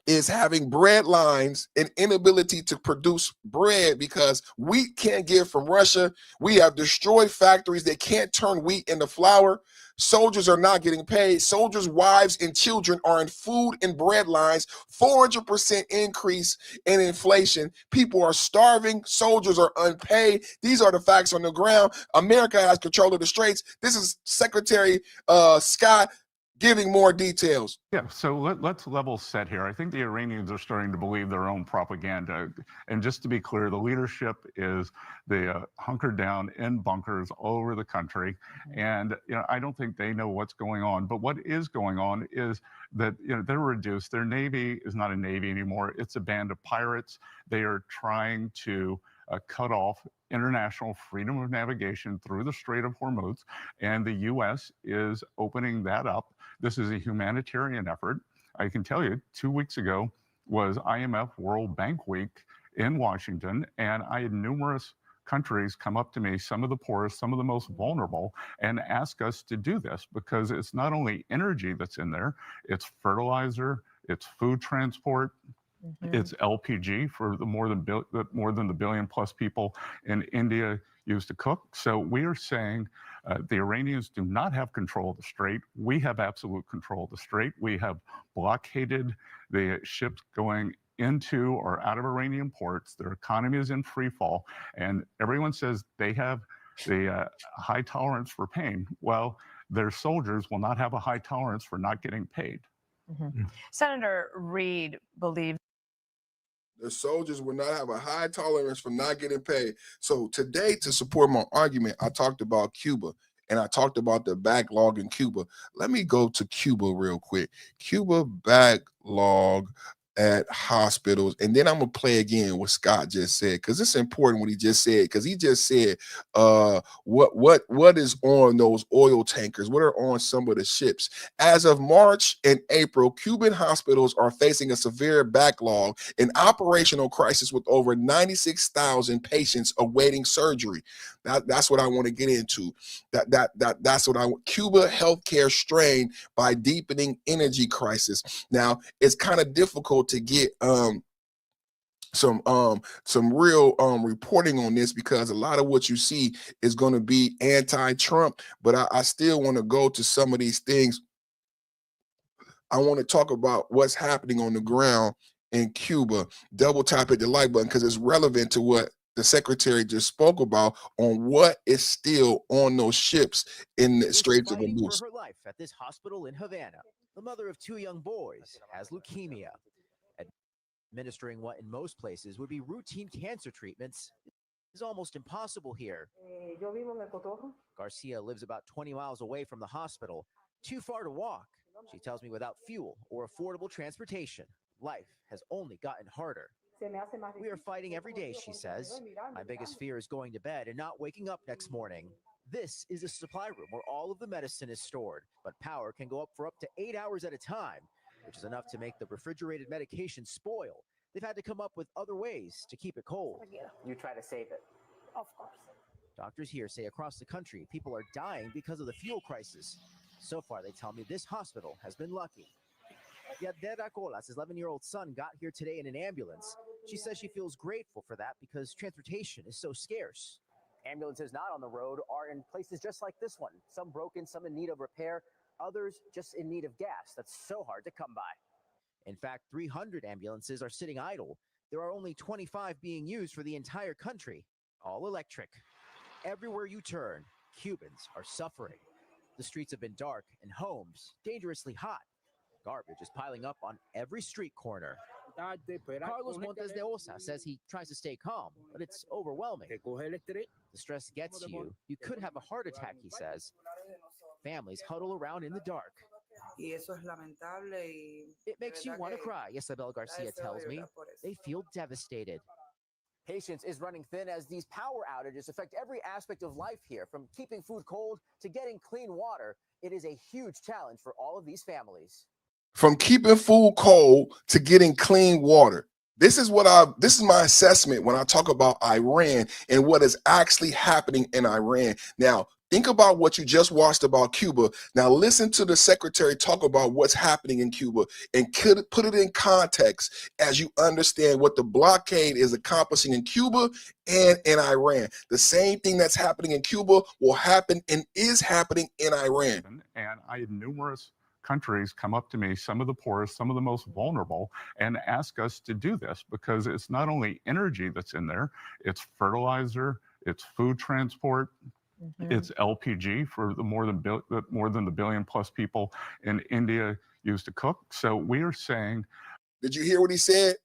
is having bread lines and inability to produce bread because wheat can't get from Russia. We have destroyed factories that can't turn wheat into flour. Soldiers are not getting paid. Soldiers' wives and children are in food and bread lines. 400% increase in inflation. People are starving. Soldiers are unpaid. These are the facts on the ground. America has control of the straits. This is Secretary Scott giving more details. Yeah, so let's level set here. I think the Iranians are starting to believe their own propaganda. And just to be clear, the leadership is hunkered down in bunkers all over the country. And I don't think they know what's going on. But what is going on is that they're reduced. Their navy is not a navy anymore. It's a band of pirates. They are trying to cut off international freedom of navigation through the Strait of Hormuz, and the U.S. is opening that up. This is a humanitarian effort. I can tell you, 2 weeks ago was IMF World Bank Week in Washington, and I had numerous countries come up to me, some of the poorest, some of the most vulnerable, and ask us to do this because it's not only energy that's in there, it's fertilizer, it's food transport, it's LPG for the more than the billion plus people in India use to cook. So we are saying the Iranians do not have control of the strait. We have absolute control of the strait. We have blockaded the ships going into or out of Iranian ports. Their economy is in free fall, and everyone says they have the high tolerance for pain. Well, their soldiers will not have a high tolerance for not getting paid. Senator Reid believes the soldiers will not have a high tolerance for not getting paid. So today, to support my argument, I talked about Cuba, and I talked about the backlog in Cuba. Let me go to Cuba real quick. Cuba backlog at hospitals, and then I'm gonna play again what Scott just said, because it's important what he just said, because he just said what is on those oil tankers, what are on some of the ships. As of March and April, Cuban hospitals are facing a severe backlog, an operational crisis with over 96,000 patients awaiting surgery. That's what I want to get into. That's what I want. Cuba healthcare strained by deepening energy crisis. Now it's kind of difficult to get some real reporting on this, because a lot of what you see is going to be anti-Trump, but I still want to go to some of these things. I want to talk about what's happening on the ground in Cuba. Double tap at the like button because it's relevant to what the secretary just spoke about on what is still on those ships in the Straits of Hormuz. For her life at this hospital in Havana, the mother of 2 young boys has leukemia. Administering what in most places would be routine cancer treatments is almost impossible here. Garcia lives about 20 miles away from the hospital, too far to walk. She tells me without fuel or affordable transportation, life has only gotten harder. We are fighting every day, she says. My biggest fear is going to bed and not waking up next morning. This is a supply room where all of the medicine is stored, but power can go up for up to 8 hours at a time, which is enough to make the refrigerated medication spoil. They've had to come up with other ways to keep it cold. You try to save it. Of course. Doctors here say across the country, people are dying because of the fuel crisis. So far, they tell me this hospital has been lucky. Yadera Colas' 11-year-old son got here today in an ambulance. She says she feels grateful for that because transportation is so scarce. Ambulances not on the road are in places just like this one. Some broken, some in need of repair, others just in need of gas. That's so hard to come by. In fact, 300 ambulances are sitting idle. There are only 25 being used for the entire country, all electric. Everywhere you turn, Cubans are suffering. The streets have been dark and homes dangerously hot. Garbage is piling up on every street corner. Carlos Montes de Osa says he tries to stay calm, but it's overwhelming. The stress gets to you. You could have a heart attack, he says. Families huddle around in the dark. It makes you want to cry, Isabel Garcia tells me. They feel devastated. Patience is running thin as these power outages affect every aspect of life here, from keeping food cold to getting clean water. It is a huge challenge for all of these families. From keeping food cold to getting clean water. This is my assessment when I talk about Iran and what is actually happening in Iran. Now, think about what you just watched about Cuba. Now, listen to the secretary talk about what's happening in Cuba and put it in context as you understand what the blockade is accomplishing in Cuba and in Iran. The same thing that's happening in Cuba will happen and is happening in Iran. And I had numerous countries come up to me, some of the poorest, some of the most vulnerable, and ask us to do this because it's not only energy that's in there, it's fertilizer, it's food transport, it's LPG for the more than the billion plus people in India use to cook. So we are saying. Did you hear what he said?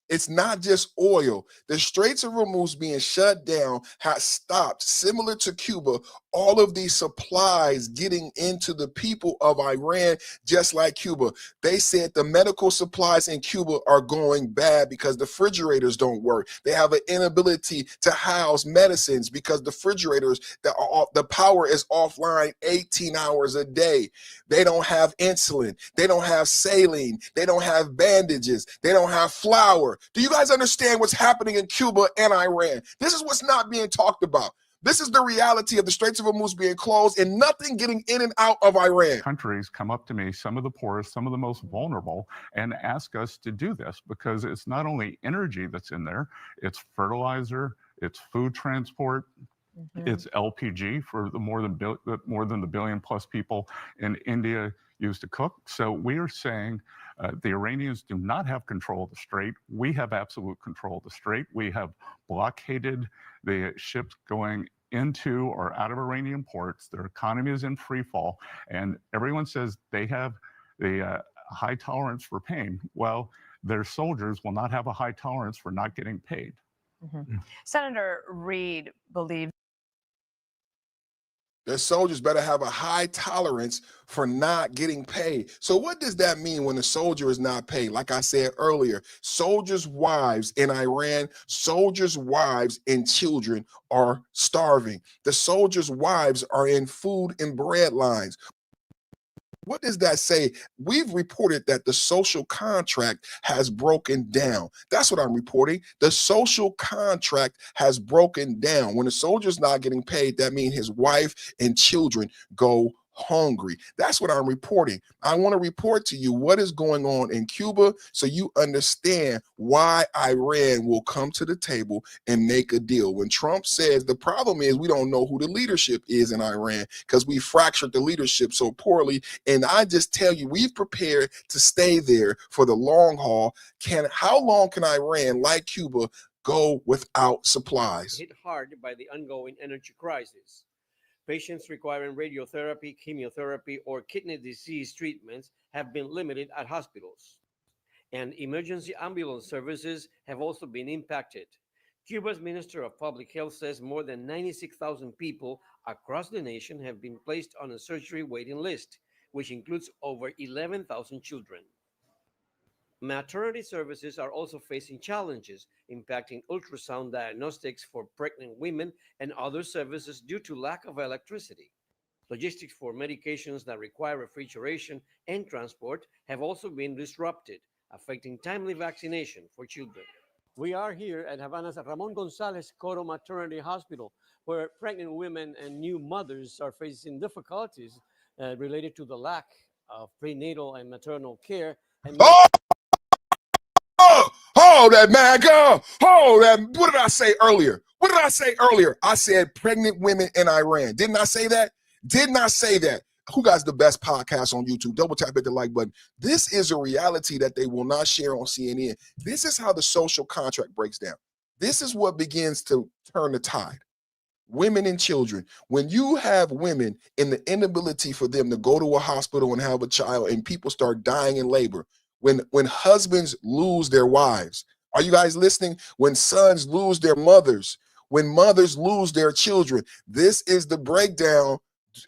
It's not just oil. The Straits of Hormuz being shut down has stopped, similar to Cuba, all of these supplies getting into the people of Iran, just like Cuba. They said the medical supplies in Cuba are going bad because the refrigerators don't work. They have an inability to house medicines because the refrigerators, the power is offline 18 hours a day. They don't have insulin. They don't have saline. They don't have bandages. They don't have flour. Do you guys understand what's happening in Cuba and Iran? This is what's not being talked about. This is the reality of the Straits of Hormuz being closed and nothing getting in and out of Iran. Countries come up to me, some of the poorest, some of the most vulnerable, and ask us to do this because it's not only energy that's in there, it's fertilizer, it's food transport, it's LPG for the more than the billion plus people in India use to cook. So we are saying the Iranians do not have control of the strait. We have absolute control of the strait. We have blockaded the ships going into or out of Iranian ports. Their economy is in free fall, and everyone says they have the high tolerance for pain. Well, their soldiers will not have a high tolerance for not getting paid. Senator Reid believes their soldiers better have a high tolerance for not getting paid. So what does that mean when the soldier is not paid? Like I said earlier, soldiers' wives in Iran, soldiers' wives and children are starving. The soldiers' wives are in food and bread lines. What does that say? We've reported that the social contract has broken down. That's what I'm reporting. The social contract has broken down. When the soldier's not getting paid, that means his wife and children go hungry. That's what I'm reporting. I want to report to you what is going on in Cuba so you understand why Iran will come to the table and make a deal. When Trump says the problem is we don't know who the leadership is in Iran because we fractured the leadership so poorly. And I just tell you, we've prepared to stay there for the long haul. How long can Iran, like Cuba, go without supplies? Hit hard by the ongoing energy crisis. Patients requiring radiotherapy, chemotherapy, or kidney disease treatments have been limited at hospitals. And emergency ambulance services have also been impacted. Cuba's Minister of Public Health says more than 96,000 people across the nation have been placed on a surgery waiting list, which includes over 11,000 children. Maternity services are also facing challenges, impacting ultrasound diagnostics for pregnant women and other services due to lack of electricity. Logistics for medications that require refrigeration and transport have also been disrupted, affecting timely vaccination for children. We are here at Havana's Ramon Gonzalez Coro Maternity Hospital, where pregnant women and new mothers are facing difficulties related to the lack of prenatal and maternal care. And hold that, MAGA. Hold that. What did I say earlier? What did I say earlier? I said pregnant women in Iran. Didn't I say that? Didn't I say that? Who got the best podcast on YouTube? Double tap hit the like button. This is a reality that they will not share on CNN. This is how the social contract breaks down. This is what begins to turn the tide. Women and children. When you have women in the inability for them to go to a hospital and have a child, and people start dying in labor, when husbands lose their wives, are you guys listening? When sons lose their mothers, when mothers lose their children, this is the breakdown.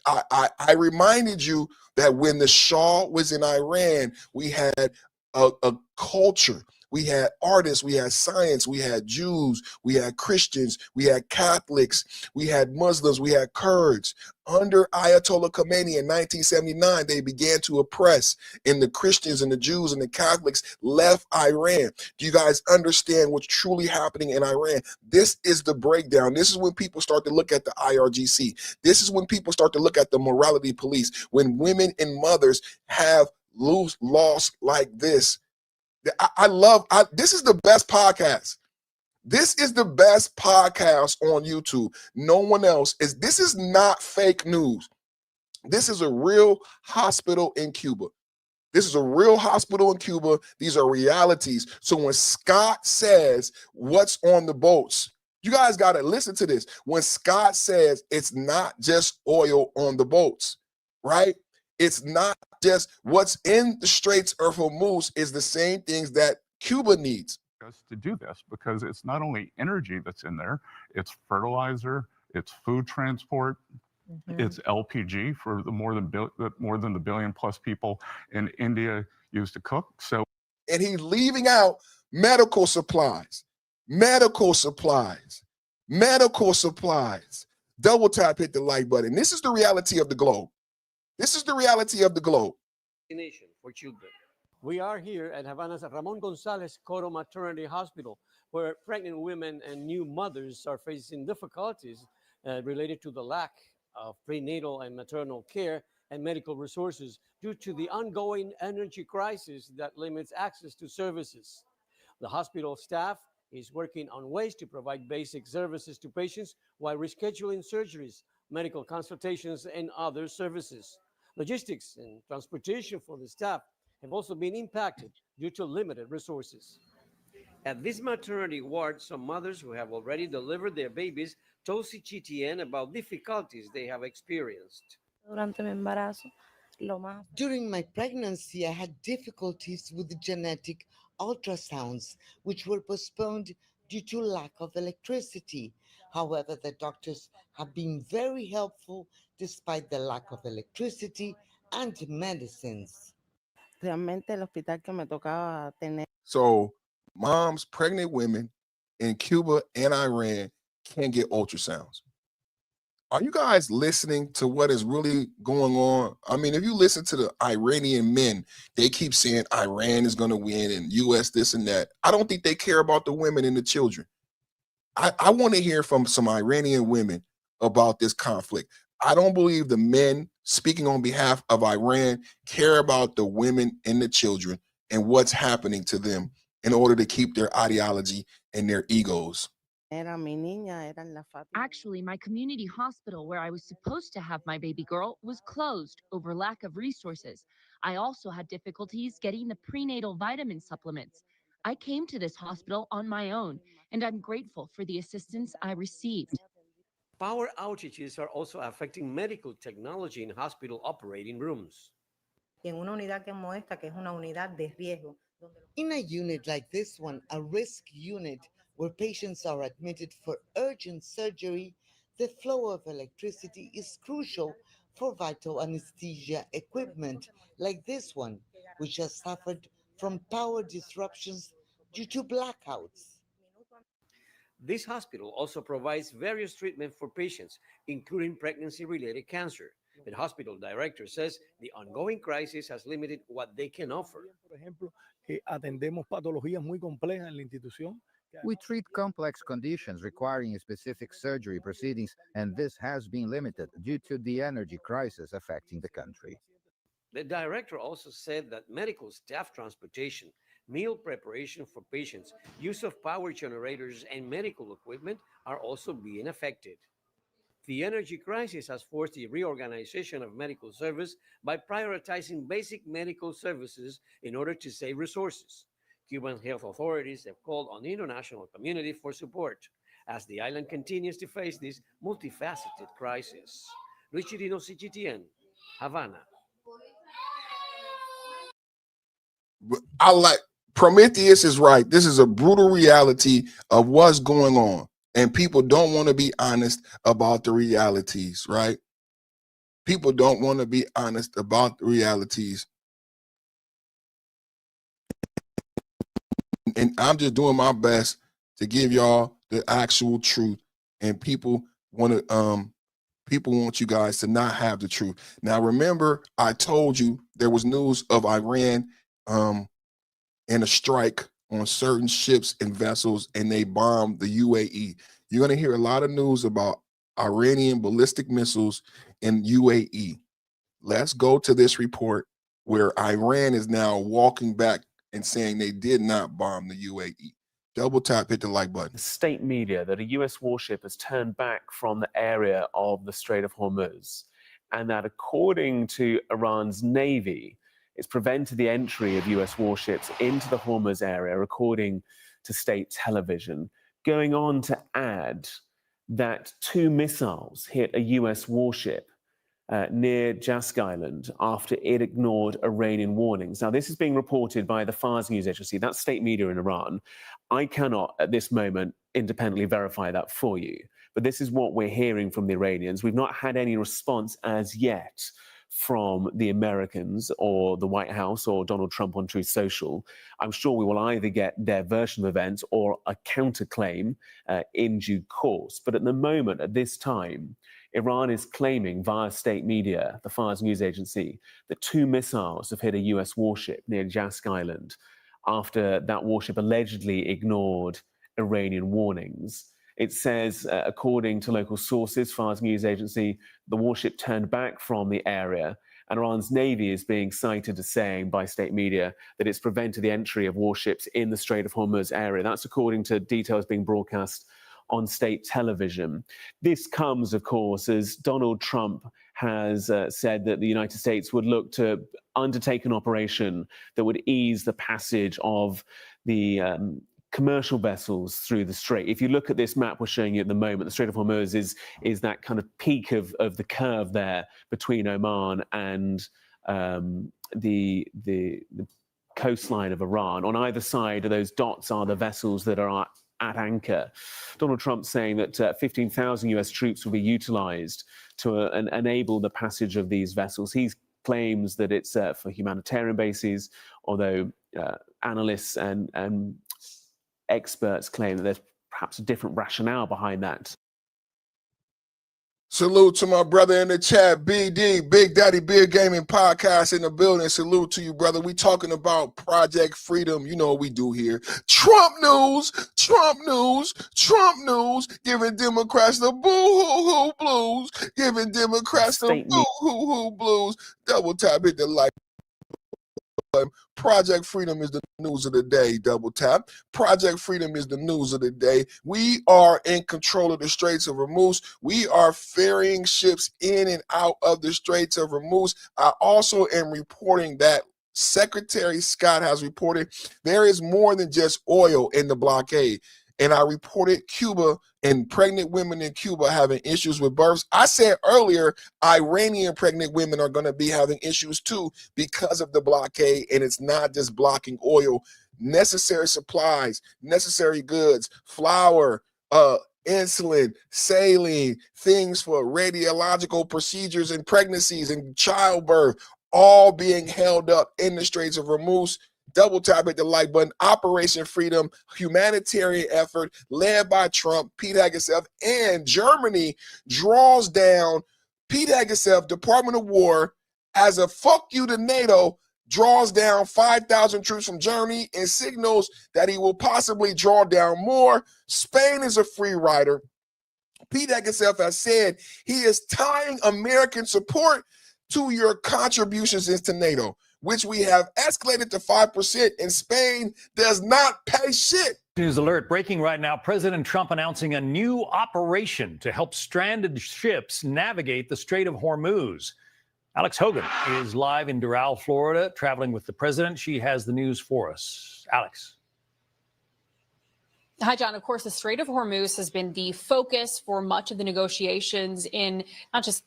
I reminded you that when the Shah was in Iran, we had a culture. We had artists, we had science, we had Jews, we had Christians, we had Catholics, we had Muslims, we had Kurds. Under Ayatollah Khomeini in 1979, they began to oppress, and the Christians and the Jews and the Catholics left Iran. Do you guys understand what's truly happening in Iran? This is the breakdown. This is when people start to look at the IRGC. This is when people start to look at the morality police. When women and mothers have loss like this. This is the best podcast. This is the best podcast on YouTube. No one else is. This is not fake news. This is a real hospital in Cuba. This is a real hospital in Cuba. These are realities. So when Scott says what's on the boats, you guys got to listen to this. When Scott says it's not just oil on the boats, right? It's not just what's in the Straits of Hormuz is the same things that Cuba needs. Us to do this, because it's not only energy that's in there, it's fertilizer, it's food transport, it's LPG for the more than the billion plus people in India use to cook. So, and he's leaving out medical supplies, medical supplies, medical supplies. Double tap, hit the like button. This is the reality of the globe. This is the reality of the globe. For children. We are here at Havana's Ramon Gonzalez Coro Maternity Hospital, where pregnant women and new mothers are facing difficulties related to the lack of prenatal and maternal care and medical resources due to the ongoing energy crisis that limits access to services. The hospital staff is working on ways to provide basic services to patients while rescheduling surgeries, medical consultations, and other services. Logistics and transportation for the staff have also been impacted due to limited resources. At this maternity ward, some mothers who have already delivered their babies told CGTN about difficulties they have experienced. During my pregnancy, I had difficulties with the genetic ultrasounds, which were postponed due to lack of electricity. However, the doctors have been very helpful despite the lack of electricity and medicines. So moms, pregnant women in Cuba and Iran can't get ultrasounds. Are you guys listening to what is really going on? I mean, if you listen to the Iranian men, they keep saying Iran is going to win and U.S. this and that. I don't think they care about the women and the children. I want to hear from some Iranian women about this conflict. I don't believe the men speaking on behalf of Iran care about the women and the children and what's happening to them in order to keep their ideology and their egos. Actually, my community hospital where I was supposed to have my baby girl was closed over lack of resources. I also had difficulties getting the prenatal vitamin supplements. I came to this hospital on my own, and I'm grateful for the assistance I received. Power outages are also affecting medical technology in hospital operating rooms. In a unit like this one, a risk unit where patients are admitted for urgent surgery, the flow of electricity is crucial for vital anesthesia equipment like this one, which has suffered from power disruptions due to blackouts. This hospital also provides various treatments for patients, including pregnancy-related cancer. The hospital director says the ongoing crisis has limited what they can offer. We treat complex conditions requiring specific surgery proceedings, and this has been limited due to the energy crisis affecting the country. The director also said that medical staff transportation, meal preparation for patients, use of power generators, and medical equipment are also being affected. The energy crisis has forced the reorganization of medical service by prioritizing basic medical services in order to save resources. Cuban health authorities have called on the international community for support as the island continues to face this multifaceted crisis. Richardino CGTN, Havana. I like Prometheus is right. This is a brutal reality of what's going on. And people don't want to be honest about the realities, right? People don't want to be honest about the realities. And I'm just doing my best to give y'all the actual truth. And people want you guys to not have the truth. Now, remember, I told you there was news of Iran and a strike on certain ships and vessels, and they bombed the UAE. You're going to hear a lot of news about Iranian ballistic missiles in UAE. Let's go to this report where Iran is now walking back and saying they did not bomb the UAE. Double tap, hit the like button. State media that a US warship has turned back from the area of the Strait of Hormuz, and that according to Iran's Navy, it's prevented the entry of US warships into the Hormuz area, according to state television, going on to add that 2 missiles hit a US warship near Jask Island after it ignored Iranian warnings. Now, this is being reported by the Fars news agency. That's state media in Iran. I cannot, at this moment, independently verify that for you. But this is what we're hearing from the Iranians. We've not had any response as yet from the Americans or the White House or Donald Trump on Truth Social. I'm sure we will either get their version of events or a counterclaim in due course. But at the moment, at this time, Iran is claiming via state media, the Fars news agency, that 2 missiles have hit a US warship near Jask Island after that warship allegedly ignored Iranian warnings. It says, according to local sources, Fars news agency, the warship turned back from the area, and Iran's Navy is being cited as saying by state media that it's prevented the entry of warships in the Strait of Hormuz area. That's according to details being broadcast on state television. This comes, of course, as Donald Trump has said that the United States would look to undertake an operation that would ease the passage of the commercial vessels through the strait. If you look at this map we're showing you at the moment, the Strait of Hormuz is that kind of peak of the curve there between Oman and the coastline of Iran. On either side of those dots are the vessels that are at anchor. Donald Trump saying that 15,000 US troops will be utilized to enable the passage of these vessels. He claims that it's for humanitarian bases, although analysts and experts claim that there's perhaps a different rationale behind that. Salute to my brother in the chat, BD, Big Daddy Beer Gaming Podcast in the building. Salute to you, brother. We talking about Project Freedom. You know what we do here. Trump news, Trump news, Trump news, giving Democrats the boo-hoo-hoo blues, giving Democrats the boo-hoo-hoo blues. Double tap, hit the like. Project Freedom is the news of the day. Double tap. Project Freedom is the news of the day. We are in control of the Straits of Hormuz. We are ferrying ships in and out of the Straits of Hormuz. I also am reporting that Secretary Scott has reported there is more than just oil in the blockade. And I reported Cuba and pregnant women in Cuba having issues with births. I said earlier, Iranian pregnant women are going to be having issues too because of the blockade. And it's not just blocking oil, necessary supplies, necessary goods, flour, insulin, saline, things for radiological procedures and pregnancies and childbirth, all being held up in the Straits of Hormuz. Double tap at the like button. Operation Freedom, humanitarian effort led by Trump, Pete Hegseth, and Germany draws down Pete Hegseth, Department of War, as a fuck you to NATO, draws down 5,000 troops from Germany and signals that he will possibly draw down more. Spain is a free rider. Pete Hegseth has said he is tying American support to your contributions into NATO, which we have escalated to 5%, and Spain does not pay shit. News alert breaking right now. President Trump announcing a new operation to help stranded ships navigate the Strait of Hormuz. Alex Hogan is live in Doral, Florida, traveling with the president. She has the news for us. Alex. Hi, John. Of course, the Strait of Hormuz has been the focus for much of the negotiations in not just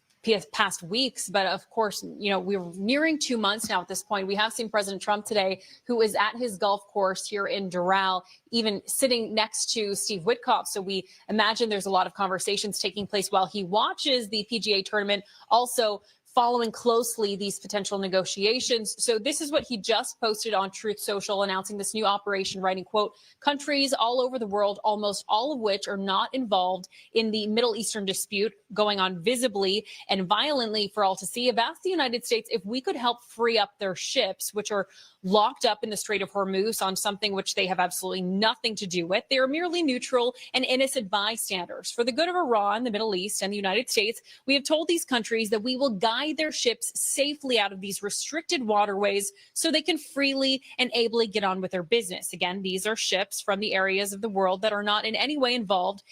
past weeks, but of course, you know, we're nearing 2 months now at this point. We have seen President Trump today, who is at his golf course here in Doral, even sitting next to Steve Witkoff. So we imagine there's a lot of conversations taking place while he watches the PGA tournament, also following closely these potential negotiations. So this is what he just posted on Truth Social, announcing this new operation, writing, quote, countries all over the world, almost all of which are not involved in the Middle Eastern dispute going on visibly and violently for all to see, have asked the United States if we could help free up their ships, which are locked up in the Strait of Hormuz on something which they have absolutely nothing to do with. They are merely neutral and innocent bystanders. For the good of Iran, the Middle East, and the United States, we have told these countries that we will guide their ships safely out of these restricted waterways so they can freely and ably get on with their business. Again, these are ships from the areas of the world that are not in any way involved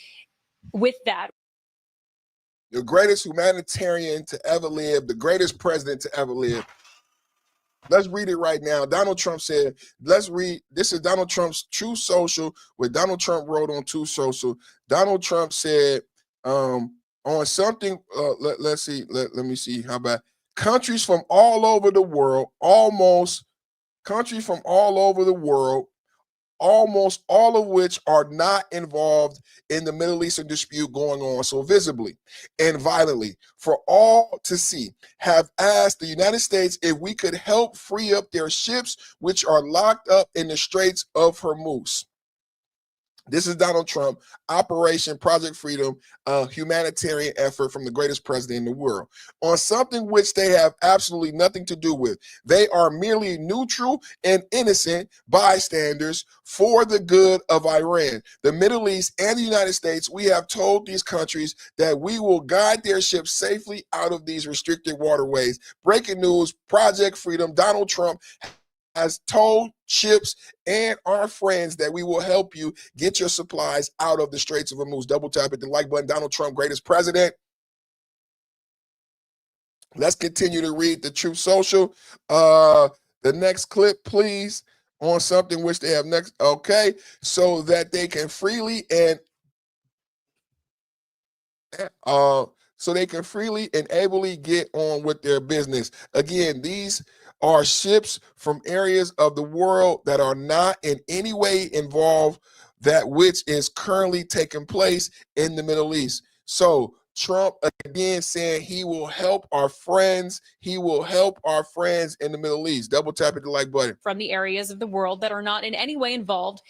with that. The greatest humanitarian to ever live, the greatest president to ever live. Let's read it right now. Donald Trump said, let's read. This is Donald Trump's True Social, what Donald Trump wrote on True Social. Donald Trump said on something, let's see, let me see. How about countries from all over the world, almost almost all of which are not involved in the Middle Eastern dispute going on so visibly and violently for all to see, have asked the United States if we could help free up their ships which are locked up in the Straits of Hormuz. This is Donald Trump, Operation Project Freedom, a humanitarian effort from the greatest president in the world, on something which they have absolutely nothing to do with. They are merely neutral and innocent bystanders for the good of Iran, the Middle East, and the United States. We have told these countries that we will guide their ships safely out of these restricted waterways. Breaking news, Project Freedom, Donald Trump has told ships and our friends that we will help you get your supplies out of the Straits of Hormuz. Double tap at the like button. Donald Trump, greatest president. Let's continue to read the Truth Social. The next clip, please, on something which they have next. Okay, so that they can freely and ably get on with their business. Again, these are ships from areas of the world that are not in any way involved that which is currently taking place in the Middle East. So Trump again saying he will help our friends. He will help our friends in the Middle East. Double tap at the like button. From the areas of the world that are not in any way involved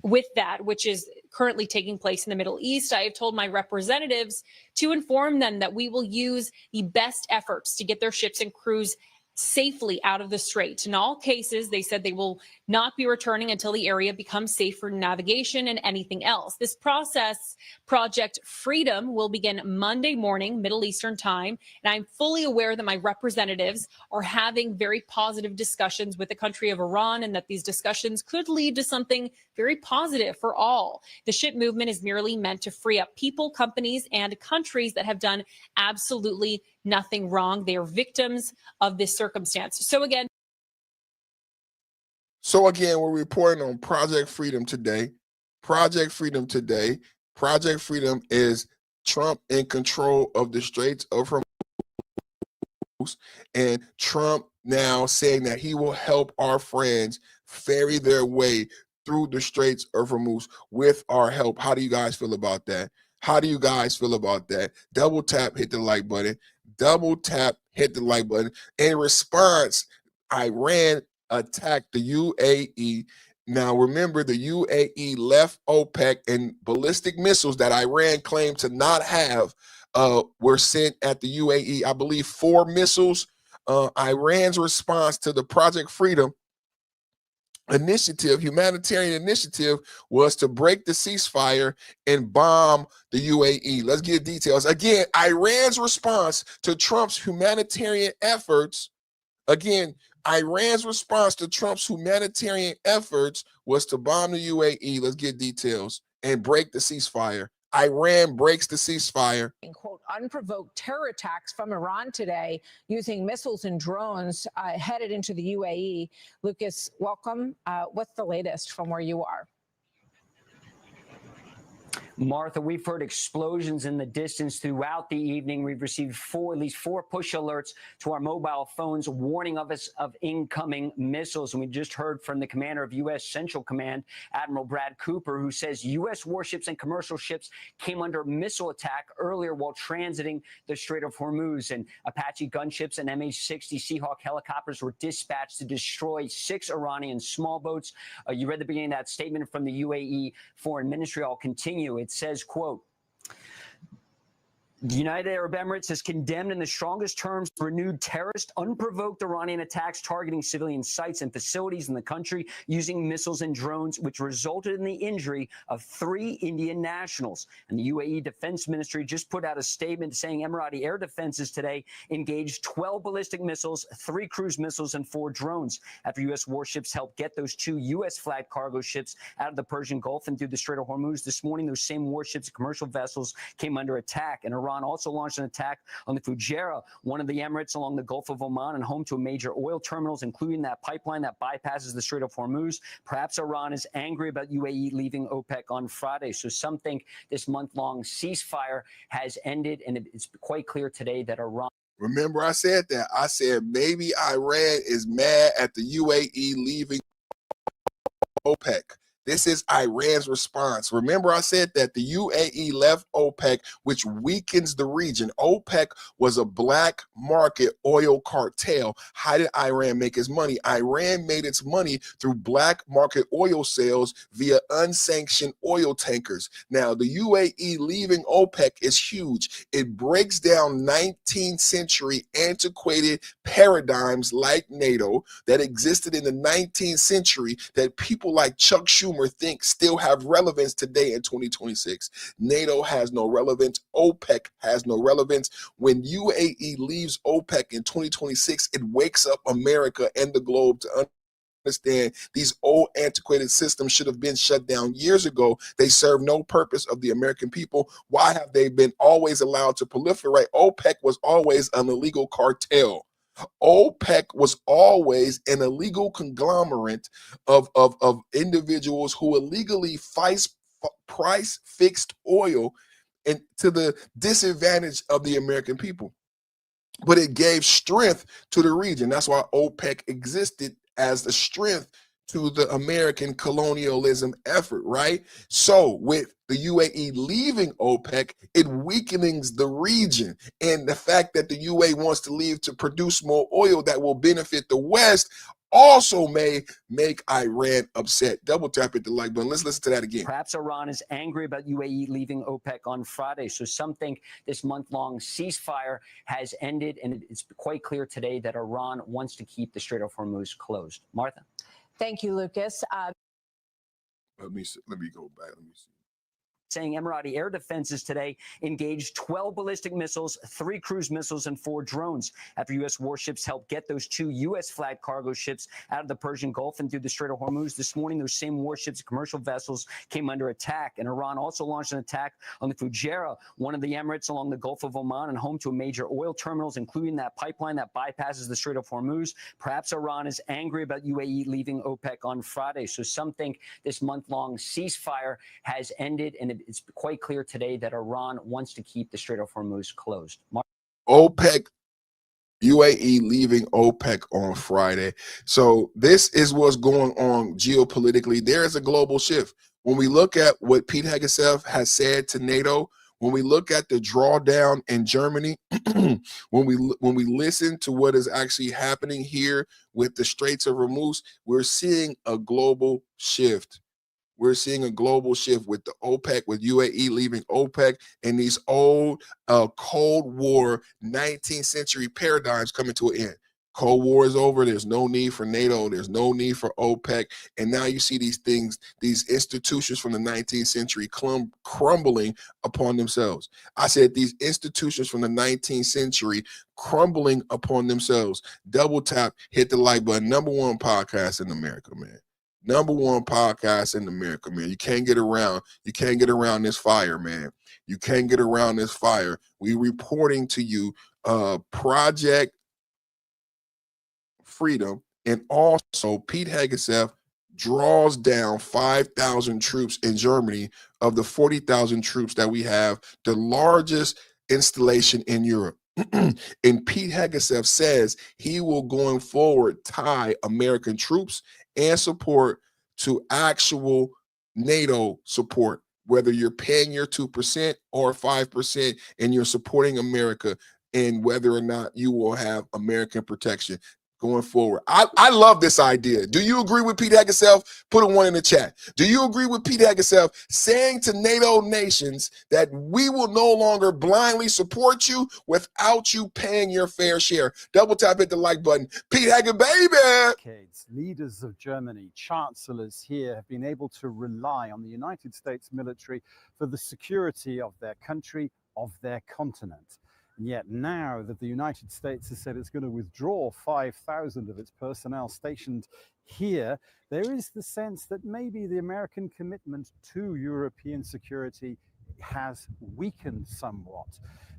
with that, which is currently taking place in the Middle East. I have told my representatives to inform them that we will use the best efforts to get their ships and crews safely out of the strait. In all cases, they said they will not be returning until the area becomes safe for navigation and anything else. This process, Project Freedom, will begin Monday morning, Middle Eastern time. And I'm fully aware that my representatives are having very positive discussions with the country of Iran and that these discussions could lead to something very positive for all. The ship movement is merely meant to free up people, companies, and countries that have done absolutely nothing wrong. They are victims of this circumstance. So again, we're reporting on Project Freedom today. Project Freedom today. Project Freedom is Trump in control of the Straits of Hormuz, and Trump now saying that he will help our friends ferry their way through the Straits of Hormuz with our help. How do you guys feel about that? How do you guys feel about that? Double tap, hit the like button. Double tap, hit the like button. In response, Iran attacked the UAE. Now, remember, the UAE left OPEC, and ballistic missiles that Iran claimed to not have were sent at the UAE. I believe 4 missiles. Iran's response to the Project Freedom initiative, humanitarian initiative, was to break the ceasefire and bomb the UAE. Let's get details. Again, Iran's response to Trump's humanitarian efforts, was to bomb the UAE. Let's get details and break the ceasefire. Iran breaks the ceasefire. Quote, unprovoked terror attacks from Iran today using missiles and drones headed into the UAE. Lucas, welcome. What's the latest from where you are? Martha, we've heard explosions in the distance throughout the evening. We've received at least four push alerts to our mobile phones warning us of incoming missiles. And we just heard from the commander of U.S. Central Command, Admiral Brad Cooper, who says U.S. warships and commercial ships came under missile attack earlier while transiting the Strait of Hormuz. And Apache gunships and MH-60 Seahawk helicopters were dispatched to destroy 6 Iranian small boats. You read the beginning of that statement from the UAE Foreign Ministry. I'll continue. It says, quote, the United Arab Emirates has condemned in the strongest terms renewed terrorist, unprovoked Iranian attacks targeting civilian sites and facilities in the country using missiles and drones, which resulted in the injury of 3 Indian nationals. And the UAE Defense Ministry just put out a statement saying Emirati air defenses today engaged 12 ballistic missiles, 3 cruise missiles, and 4 drones after U.S. warships helped get those 2 U.S.-flagged cargo ships out of the Persian Gulf and through the Strait of Hormuz. This morning, those same warships and commercial vessels came under attack, and Iran also launched an attack on the Fujairah, one of the Emirates along the Gulf of Oman and home to major oil terminals, including that pipeline that bypasses the Strait of Hormuz. Perhaps Iran is angry about UAE leaving OPEC on Friday. So some think this month-long ceasefire has ended, and it's quite clear today that Iran... Remember, I said that. I said maybe Iran is mad at the UAE leaving OPEC. This is Iran's response. Remember, I said that the UAE left OPEC, which weakens the region. OPEC was a black market oil cartel. How did Iran make its money? Iran made its money through black market oil sales via unsanctioned oil tankers. Now, the UAE leaving OPEC is huge. It breaks down 19th century antiquated paradigms like NATO that existed in the 19th century that people like Chuck Schumer think still have relevance today in 2026. NATO has no relevance. OPEC has no relevance. When UAE leaves OPEC in 2026, it wakes up America and the globe to understand these old antiquated systems should have been shut down years ago. They serve no purpose of the American people. Why have they been always allowed to proliferate? OPEC was always an illegal cartel. OPEC was always an illegal conglomerate of individuals who illegally price fixed oil and to the disadvantage of the American people. But it gave strength to the region. That's why OPEC existed as the strength to the American colonialism effort, right? So with the UAE leaving OPEC, it weakens the region. And the fact that the UAE wants to leave to produce more oil that will benefit the West also may make Iran upset. Double tap at the like button. Let's listen to that again. Perhaps Iran is angry about UAE leaving OPEC on Friday. So some think this month-long ceasefire has ended, and it's quite clear today that Iran wants to keep the Strait of Hormuz closed. Martha. Thank you, Lucas. Let me go back. Let me see. Saying Emirati air defenses today engaged 12 ballistic missiles, 3 cruise missiles, and 4 drones after U.S. warships helped get those 2 U.S.-flagged cargo ships out of the Persian Gulf and through the Strait of Hormuz. This morning, those same warships and commercial vessels came under attack, and Iran also launched an attack on the Fujairah, one of the Emirates along the Gulf of Oman and home to major oil terminals, including that pipeline that bypasses the Strait of Hormuz. Perhaps Iran is angry about UAE leaving OPEC on Friday. So some think this month-long ceasefire has ended, and it's quite clear today that Iran wants to keep the Strait of Hormuz closed. OPEC, UAE leaving OPEC on Friday. So this is what's going on geopolitically. There is a global shift. When we look at what Pete Hegseth has said to NATO, when we look at the drawdown in Germany, when we listen to what is actually happening here with the Straits of Hormuz, we're seeing a global shift. We're seeing a global shift with the OPEC, with UAE leaving OPEC, and these old Cold War 19th century paradigms coming to an end. Cold War is over. There's no need for NATO. There's no need for OPEC. And now you see these things, these institutions from the 19th century crumbling upon themselves. I said these institutions from the 19th century crumbling upon themselves. Double tap, hit the like button. #1 podcast in America, man. #1 podcast in America, man. You can't get around. You can't get around this fire, man. You can't get around this fire. We reporting to you Project Freedom, and also Pete Hegseth draws down 5,000 troops in Germany of the 40,000 troops that we have, the largest installation in Europe. And Pete Hegseth says he will going forward tie American troops and support to actual NATO support, whether you're paying your 2% or 5% and you're supporting America, and whether or not you will have American protection going forward. I love this idea. Do you agree with Pete Hegseth? Put a 1 in the chat. Do you agree with Pete Hegseth saying to NATO nations that we will no longer blindly support you without you paying your fair share? Double tap, hit the like button. Pete Hegseth, baby! Leaders of Germany, chancellors here have been able to rely on the United States military for the security of their country, of their continent. And yet now that the United States has said it's going to withdraw 5,000 of its personnel stationed here, there is the sense that maybe the American commitment to European security has weakened somewhat.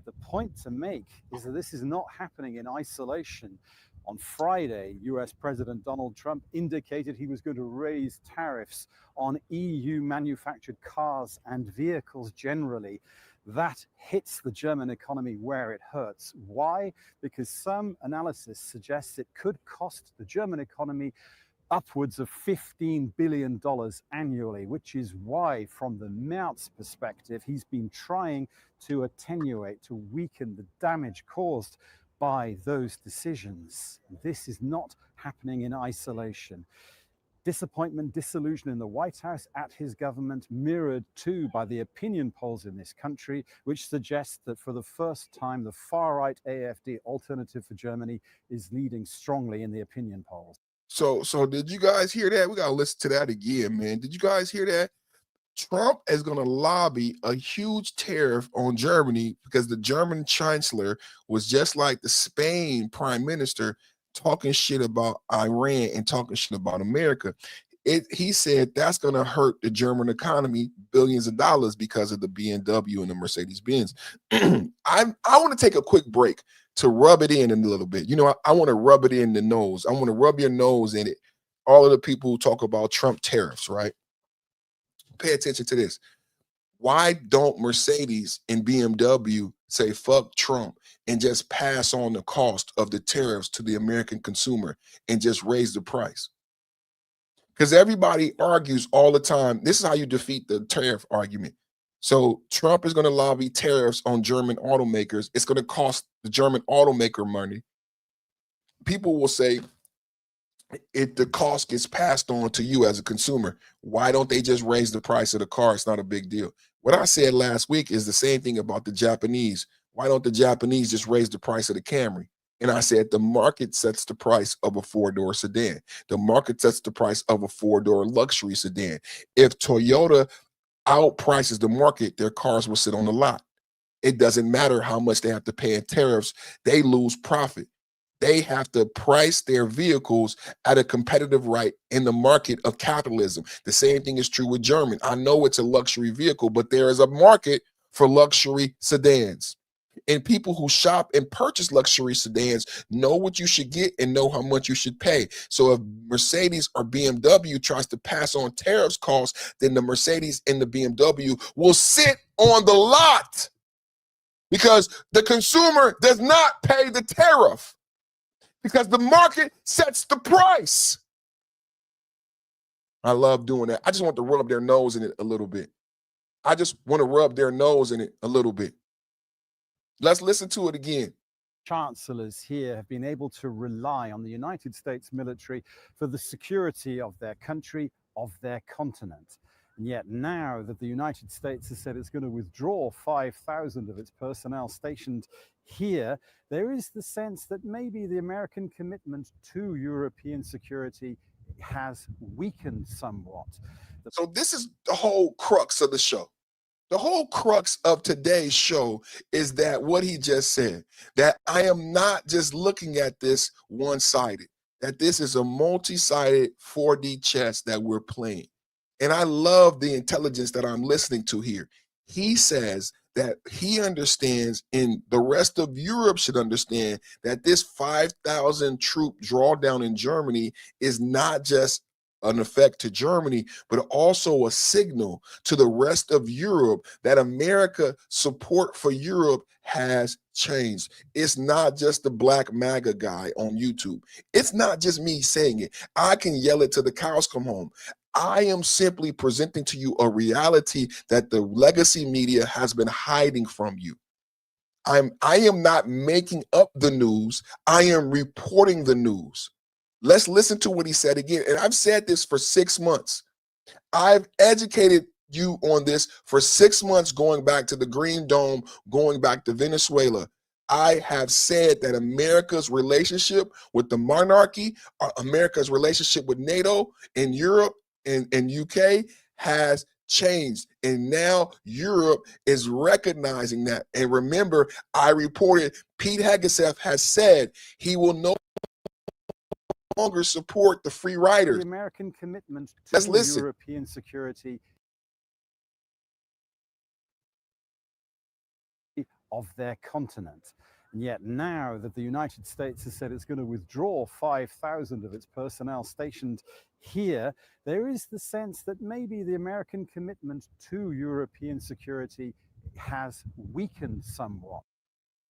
The point to make is that this is not happening in isolation. On Friday, US President Donald Trump indicated he was going to raise tariffs on EU manufactured cars and vehicles generally. That hits the German economy where it hurts. Why? Because some analysis suggests it could cost the German economy upwards of $15 billion annually, which is why, from the Maut's perspective, he's been trying to attenuate, to weaken the damage caused by those decisions. This is not happening in isolation. Disappointment, disillusion in the White House at his government, mirrored too by the opinion polls in this country, which suggest that for the first time, the far-right AfD Alternative for Germany is leading strongly in the opinion polls. So did you guys hear that? We got to listen to that again, man. Did you guys hear that? Trump is going to lobby a huge tariff on Germany because the German chancellor was just like the Spain prime minister, talking shit about Iran and talking shit about America. He said that's going to hurt the German economy billions of dollars because of the BMW and the Mercedes-Benz. I want to take a quick break to rub it in a little bit. You know, I want to rub it in the nose. I want to rub your nose in it. All of the people who talk about Trump tariffs, right? Pay attention to this. Why don't Mercedes and BMW say fuck Trump and just pass on the cost of the tariffs to the American consumer and just raise the price? Because everybody argues all the time. This is how you defeat the tariff argument. So Trump is going to lobby tariffs on German automakers. It's going to cost the German automaker money. People will say, if the cost gets passed on to you as a consumer, why don't they just raise the price of the car? It's not a big deal. What I said last week is the same thing about the Japanese. Why don't the Japanese just raise the price of the Camry? And I said the market sets the price of a 4-door sedan. The market sets the price of a 4-door luxury sedan. If Toyota outprices the market, their cars will sit on the lot. It doesn't matter how much they have to pay in tariffs. They lose profit. They have to price their vehicles at a competitive rate in the market of capitalism. The same thing is true with German. I know it's a luxury vehicle, but there is a market for luxury sedans. And people who shop and purchase luxury sedans know what you should get and know how much you should pay. So if Mercedes or BMW tries to pass on tariffs costs, then the Mercedes and the BMW will sit on the lot because the consumer does not pay the tariff because the market sets the price. I love doing that. I just want to rub their nose in it a little bit. I just want to rub their nose in it a little bit. Let's listen to it again. Chancellors here have been able to rely on the United States military for the security of their country, of their continent. And yet now that the United States has said it's going to withdraw 5,000 of its personnel stationed here, there is the sense that maybe the American commitment to European security has weakened somewhat. So this is the whole crux of the show. The whole crux of today's show is that what he just said, that I am not just looking at this one-sided, that this is a multi-sided 4D chess that we're playing. And I love the intelligence that I'm listening to here. He says that he understands, and the rest of Europe should understand, that this 5,000 troop drawdown in Germany is not just an effect to Germany, but also a signal to the rest of Europe that America's support for Europe has changed. It's not just the black MAGA guy on YouTube. It's not just me saying it. I can yell it till the cows come home. I am simply presenting to you a reality that the legacy media has been hiding from you. I am not making up the news. I am reporting the news. Let's listen to what he said again. And I've said this for 6 months. I've educated you on this for 6 months, going back to the Green Dome, going back to Venezuela. I have said that America's relationship with the monarchy, America's relationship with NATO and Europe and UK has changed. And now Europe is recognizing that. And remember, I reported Pete Hegseth has said he will no longer support the free riders. The American commitment to Let's listen. European security of their continent. And yet now that the United States has said it's going to withdraw 5,000 of its personnel stationed here, there is the sense that maybe the American commitment to European security has weakened somewhat.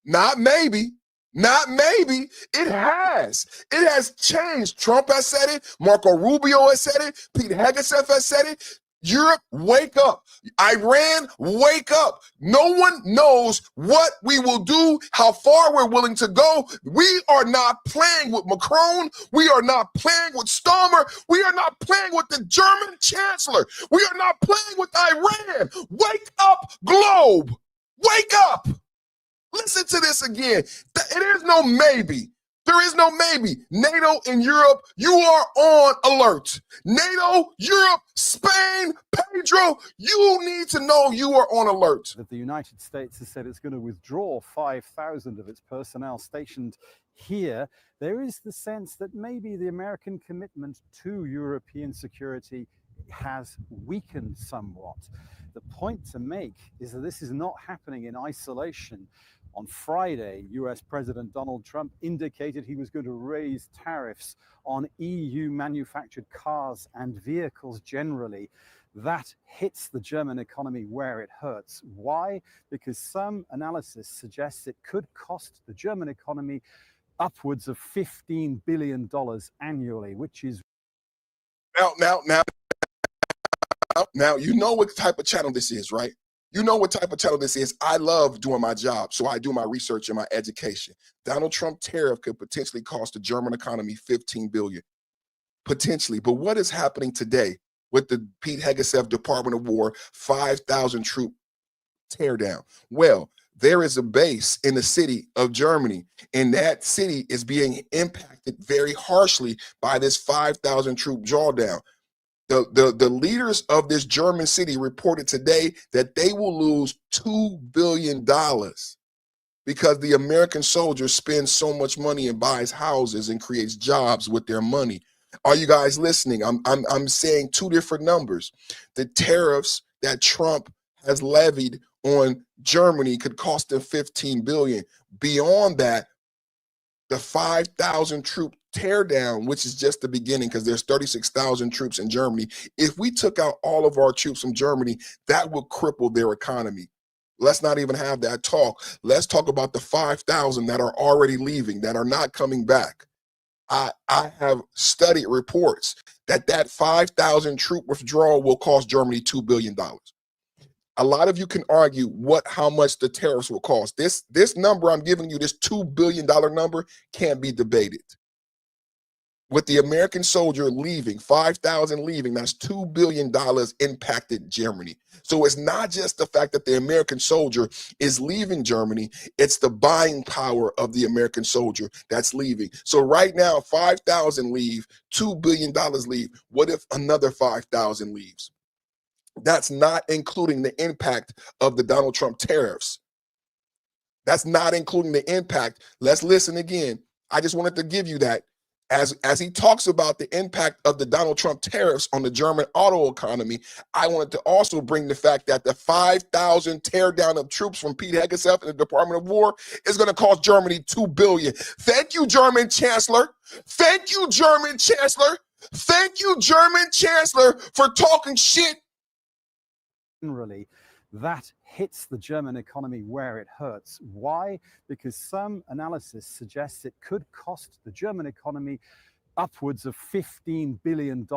Not maybe. Not maybe. It has. It has changed. Trump has said it. Marco Rubio has said it. Pete Hegseth has said it. Europe, wake up. Iran, wake up. No one knows what we will do, how far we're willing to go. We are not playing with Macron. We are not playing with Starmer. We are not playing with the German chancellor. We are not playing with Iran. Wake up, globe. Wake up. Listen to this again. There is no maybe. There is no maybe. NATO and Europe, you are on alert. NATO, Europe, Spain, Pedro, you need to know you are on alert. That the United States has said it's going to withdraw 5,000 of its personnel stationed here, there is the sense that maybe the American commitment to European security has weakened somewhat. The point to make is that this is not happening in isolation. On Friday, US President Donald Trump indicated he was going to raise tariffs on EU manufactured cars and vehicles generally. That hits the German economy where it hurts. Why? Because some analysis suggests it could cost the German economy upwards of $15 billion annually, which is... Now, you know what type of channel this is, right? You know what type of channel this is. I love doing my job, so I do my research and my education. Donald Trump tariff could potentially cost the German economy $15 billion, potentially. But what is happening today with the Pete Hegseth Department of War 5,000 troop teardown? Well, there is a base in the city of Germany, and that city is being impacted very harshly by this 5,000 troop drawdown. The leaders of this German city reported today that they will lose $2 billion because the American soldier spends so much money and buys houses and creates jobs with their money. Are you guys listening? I'm saying two different numbers. The tariffs that Trump has levied on Germany could cost them $15 billion. Beyond that, the 5,000 troop teardown, which is just the beginning, because there's 36,000 troops in Germany. If we took out all of our troops from Germany, that would cripple their economy. Let's not even have that talk. Let's talk about the 5,000 that are already leaving, that are not coming back. I have studied reports that 5,000 troop withdrawal will cost Germany $2 billion. A lot of you can argue how much the tariffs will cost. This number I'm giving you, this $2 billion number, can't be debated. with the American soldier leaving, 5,000 leaving, that's $2 billion impacted Germany. So it's not just the fact that the American soldier is leaving Germany, it's the buying power of the American soldier that's leaving. So right now, 5,000 leave, $2 billion leave. What if another 5,000 leaves? That's not including the impact of the Donald Trump tariffs. That's not including the impact. Let's listen again. I just wanted to give you that. As he talks about the impact of the Donald Trump tariffs on the German auto economy, I wanted to also bring the fact that the 5,000 teardown of troops from Pete Hegseth in the Department of War is going to cost Germany $2 billion. Thank you, German Chancellor. Thank you, German Chancellor. Thank you, German Chancellor, for talking shit. Generally, that hits the German economy where it hurts. Why? Because some analysis suggests it could cost the German economy upwards of $15 billion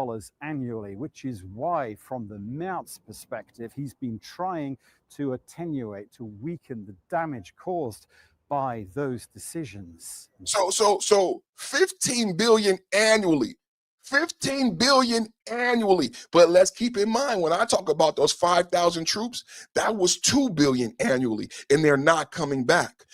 annually, which is why, from the Maut's perspective, he's been trying to attenuate, to weaken the damage caused by those decisions. So 15 billion annually. 15 billion annually. But let's keep in mind, when I talk about those 5,000 troops, that was 2 billion annually, and they're not coming back.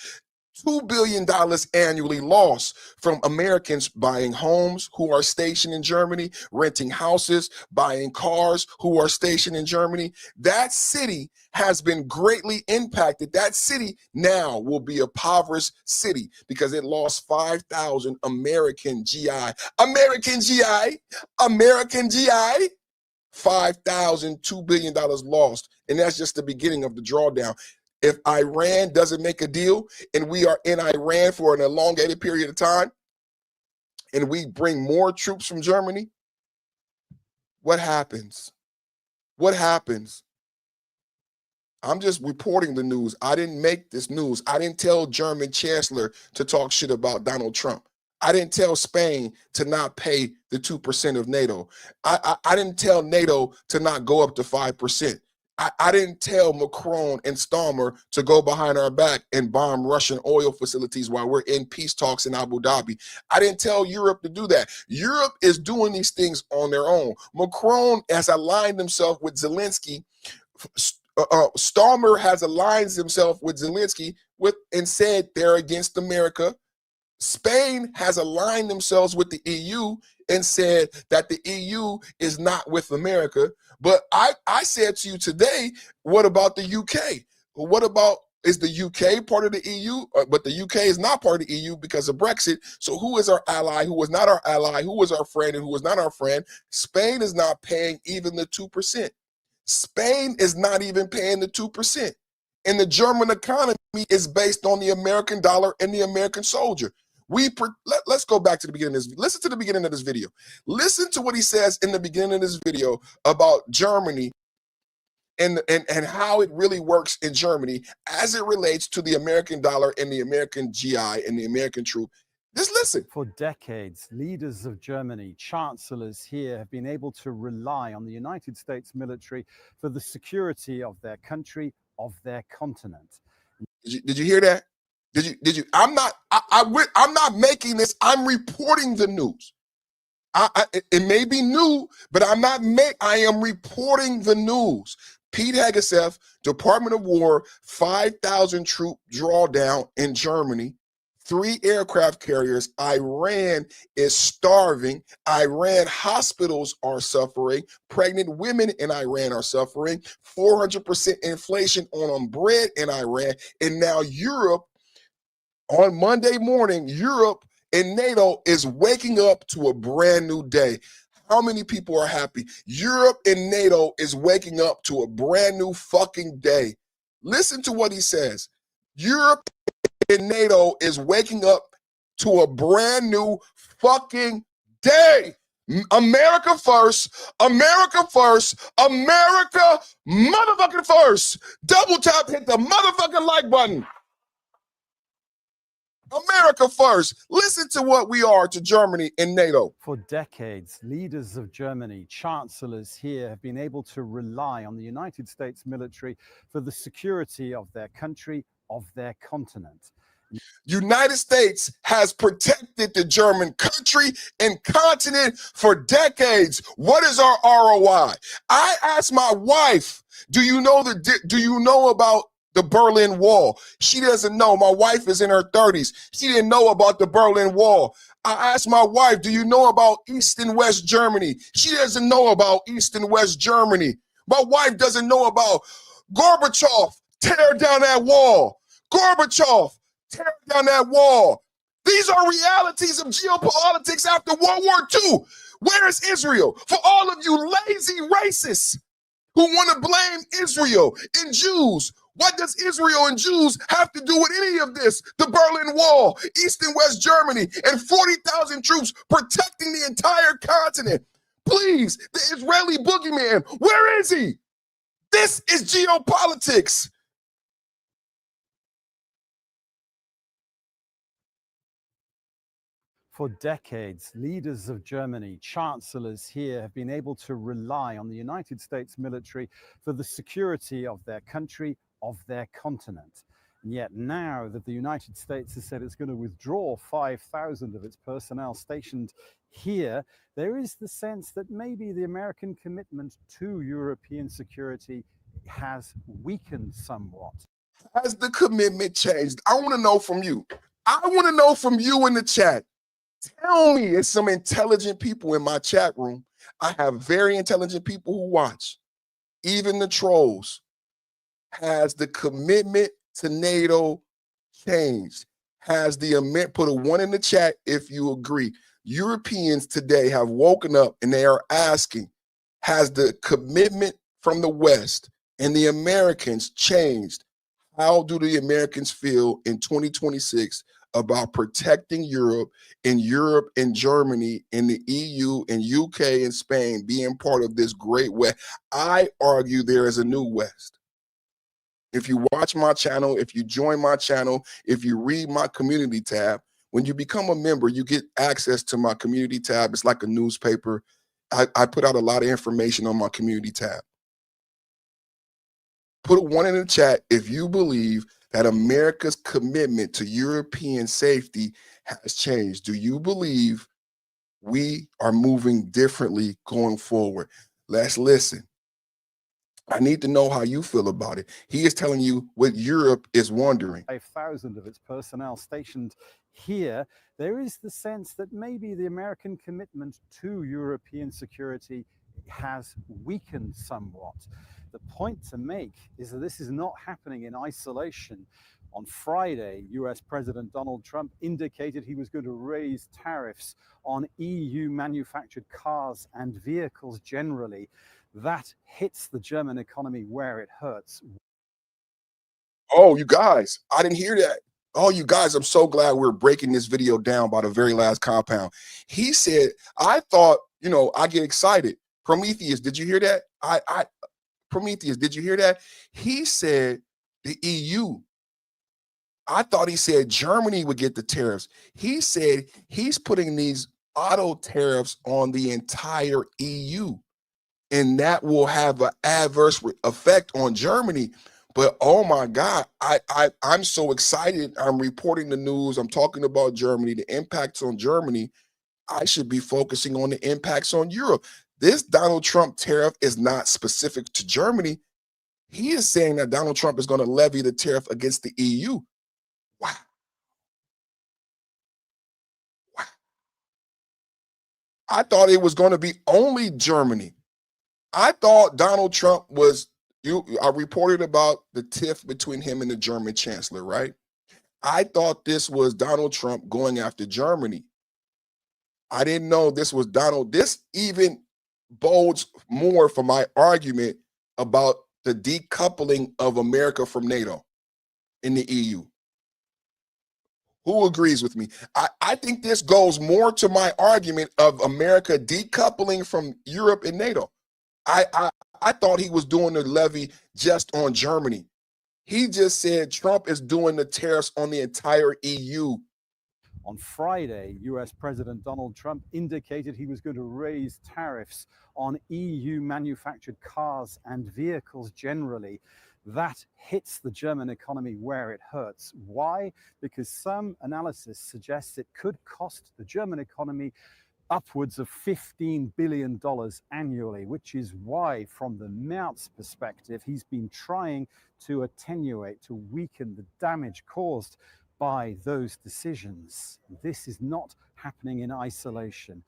$2 billion annually lost from Americans buying homes who are stationed in Germany, renting houses, buying cars who are stationed in Germany. That city has been greatly impacted. That city now will be a impoverished city because it lost 5,000 American GI. American GI, American GI. 5,000, $2 billion lost. And that's just the beginning of the drawdown. If Iran doesn't make a deal and we are in Iran for an elongated period of time and we bring more troops from Germany, what happens? What happens? I'm just reporting the news. I didn't make this news. I didn't tell German Chancellor to talk shit about Donald Trump. I didn't tell Spain to not pay the 2% of NATO. I didn't tell NATO to not go up to 5%. I didn't tell Macron and Starmer to go behind our back and bomb Russian oil facilities while we're in peace talks in Abu Dhabi. I didn't tell Europe to do that. Europe is doing these things on their own. Macron has aligned himself with Zelensky. Starmer has aligned himself with Zelensky and said they're against America. Spain has aligned themselves with the EU and said that the EU is not with America. But I said to you today, what about the UK? What about, is the UK part of the EU? But the UK is not part of the EU because of Brexit. So who is our ally? Who was not our ally? Who was our friend and who was not our friend? Spain is not paying even the 2%. Spain is not even paying the 2%. And the German economy is based on the American dollar and the American soldier. Let's go back to the beginning of this. Listen to the beginning of this video. Listen to what he says in the beginning of this video about Germany and how it really works in Germany as it relates to the American dollar and the American GI and the American troop. Just listen. For decades, leaders of Germany, chancellors here, have been able to rely on the United States military for the security of their country, of their continent. Did you hear that? Did you? I'm not making this. I'm reporting the news. It may be new, but I am reporting the news. Pete Hegseth, Department of War, 5,000 troop drawdown in Germany, 3 aircraft carriers. Iran is starving. Iran hospitals are suffering. Pregnant women in Iran are suffering. 400% inflation on bread in Iran. And now Europe, on Monday morning, Europe and NATO is waking up to a brand new day. How many people are happy? Europe and NATO is waking up to a brand new fucking day. Listen to what he says. Europe and NATO is waking up to a brand new fucking day. America first, America first, America motherfucking first. Double tap, hit the motherfucking like button. America first. Listen to what we are to Germany and NATO. For decades, leaders of Germany, chancellors here, have been able to rely on the United States military for the security of their country, of their continent. United States has protected the German country and continent for decades. What is our ROI? I asked my wife, do you know about the Berlin Wall? She doesn't know. My wife is in her 30s. She didn't know about the Berlin Wall. I asked my wife, do you know about East and West Germany? She doesn't know about East and West Germany. My wife doesn't know about Gorbachev. Tear down that wall. Gorbachev, tear down that wall. These are realities of geopolitics after World War II. Where is Israel? For all of you lazy racists who want to blame Israel and Jews, what does Israel and Jews have to do with any of this? The Berlin Wall, East and West Germany, and 40,000 troops protecting the entire continent. Please, the Israeli boogeyman, where is he? This is geopolitics. For decades, leaders of Germany, chancellors here, have been able to rely on the United States military for the security of their country, of their continent. And yet now that the United States has said it's going to withdraw 5,000 of its personnel stationed here, there is the sense that maybe the American commitment to European security has weakened somewhat. Has the commitment changed? I want to know from you. I want to know from you in the chat. Tell me, it's some intelligent people in my chat room. I have very intelligent people who watch. Even the trolls. Has the commitment to NATO changed? Has the amendment, put a 1 in the chat if you agree. Europeans today have woken up and they are asking, has the commitment from the West and the Americans changed? How do the Americans feel in 2026 about protecting Europe and Germany and the EU and UK and Spain being part of this great West? I argue there is a new West. If you watch my channel, if you join my channel, if you read my community tab, when you become a member, you get access to my community tab. It's like a newspaper. I put out a lot of information on my community tab. Put a 1 in the chat if you believe that America's commitment to European safety has changed. Do you believe we are moving differently going forward? Let's listen. I need to know how you feel about it. He is telling you what Europe is wondering. 5,000 of its personnel stationed here, there is the sense that maybe the American commitment to European security has weakened somewhat. The point to make is that this is not happening in isolation. On Friday, US President Donald Trump indicated he was going to raise tariffs on EU manufactured cars and vehicles generally. That hits the German economy where it hurts. Oh, you guys, I didn't hear that. Oh, you guys, I'm so glad we're breaking this video down by the very last compound. He said, I thought, I get excited. Prometheus, did you hear that? Prometheus, did you hear that? He said the EU. I thought he said Germany would get the tariffs. He said he's putting these auto tariffs on the entire EU, and that will have an adverse effect on Germany. But oh my God, I'm so excited. I'm reporting the news. I'm talking about Germany, the impacts on Germany. I should be focusing on the impacts on Europe. This Donald Trump tariff is not specific to Germany. He is saying that Donald Trump is going to levy the tariff against the EU. Wow. Wow. I thought it was going to be only Germany. I thought Donald Trump was, I reported about the tiff between him and the German chancellor, right? I thought this was Donald Trump going after Germany. I didn't know this was Donald. This even bodes more for my argument about the decoupling of America from NATO in the EU. Who agrees with me? I think this goes more to my argument of America decoupling from Europe and NATO. I thought he was doing the levy just on Germany. He just said Trump is doing the tariffs on the entire EU. On Friday, US President Donald Trump indicated he was going to raise tariffs on EU manufactured cars and vehicles generally. that hits the German economy where it hurts. Why? Because some analysis suggests it could cost the German economy upwards of $15 billion annually, which is why, from the Maut's perspective, he's been trying to attenuate, to weaken the damage caused by those decisions. This is not happening in isolation.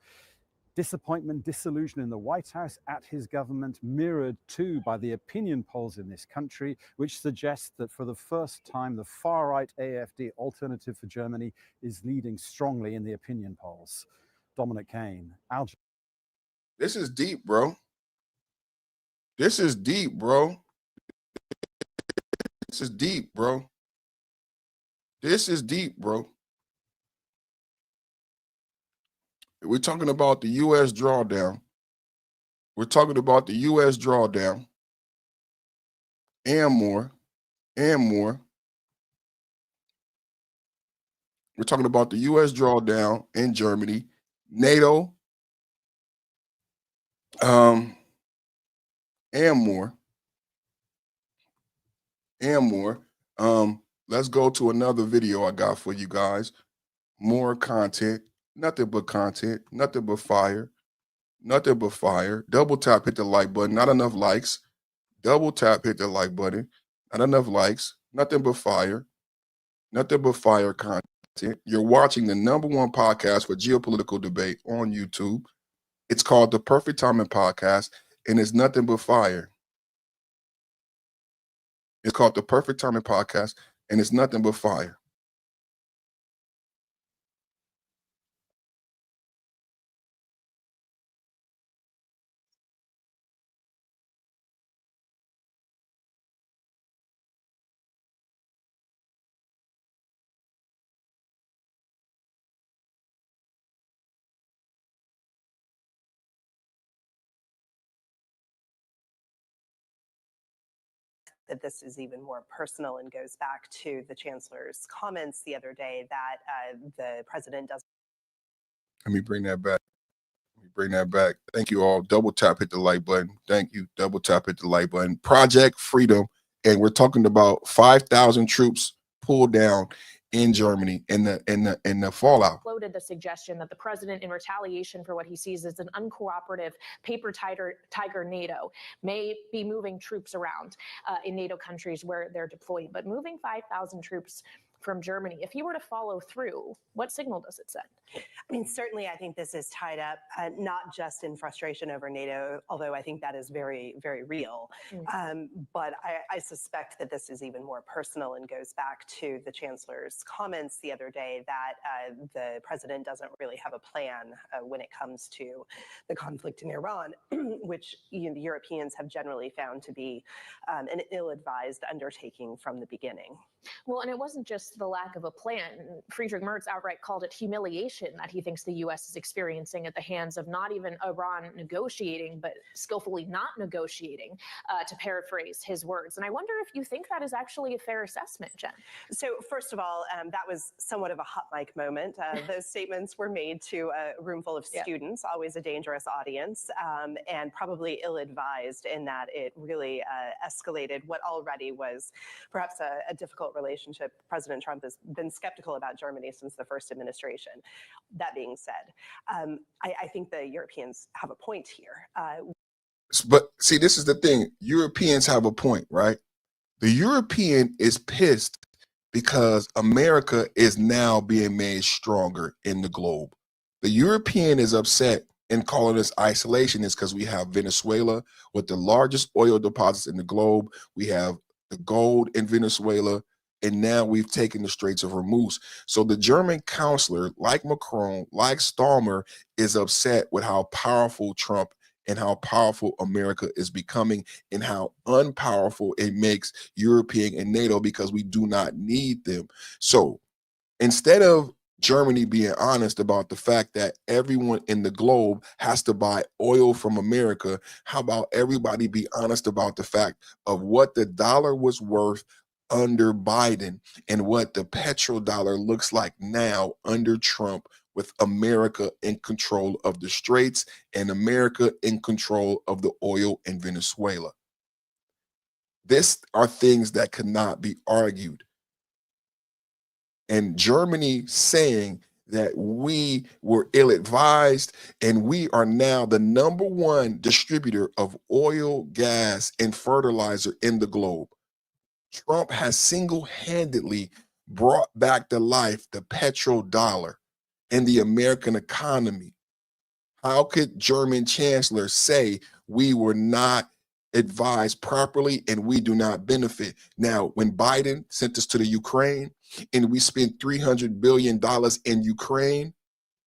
Disappointment, disillusion in the White House at his government, mirrored too by the opinion polls in this country, which suggest that for the first time, the far-right AfD Alternative for Germany is leading strongly in the opinion polls. Dominic Kane, Al. This is deep, bro. This is deep, bro. This is deep, bro. This is deep, bro. We're talking about the U.S. drawdown. We're talking about the U.S. drawdown and more, and more. We're talking about the U.S. drawdown in Germany, NATO, and more, and more. Let's go to another video I got for you guys. More content, nothing but content, nothing but fire, nothing but fire. Double tap, hit the like button. Not enough likes. Double tap, hit the like button. Not enough likes. Nothing but fire. Nothing but fire content. You're watching the #1 podcast for geopolitical debate on YouTube. It's called The Perfect Timing Podcast, and it's nothing but fire. It's called The Perfect Timing Podcast, and it's nothing but fire. That this is even more personal and goes back to the chancellor's comments the other day that the president doesn't. Let me bring that back. Let me bring that back. Thank you all. Double tap, hit the like button. Thank you. Double tap, hit the like button. Project Freedom. And we're talking about 5,000 troops pulled down in Germany in the fallout. Floated the suggestion that the president, in retaliation for what he sees as an uncooperative paper tiger NATO, may be moving troops around in NATO countries where they're deployed. But moving 5,000 troops from Germany, if he were to follow through, what signal does it send? I mean, certainly I think this is tied up not just in frustration over NATO, although I think that is very, very real. But I suspect that this is even more personal and goes back to the chancellor's comments the other day that the president doesn't really have a plan when it comes to the conflict in Iran, which the Europeans have generally found to be an ill-advised undertaking from the beginning. Well, and it wasn't just the lack of a plan. Friedrich Merz outright called it humiliation that he thinks the U.S. is experiencing at the hands of not even Iran negotiating, but skillfully not negotiating, to paraphrase his words. And I wonder if you think that is actually a fair assessment, Jen. So first of all, that was somewhat of a hot mic moment. Those statements were made to a room full of students, always a dangerous audience, and probably ill-advised in that it really escalated what already was perhaps a difficult relationship. President Trump has been skeptical about Germany since the first administration. That being said, I think the Europeans have a point here. But see, this is the thing. Europeans have a point, right? The European is pissed because America is now being made stronger in the globe. The European is upset and calling us isolationists because we have Venezuela with the largest oil deposits in the globe. We have the gold in Venezuela. And now we've taken the Straits of Hormuz. So the German chancellor, like Macron, like Stallmer, is upset with how powerful Trump and how powerful America is becoming and how unpowerful it makes European and NATO because we do not need them. So instead of Germany being honest about the fact that everyone in the globe has to buy oil from America, how about everybody be honest about the fact of what the dollar was worth under Biden and what the petrodollar looks like now under Trump, with America in control of the Straits and America in control of the oil in Venezuela. This are things that cannot be argued. And Germany saying that we were ill-advised, and we are now the #1 distributor of oil, gas, and fertilizer in the globe. Trump has single-handedly brought back to life the petrodollar and the American economy. How could German chancellor say we were not advised properly and we do not benefit? Now, when Biden sent us to the Ukraine and we spent $300 billion in Ukraine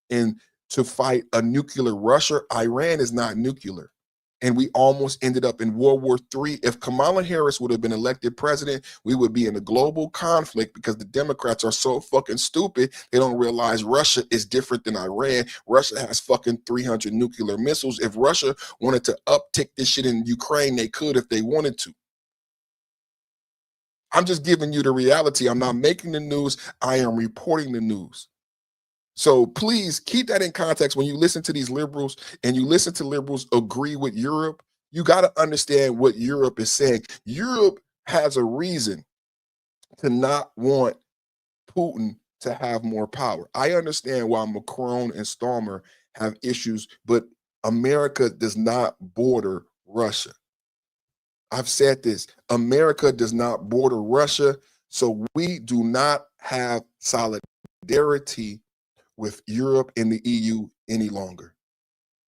and to fight a nuclear Russia, Iran is not nuclear. And we almost ended up in World War III. If Kamala Harris would have been elected president, we would be in a global conflict because the Democrats are so fucking stupid. They don't realize Russia is different than Iran. Russia has fucking 300 nuclear missiles. If Russia wanted to uptick this shit in Ukraine, they could if they wanted to. I'm just giving you the reality. I'm not making the news. I am reporting the news. So please keep that in context when you listen to these liberals and you listen to liberals agree with Europe. You got to understand what Europe is saying. Europe has a reason to not want Putin to have more power. I understand why Macron and Starmer have issues, but America does not border Russia. I've said this. America does not border Russia, so we do not have solidarity with Europe and the EU any longer.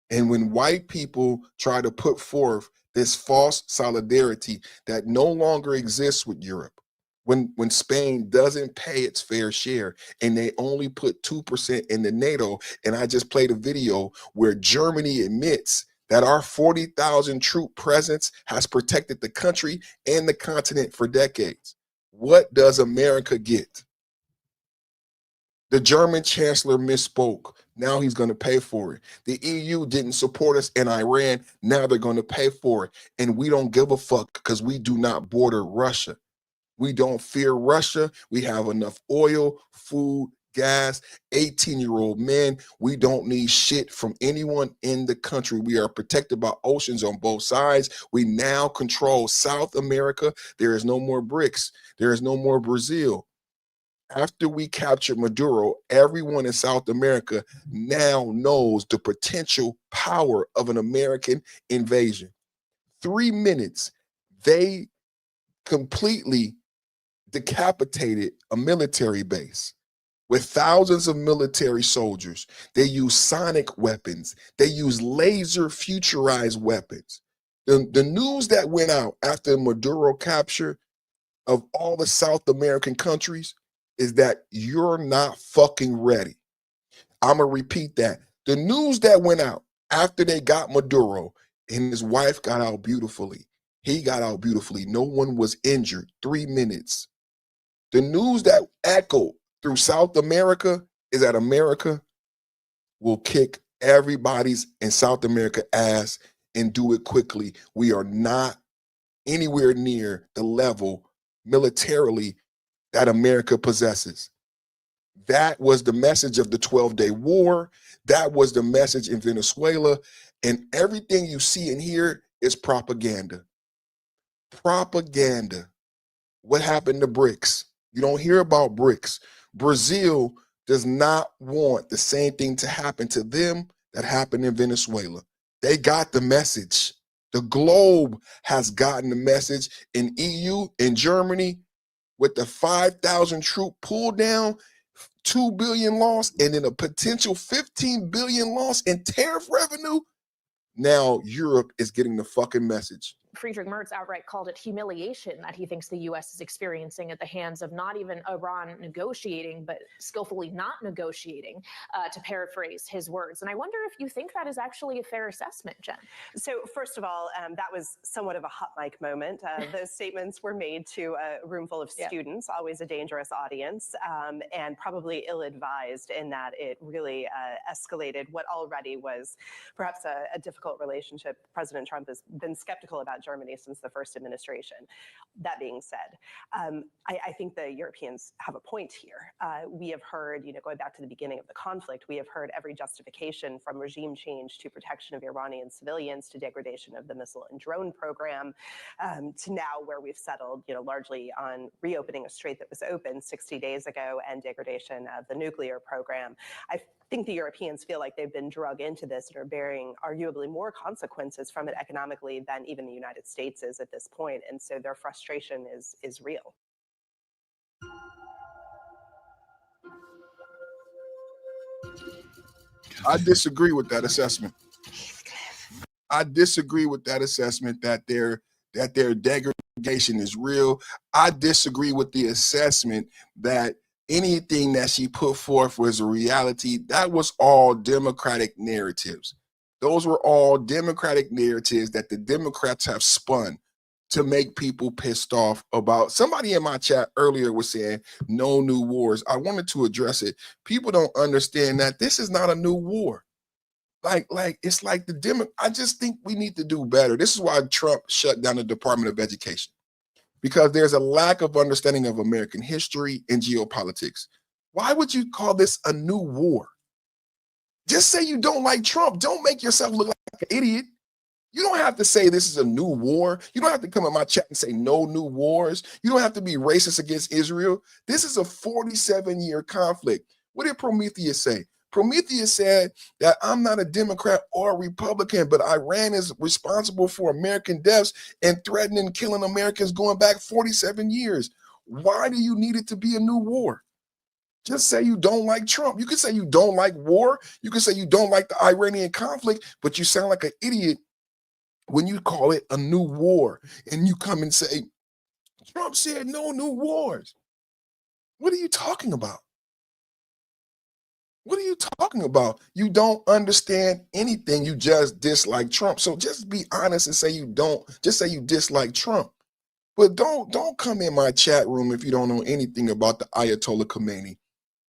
And when white people try to put forth this false solidarity that no longer exists with Europe, when Spain doesn't pay its fair share and they only put 2% in the NATO, and I just played a video where Germany admits that our 40,000 troop presence has protected the country and the continent for decades. What does America get? The German chancellor misspoke. Now he's going to pay for it. The EU didn't support us in Iran. Now they're going to pay for it. And we don't give a fuck because we do not border Russia. We don't fear Russia. We have enough oil, food, gas, 18-year-old men. We don't need shit from anyone in the country. We are protected by oceans on both sides. We now control South America. There is no more BRICS. There is no more Brazil. After we captured Maduro, everyone in South America now knows the potential power of an American invasion. 3 minutes, they completely decapitated a military base with thousands of military soldiers. They use sonic weapons. They use laser futurized weapons. The news that went out after Maduro capture of all the South American countries is that you're not fucking ready. I'm going to repeat that. The news that went out after they got Maduro and his wife got out beautifully. He got out beautifully. No one was injured. 3 minutes. The news that echoed through South America is that America will kick everybody's in South America ass and do it quickly. We are not anywhere near the level militarily that America possesses. That was the message of the 12-day war. That was the message in Venezuela. And everything you see and hear is propaganda. Propaganda. What happened to BRICS? You don't hear about BRICS. Brazil does not want the same thing to happen to them that happened in Venezuela. They got the message. The globe has gotten the message. In EU, in Germany, with the 5,000 troop pull down, 2 billion loss, and then a potential 15 billion loss in tariff revenue. Now Europe is getting the fucking message. Friedrich Merz outright called it humiliation that he thinks the U.S. is experiencing at the hands of not even Iran negotiating, but skillfully not negotiating, to paraphrase his words. And I wonder if you think that is actually a fair assessment, Jen. So first of all, that was somewhat of a hot mic moment. Those statements were made to a room full of students, always a dangerous audience, and probably ill-advised in that it really escalated what already was perhaps a difficult relationship President Trump has been skeptical about about Germany since the first administration. That being said, I think the Europeans have a point here. We have heard, going back to the beginning of the conflict, we have heard every justification from regime change to protection of Iranian civilians to degradation of the missile and drone program, to now where we've settled, largely on reopening a strait that was open 60 days ago and degradation of the nuclear program. I think the Europeans feel like they've been drug into this and are bearing arguably more consequences from it economically than even the United States is at this point. And so their frustration is real. I disagree with that assessment. I disagree with that assessment that their degradation is real. I disagree with the assessment that anything that she put forth was a reality. That was all Democratic narratives. Those were all Democratic narratives that the Democrats have spun to make people pissed off about. Somebody in my chat earlier was saying no new wars. I wanted to address it. People don't understand that this is not a new war. Like it's like I just think we need to do better. This is why Trump shut down the Department of Education, because there's a lack of understanding of American history and geopolitics. Why would you call this a new war? Just say you don't like Trump. Don't make yourself look like an idiot. You don't have to say this is a new war. You don't have to come in my chat and say no new wars. You don't have to be racist against Israel. This is a 47-year conflict. What did Prometheus say? Prometheus said that I'm not a Democrat or a Republican, but Iran is responsible for American deaths and threatening and killing Americans going back 47 years. Why do you need it to be a new war? Just say you don't like Trump. You can say you don't like war. You can say you don't like the Iranian conflict, but you sound like an idiot when you call it a new war and you come and say, Trump said no new wars. What are you talking about? What are you talking about? You don't understand anything. You just dislike Trump. So just be honest and say you don't. Just say you dislike Trump. But don't come in my chat room if you don't know anything about the Ayatollah Khomeini.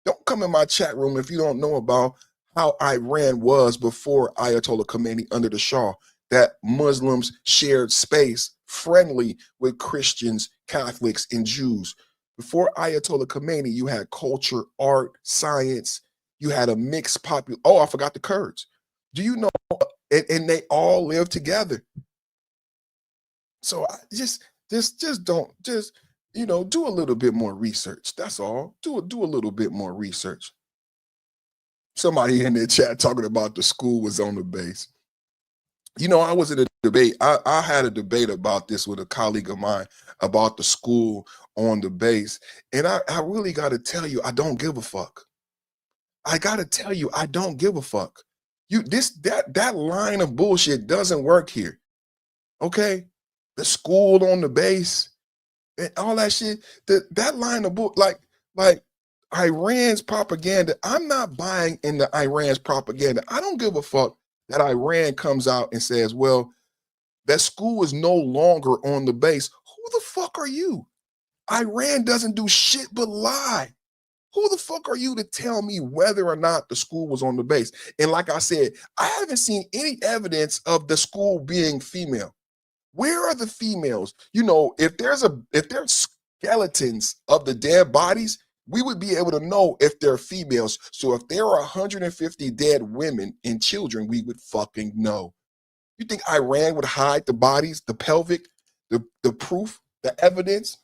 Don't come in my chat room if you don't know about how Iran was before Ayatollah Khomeini under the Shah, that Muslims shared space friendly with Christians, Catholics, and Jews. Before Ayatollah Khomeini, you had culture, art, science. You had a mixed population. Oh, I forgot the Kurds. Do you know? And they all live together. So I just don't do a little bit more research. That's all. Do a little bit more research. Somebody in the chat talking about the school was on the base. I was in a debate. I had a debate about this with a colleague of mine about the school on the base. And I really got to tell you, I don't give a fuck. I got to tell you, I don't give a fuck. That line of bullshit doesn't work here. Okay? The school on the base and all that shit, that line of bull, like Iran's propaganda, I'm not buying into Iran's propaganda. I don't give a fuck that Iran comes out and says, well, that school is no longer on the base. Who the fuck are you? Iran doesn't do shit but lie. Who the fuck are you to tell me whether or not the school was on the base? And like I said, I haven't seen any evidence of the school being female. Where are the females? If there's skeletons of the dead bodies, we would be able to know if they're females. So if there are 150 dead women and children, we would fucking know. You think Iran would hide the bodies, the pelvic, the proof, the evidence?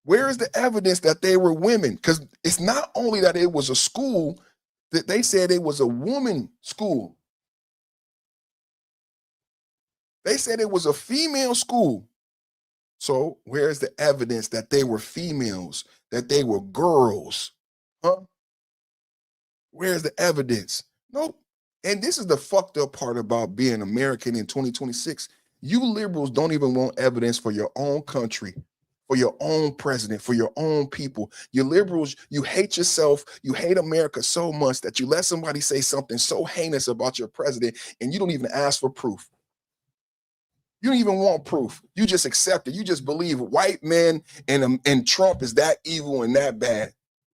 Where is the evidence that they were women? Because it's not only that it was a school, that they said it was a woman school. They said it was a female school. So where's the evidence that they were females, that they were girls? Huh? Where's the evidence? Nope. And this is the fucked up part about being American in 2026. You liberals don't even want evidence for your own country, for your own president, for your own people. You liberals, you hate yourself, you hate America so much that you let somebody say something so heinous about your president and you don't even ask for proof. You don't even want proof. You just accept it. You just believe white men and Trump is that evil and that bad.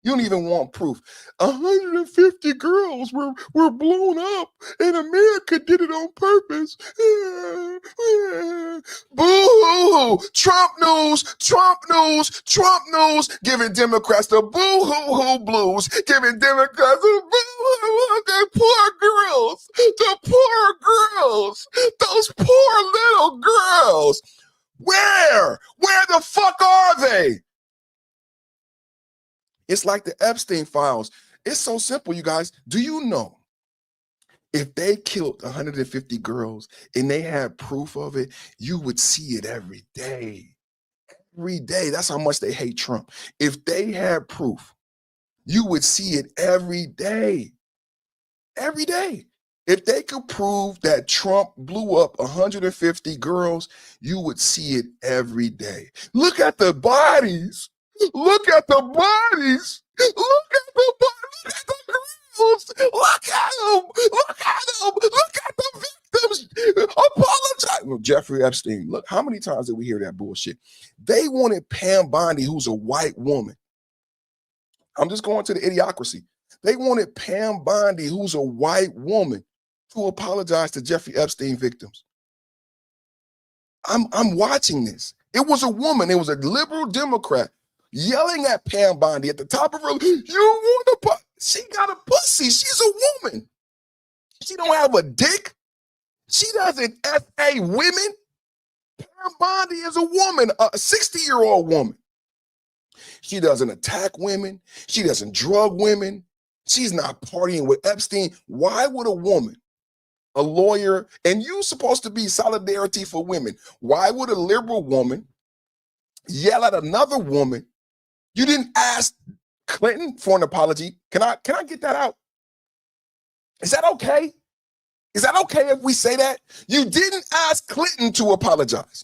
You don't even want proof. 150 girls were blown up, and America did it on purpose. Boo-hoo-hoo. Trump news, Trump news, Trump news, giving Democrats the boo-hoo-hoo blues, giving Democrats the boo-hoo-hoo, the poor girls, the poor girls, those poor little girls. Where the fuck are they? It's like the Epstein files. It's so simple, you guys. Do you know if they killed 150 girls and they had proof of it, you would see it every day. Every day. That's how much they hate Trump. If they had proof, you would see it every day. Every day. If they could prove that Trump blew up 150 girls, you would see it every day. Look at the bodies. Look at the bodies. Look at the bodies. Look at the girls. Look at them. Look at them. Look at the victims. Apologize. Well, Jeffrey Epstein. Look, how many times did we hear that bullshit? They wanted Pam Bondi, who's a white woman. I'm just going to the idiocracy. They wanted Pam Bondi, who's a white woman, to apologize to Jeffrey Epstein victims. I'm watching this. It was a woman. It was a liberal Democrat yelling at Pam Bondi at the top of her. You want to? She got a pussy. She's a woman. She don't have a dick. She doesn't FA women. Pam Bondi is a woman, a 60-year-old woman. She doesn't attack women. She doesn't drug women. She's not partying with Epstein. Why would a woman, a lawyer, and you're supposed to be solidarity for women, why would a liberal woman yell at another woman? You didn't ask Clinton for an apology. Can I get that out? Is that okay? Is that okay if we say that? You didn't ask Clinton to apologize.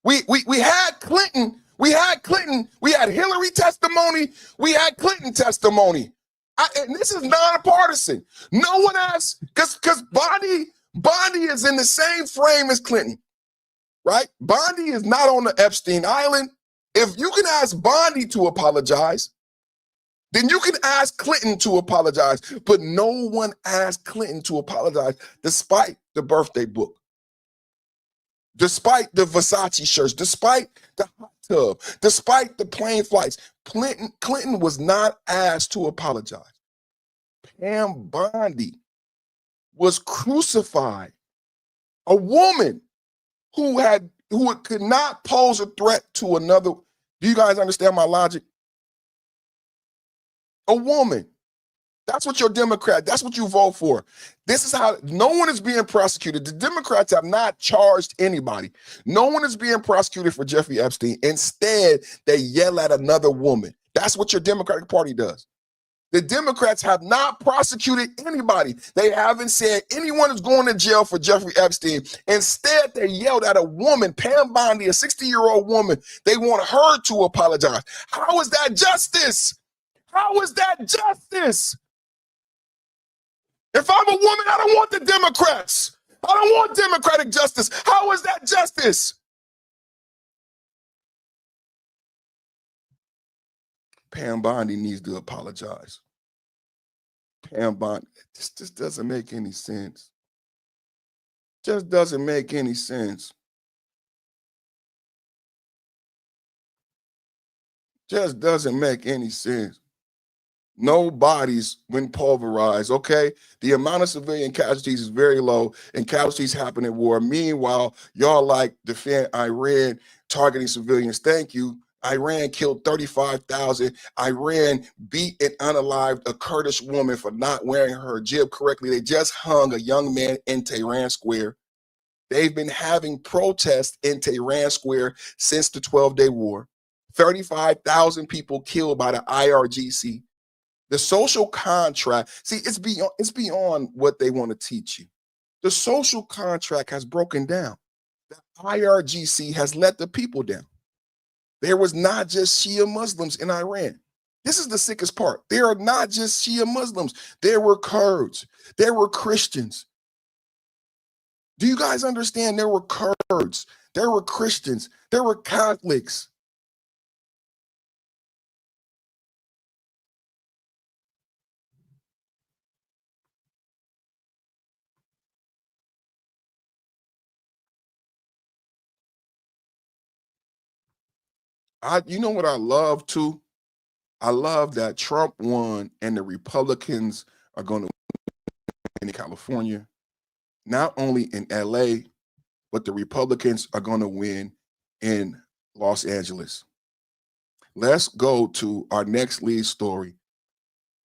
We had Clinton. We had Clinton. We had Hillary testimony. We had Clinton testimony. And this is nonpartisan. No one asked, because Bondi is in the same frame as Clinton, right? Bondi is not on the Epstein Island. If you can ask Bondi to apologize, then you can ask Clinton to apologize. But no one asked Clinton to apologize, despite the birthday book, despite the Versace shirts, despite the hot tub, despite the plane flights. Clinton was not asked to apologize. Pam Bondi was crucified. A woman who could not pose a threat to another. Do you guys understand my logic? A woman. That's what you're Democrat. That's what you vote for. This is how no one is being prosecuted. The Democrats have not charged anybody. No one is being prosecuted for Jeffrey Epstein. Instead, they yell at another woman. That's what your Democratic Party does. The Democrats have not prosecuted anybody. They haven't said anyone is going to jail for Jeffrey Epstein. Instead, they yelled at a woman, Pam Bondi, a 60-year-old woman. They want her to apologize. How is that justice? How is that justice? If I'm a woman, I don't want the Democrats. I don't want democratic justice. How is that justice? Pam Bondi needs to apologize. Pam Bondi, this just doesn't make any sense. Just doesn't make any sense. Just doesn't make any sense. No bodies when pulverized, okay? The amount of civilian casualties is very low, and casualties happen in war. Meanwhile, y'all like defend Iran targeting civilians. Thank you. Iran killed 35,000. Iran beat and unalived a Kurdish woman for not wearing her hijab correctly. They just hung a young man in Tehran Square. They've been having protests in Tehran Square since the 12-day war. 35,000 people killed by the IRGC. The social contract, see, it's beyond what they want to teach you. The social contract has broken down. The IRGC has let the people down. There was not just Shia Muslims in Iran. This is the sickest part. There are not just Shia Muslims. There were Kurds. There were Christians. Do you guys understand? There were Kurds. There were Christians. There were Catholics. You know what I love too? I love that Trump won and the Republicans are going to win in California, not only in LA, but the Republicans are going to win in Los Angeles. Let's go to our next lead story.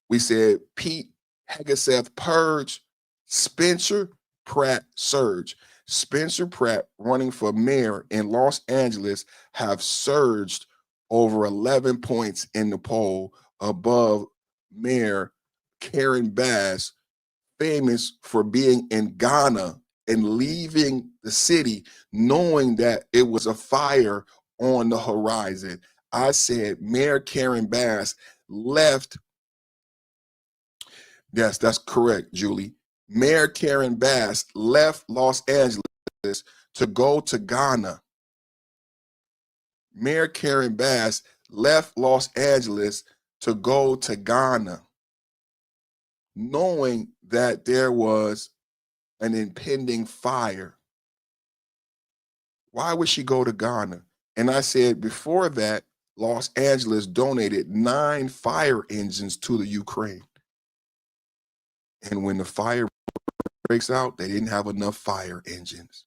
We said Pete Hegseth Purge, Spencer Pratt surge. Spencer Pratt running for mayor in Los Angeles have surged over 11 points in the poll above Mayor Karen Bass, famous for being in Ghana and leaving the city knowing that it was a fire on the horizon. I said Mayor Karen Bass left. Yes, that's correct, Julie. Mayor Karen Bass left Los Angeles to go to Ghana. Mayor Karen Bass left Los Angeles to go to Ghana, knowing that there was an impending fire. Why would she go to Ghana? And I said before that, Los Angeles donated 9 fire engines to the Ukraine. And when the fire breaks out, they didn't have enough fire engines.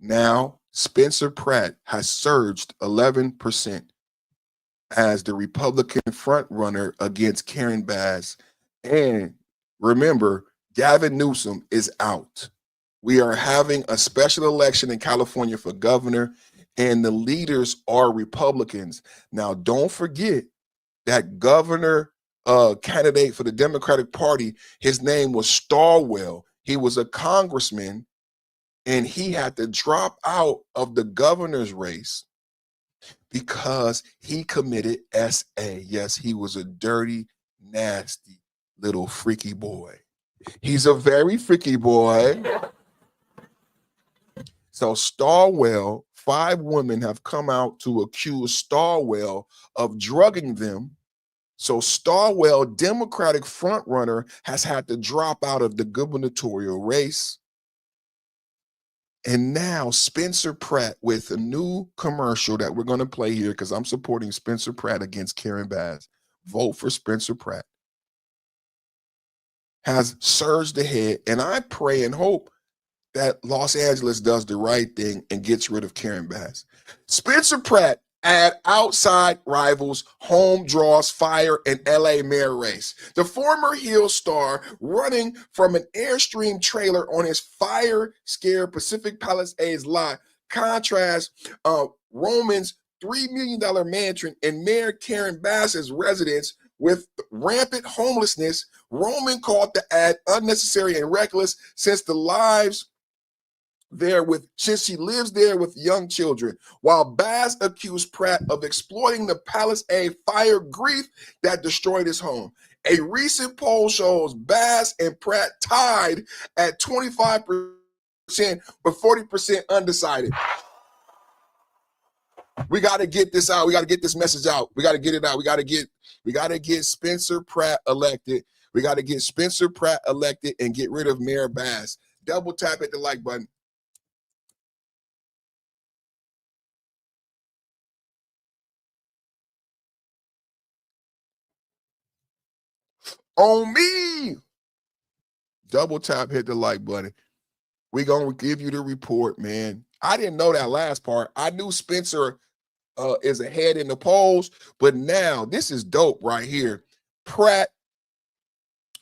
Now, Spencer Pratt has surged 11% as the Republican frontrunner against Karen Bass. And remember, Gavin Newsom is out. We are having a special election in California for governor, and the leaders are Republicans. Now, don't forget that governor candidate for the Democratic Party, his name was Starwell. He was a congressman, and he had to drop out of the governor's race because he committed SA. Yes, he was a dirty, nasty little freaky boy. He's a very freaky boy. So Starwell, 5 women have come out to accuse Starwell of drugging them. So Starwell, Democratic frontrunner, has had to drop out of the gubernatorial race. And now Spencer Pratt, with a new commercial that we're going to play here because I'm supporting Spencer Pratt against Karen Bass. Vote for Spencer Pratt. Has surged ahead, and I pray and hope that Los Angeles does the right thing and gets rid of Karen Bass. Spencer Pratt add outside rivals, home draws fire in LA mayor race. The former heel star running from an Airstream trailer on his fire-scared Pacific Palisades lot contrasts Roman's $3 million mansion and Mayor Karen Bass's residence with rampant homelessness. Roman called the ad unnecessary and reckless since she lives there with young children, while Bass accused Pratt of exploiting the Palisade fire grief that destroyed his home. A recent poll shows Bass and Pratt tied at 25%, but 40% undecided. We got to get this out. We got to get this message out. We got to get it out. We got to get Spencer Pratt elected. We got to get Spencer Pratt elected and get rid of Mayor Bass. Double tap at the like button. On me. Double tap, hit the like button. We're going to give you the report, man. I didn't know that last part. I knew Spencer is ahead in the polls, but now this is dope right here.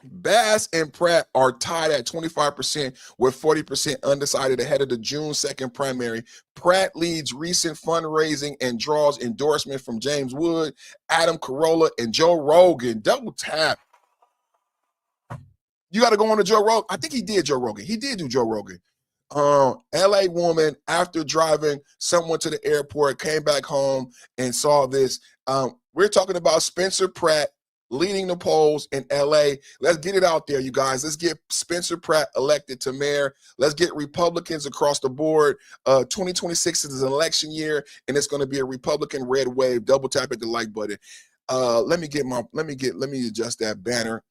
Bass and Pratt are tied at 25% with 40% undecided ahead of the June 2nd primary. Pratt leads recent fundraising and draws endorsement from James Wood, Adam Carolla, and Joe Rogan. Double tap. You got to go on to Joe Rogan. I think he did Joe Rogan. He did do Joe Rogan. LA woman, after driving someone to the airport, came back home and saw this. We're talking about Spencer Pratt leading the polls in LA. Let's get it out there, you guys. Let's get Spencer Pratt elected to mayor. Let's get Republicans across the board. 2026 is an election year, and it's going to be a Republican red wave. Double tap at the like button. Let me adjust that banner.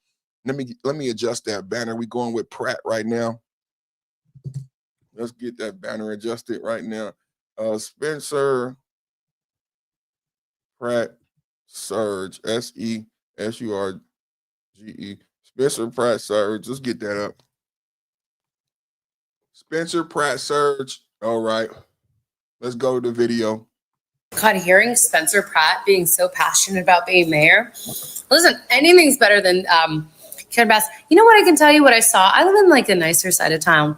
Let me adjust that banner. We're going with Pratt right now. Let's get that banner adjusted right now. Spencer Pratt Surge, SESURGE. Spencer Pratt Surge. Let's get that up. Spencer Pratt Surge. All right. Let's go to the video. God, hearing Spencer Pratt being so passionate about being mayor. Listen, anything's better than Karen Bass. You know what I can tell you what I saw? I live in like a nicer side of town.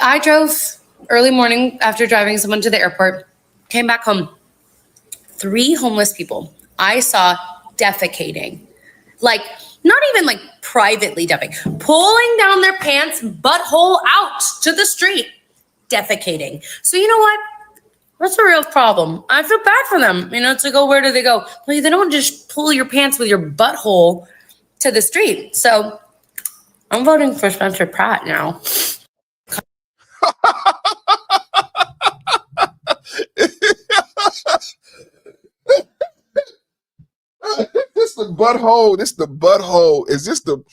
I drove early morning after driving someone to the airport, came back home. 3 homeless people I saw defecating. Like, not even like privately dumping, pulling down their pants, butthole out to the street, defecating. So you know what? That's a real problem. I feel bad for them. You know, it's like, oh, where do they go? Well, they don't just pull your pants with your butthole to the street. So I'm voting for Spencer Pratt now. This the butthole. This the butthole. Is this the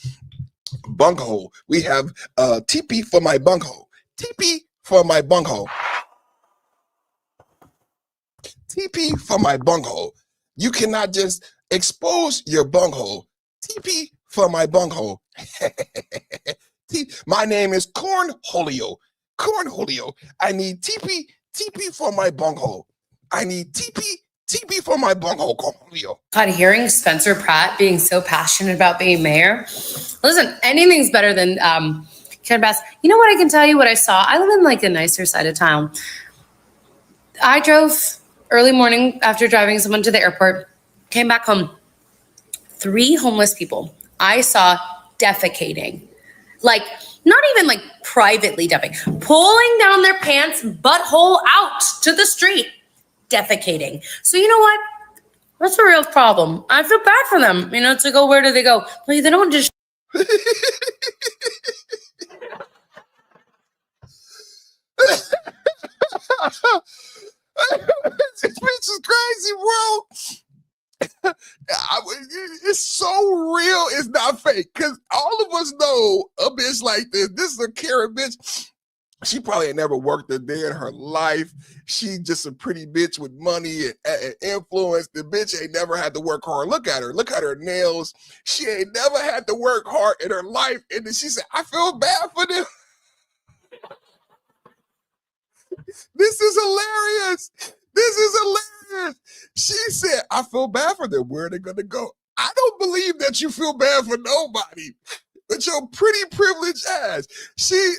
bunghole? We have TP for my bunghole. TP for my bunghole. TP for my bunghole. You cannot just expose your bunghole. TP for my bunghole. My name is Cornholio. Cornholio. I need TP for my bunghole. I need TP for my bunghole, Cornholio. God, hearing Spencer Pratt being so passionate about being mayor. Listen, anything's better than Karen Bass. You know what I can tell you what I saw? I live in like a nicer side of town. I drove early morning after driving someone to the airport, came back home. 3 homeless people I saw defecating. Like, not even like privately dumping, pulling down their pants, butthole out to the street, defecating. So you know what? That's a real problem. I feel bad for them. You know, it's like, oh, where do they go? Well, they don't just. This bitch is crazy, bro. It's so real, it's not fake. Because all of us know a bitch like this. This is a Karen bitch. She probably ain't never worked a day in her life. She just a pretty bitch with money and influence. The bitch ain't never had to work hard. Look at her. Look at her nails. She ain't never had to work hard in her life. And then she said, I feel bad for them. This is hilarious. This is hilarious. She said, I feel bad for them. Where are they going to go? I don't believe that you feel bad for nobody. But your pretty privileged ass. She,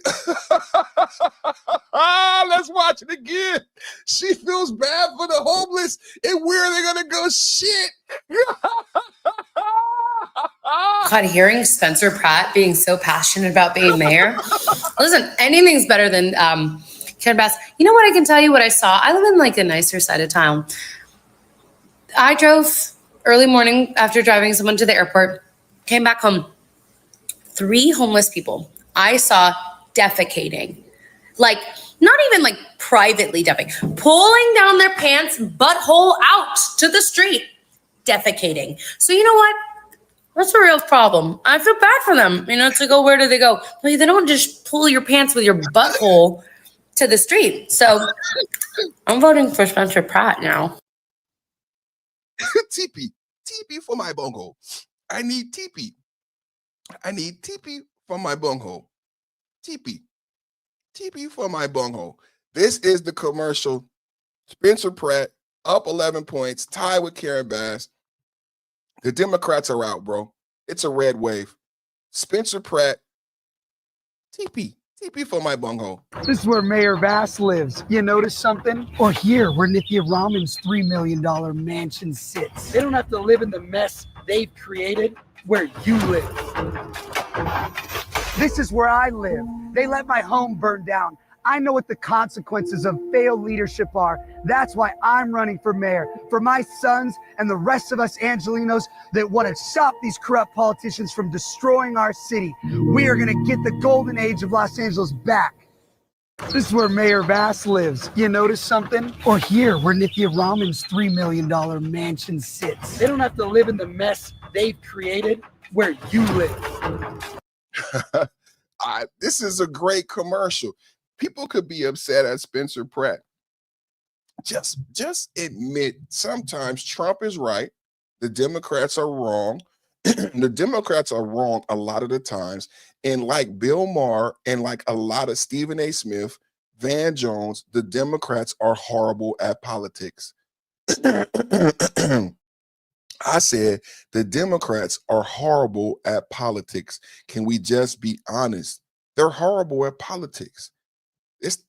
let's watch it again. She feels bad for the homeless. And where are they going to go? Shit. God, hearing Spencer Pratt being so passionate about being mayor. Listen, anything's better than Karen Bass. You know what I can tell you what I saw? I live in like a nicer side of town. I drove early morning after driving someone to the airport, came back home. 3 homeless people I saw defecating. Like, not even like privately dumping, pulling down their pants, butthole out to the street, defecating. So you know what? That's a real problem. I feel bad for them. You know, it's like, oh, where do they go? Well, they don't just pull your pants with your butthole to the street. So I'm voting for Spencer Pratt now. TP for my bunghole. I need TP. I need TP for my bunghole. TP for my bunghole. This is the commercial. Spencer Pratt up 11 points, tied with Karen Bass. The Democrats are out, bro. It's a red wave. Spencer Pratt, TP for my bunghole. This is where Mayor Bass lives. You notice something? Or here, where Nithya Raman's $3 million mansion sits. They don't have to live in the mess they've created where you live. This is where I live. They let my home burn down. I know what the consequences of failed leadership are. That's why I'm running for mayor, for my sons and the rest of us Angelinos that want to stop these corrupt politicians from destroying our city. We are going to get the golden age of Los Angeles back. This is where Mayor Bass lives. You notice something? Or here, where Nithya Raman's $3 million mansion sits. They don't have to live in the mess they've created where you live. This is a great commercial. People could be upset at Spencer Pratt. just admit sometimes Trump is right. The Democrats are wrong. The Democrats are wrong a lot of the times. And like Bill Maher and like a lot of Stephen A. Smith, Van Jones, the Democrats are horrible at politics. I said the Democrats are horrible at politics. Can we just be honest? They're horrible at politics.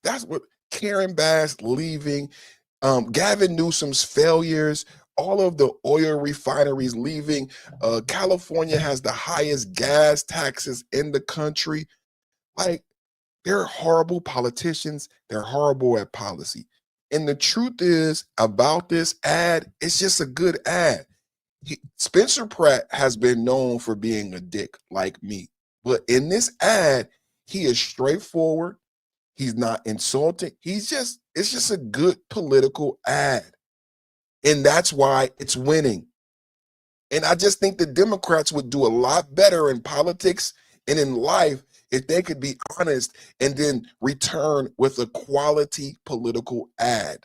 That's what Karen Bass leaving, Gavin Newsom's failures, all of the oil refineries leaving. California has the highest gas taxes in the country. Like, they're horrible politicians. They're horrible at policy. And the truth is about this ad, it's just a good ad. Spencer Pratt has been known for being a dick like me. But in this ad, he is straightforward. He's not insulting. It's just a good political ad. And that's why it's winning. And I just think the Democrats would do a lot better in politics and in life if they could be honest and then return with a quality political ad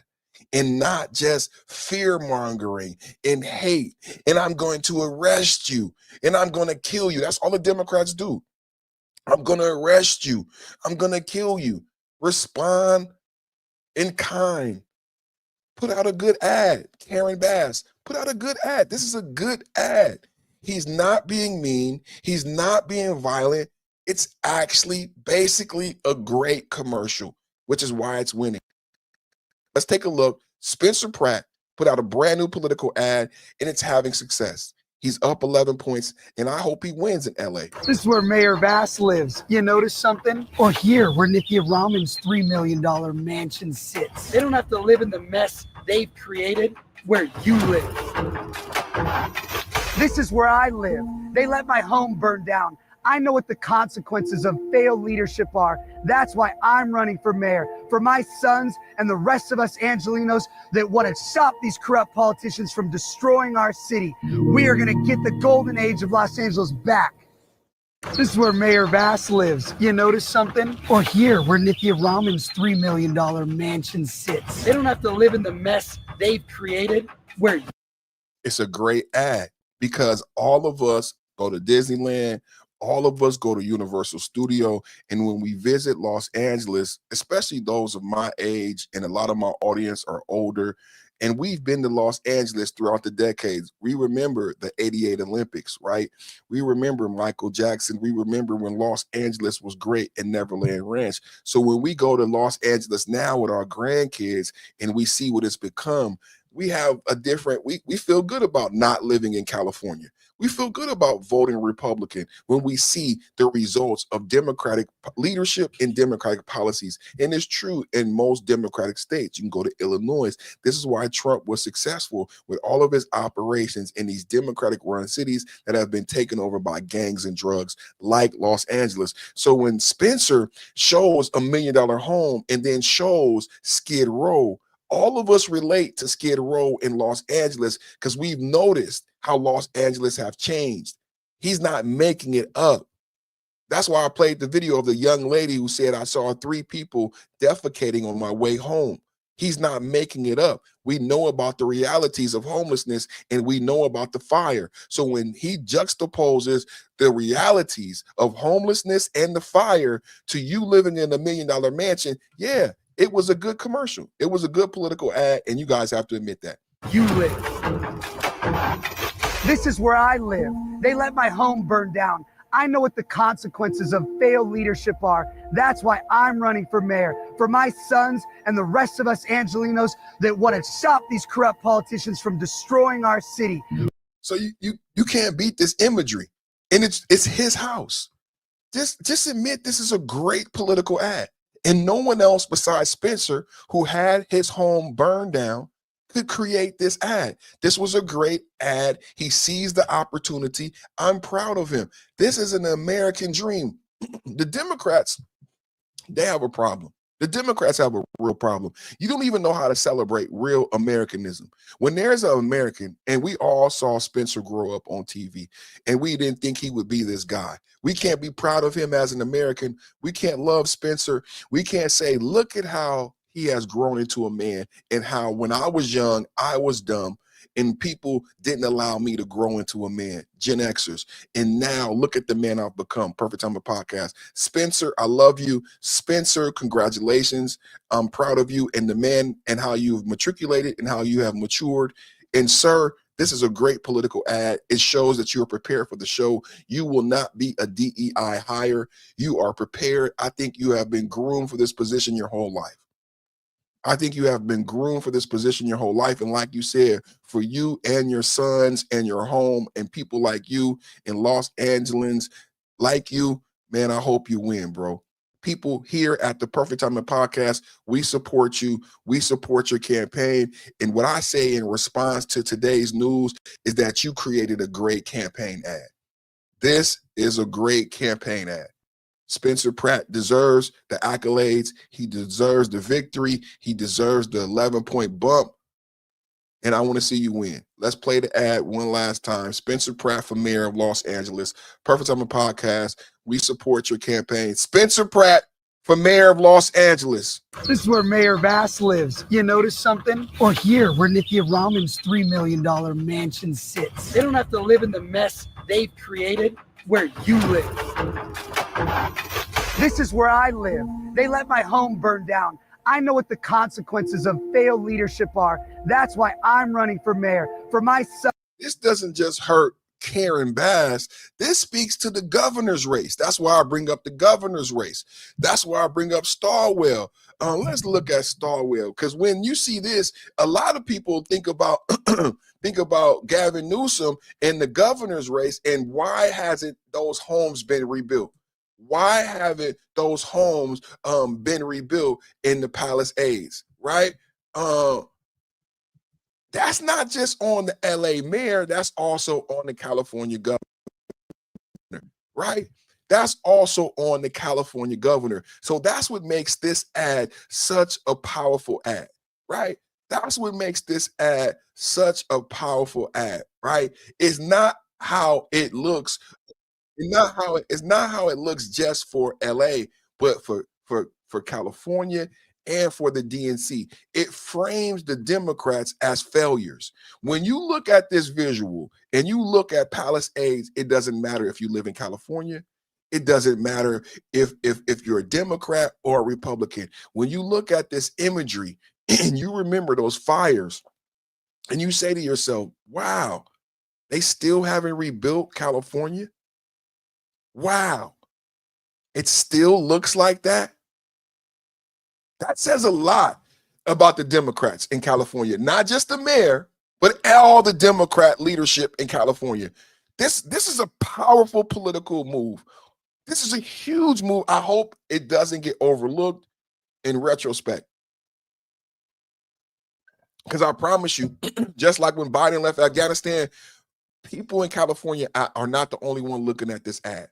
and not just fear-mongering and hate. And I'm going to arrest you and I'm going to kill you. That's all the Democrats do. I'm going to arrest you. I'm going to kill you. Respond in kind. Put out a good ad. Karen Bass, put out a good ad. This is a good ad. He's not being mean. He's not being violent. It's actually basically a great commercial, which is why it's winning. Let's take a look. Spencer Pratt put out a brand new political ad, and it's having success. He's up 11 points, and I hope he wins in LA. This is where Mayor Bass lives. You notice something? Or here, where Nikki Raman's $3 million mansion sits. They don't have to live in the mess they've created where you live. This is where I live. They let my home burn down. I know what the consequences of failed leadership are. That's why I'm running for mayor, for my sons and the rest of us Angelinos that want to stop these corrupt politicians from destroying our city. We are going to get the golden age of Los Angeles back. This is where Mayor Bass lives. You notice something? Or here, where Nikki Raman's $3 million mansion sits. They don't have to live in the mess they've created where... It's a great ad because all of us go to Disneyland. All of us go to Universal Studio, and when we visit Los Angeles, especially those of my age, and a lot of my audience are older, and we've been to Los Angeles throughout the decades. We remember the '88 Olympics, right? We remember Michael Jackson. We remember when Los Angeles was great and Neverland Ranch. So when we go to Los Angeles now with our grandkids and we see what it's become, we have a different, we feel good about not living in California. We feel good about voting Republican when we see the results of Democratic leadership and Democratic policies. And it's true in most Democratic states. You can go to Illinois. This is why Trump was successful with all of his operations in these Democratic-run cities that have been taken over by gangs and drugs, like Los Angeles. So when Spencer shows $1 million home and then shows Skid Row, all of us relate to Skid Row in Los Angeles because we've noticed how Los Angeles have changed. He's not making it up. That's why I played the video of the young lady who said, I saw 3 people defecating on my way home. He's not making it up. We know about the realities of homelessness and we know about the fire. So when he juxtaposes the realities of homelessness and the fire to you living in $1 million mansion, yeah, it was a good commercial. It was a good political ad, and you guys have to admit that. You live. This is where I live. They let my home burn down. I know what the consequences of failed leadership are. That's why I'm running for mayor, for my sons and the rest of us Angelinos that want to stop these corrupt politicians from destroying our city. So you can't beat this imagery, and it's his house. Just admit this is a great political ad. And no one else besides Spencer, who had his home burned down, could create this ad. This was a great ad. He seized the opportunity. I'm proud of him. This is an American dream. The Democrats, they have a problem. The Democrats have a real problem. You don't even know how to celebrate real Americanism. When there's an American, and we all saw Spencer grow up on TV, and we didn't think he would be this guy. We can't be proud of him as an American. We can't love Spencer. We can't say, look at how he has grown into a man, and how when I was young, I was dumb, and people didn't allow me to grow into a man, Gen Xers. And now look at the man I've become. Perfect Time of Podcast. Spencer, I love you. Spencer, congratulations. I'm proud of you and the man and how you've matriculated and how you have matured. And sir, this is a great political ad. It shows that you are prepared for the show. You will not be a DEI hire. You are prepared. I think you have been groomed for this position your whole life. I think you have been groomed for this position your whole life. And like you said, for you and your sons and your home and people like you in Los Angeles, like you, man, I hope you win, bro. People here at the Perfect Time Podcast, we support you. We support your campaign. And what I say in response to today's news is that you created a great campaign ad. This is a great campaign ad. Spencer Pratt deserves the accolades. He deserves the victory. He deserves the 11-point bump. And I want to see you win. Let's play the ad one last time. Spencer Pratt for mayor of Los Angeles. Perfect Time Podcast. We support your campaign. Spencer Pratt for mayor of Los Angeles. This is where Mayor Vass lives. You notice something? Or here, where Nikki Raman's $3 million mansion sits. They don't have to live in the mess they've created where you live. This is where I live. They let my home burn down. I know what the consequences of failed leadership are. That's why I'm running for mayor. For my son. This doesn't just hurt Karen Bass. This speaks to the governor's race. That's why I bring up the governor's race. That's why I bring up Starwell. Let's look at Starwell, because when you see this, a lot of people think about Gavin Newsom and the governor's race, and why hasn't those homes been rebuilt? Why haven't those homes been rebuilt in the Palisades, right? That's not just on the LA mayor, that's also on the California governor, right? That's also on the California governor. So that's what makes this ad such a powerful ad, right? That's what makes this ad such a powerful ad, right? It's not how it looks. It's not how it looks just for LA, but for California and for the DNC. It frames the Democrats as failures. When you look at this visual and you look at Palisades, it doesn't matter if you live in California. It doesn't matter if you're a Democrat or a Republican. When you look at this imagery and you remember those fires and you say to yourself, wow, they still haven't rebuilt California? Wow, it still looks like that? That says a lot about the Democrats in California, not just the mayor, but all the Democrat leadership in California. This is a powerful political move. This is a huge move. I hope it doesn't get overlooked in retrospect. Because I promise you, just like when Biden left Afghanistan, people in California are not the only one looking at this ad.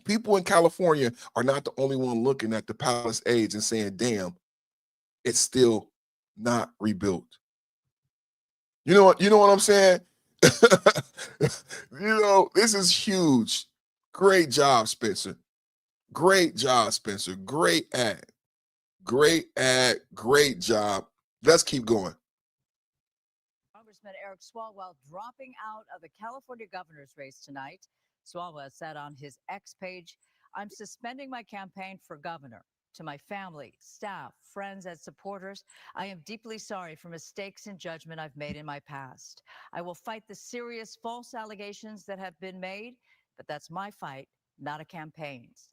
People in California are not the only one looking at the Palisades and saying, damn, it's still not rebuilt. You know what I'm saying? This is huge. Great job, Spencer. Great job, Spencer. Great ad. Great ad. Great job. Let's keep going. Congressman Eric Swalwell dropping out of the California governor's race tonight. Swalwell said on his X page, "I'm suspending my campaign for governor. To my family, staff, friends, and supporters, I am deeply sorry for mistakes in judgment I've made in my past. I will fight the serious false allegations that have been made, but that's my fight, not a campaign's."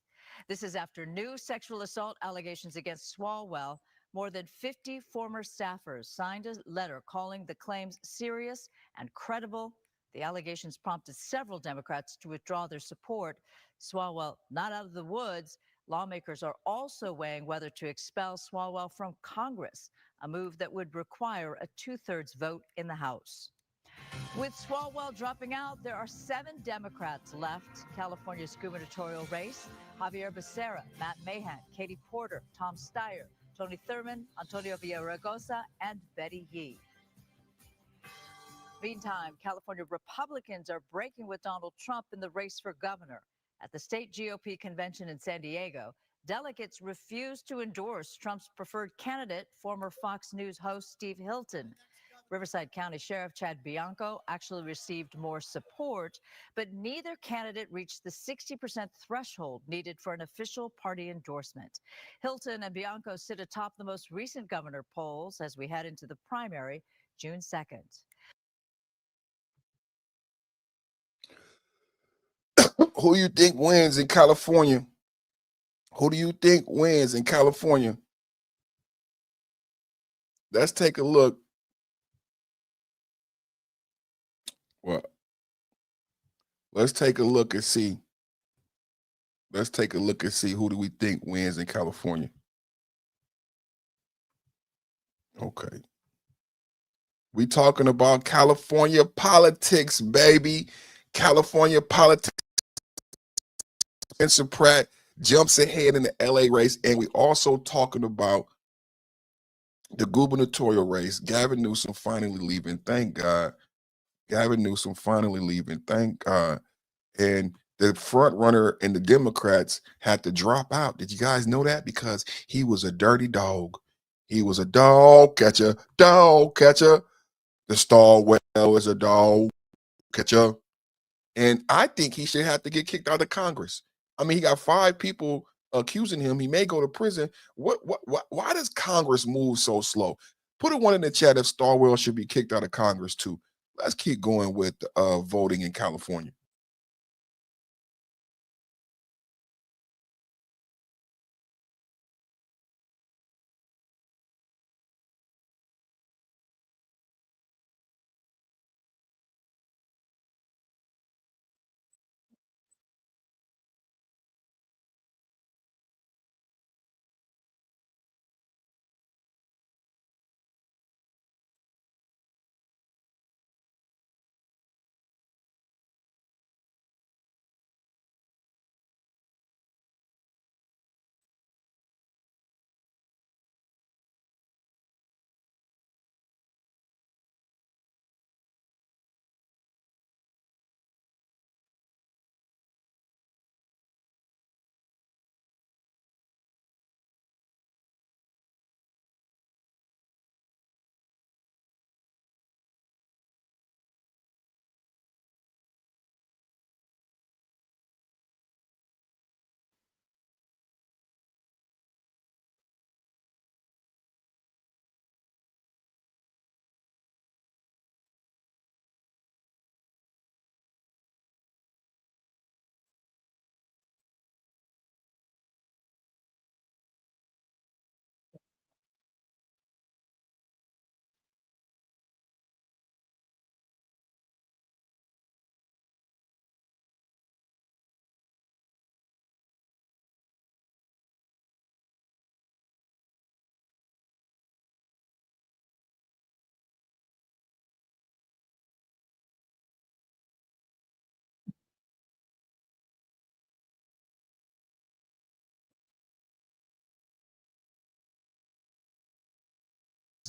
This is after new sexual assault allegations against Swalwell. More than 50 former staffers signed a letter calling the claims serious and credible. The allegations prompted several Democrats to withdraw their support. Swalwell not out of the woods. Lawmakers are also weighing whether to expel Swalwell from Congress, a move that would require a 2/3 vote in the House. With Swalwell dropping out, there are 7 Democrats left. California's gubernatorial race: Javier Becerra, Matt Mahan, Katie Porter, Tom Steyer, Tony Thurmond, Antonio Villaraigosa, and Betty Yee. Meantime, California Republicans are breaking with Donald Trump in the race for governor. At the state GOP convention in San Diego, Delegates refused to endorse Trump's preferred candidate, former Fox News host Steve Hilton. Riverside County Sheriff Chad Bianco actually received more support, but neither candidate reached the 60% threshold needed for an official party endorsement. Hilton and Bianco sit atop the most recent governor polls as we head into the primary June 2nd. Who do you think wins in California? Who do you think wins in California? Let's take a look. Well, let's take a look and see. Let's take a look and see who do we think wins in California. Okay. We talking about California politics, baby. California politics. Spencer Pratt jumps ahead in the LA race, and we also talking about the gubernatorial race. Gavin Newsom finally leaving. Thank God. Gavin Newsom finally leaving. Thank God. And the front runner and the Democrats had to drop out. Did you guys know that? Because he was a dirty dog. He was a dog catcher, dog catcher. The Starwell is a dog catcher. And I think he should have to get kicked out of Congress. I mean, he got 5 people accusing him. He may go to prison. Why does Congress move so slow? Put a 1 in the chat if Starwell should be kicked out of Congress too. Let's keep going with voting in California.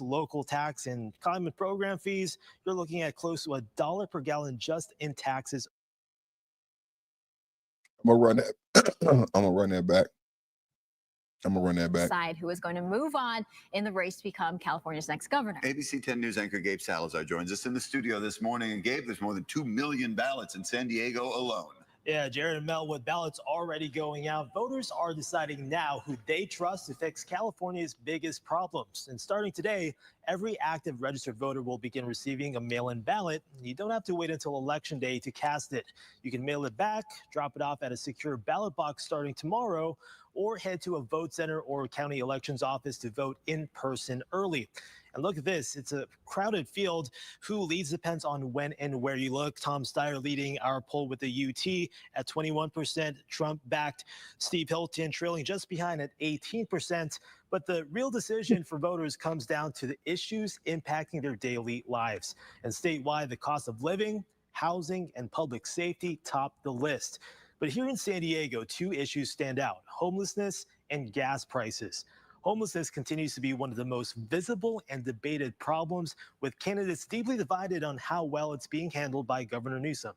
Local tax and climate program fees, you're looking at close to $1 per gallon just in taxes. I'm gonna run that. I'm gonna run that back. I'm gonna run that back. Decide who is going to move on in the race to become California's next governor. ABC 10 News anchor Gabe Salazar joins us in the studio this morning. And Gabe, there's more than 2 million ballots in San Diego alone. Yeah, Jared and Mel, with ballots already going out, voters are deciding now who they trust to fix California's biggest problems. And starting today, every active registered voter will begin receiving a mail-in ballot. You don't have to wait until Election Day to cast it. You can mail it back, drop it off at a secure ballot box starting tomorrow, or head to a vote center or county elections office to vote in person early. And look at this, it's a crowded field. Who leads depends on when and where you look. Tom Steyer leading our poll with the UT at 21%. Trump-backed Steve Hilton trailing just behind at 18%. But the real decision for voters comes down to the issues impacting their daily lives. And statewide, the cost of living, housing, and public safety top the list. But here in San Diego, 2 issues stand out: homelessness and gas prices. Homelessness continues to be one of the most visible and debated problems, with candidates deeply divided on how well it's being handled by Governor Newsom.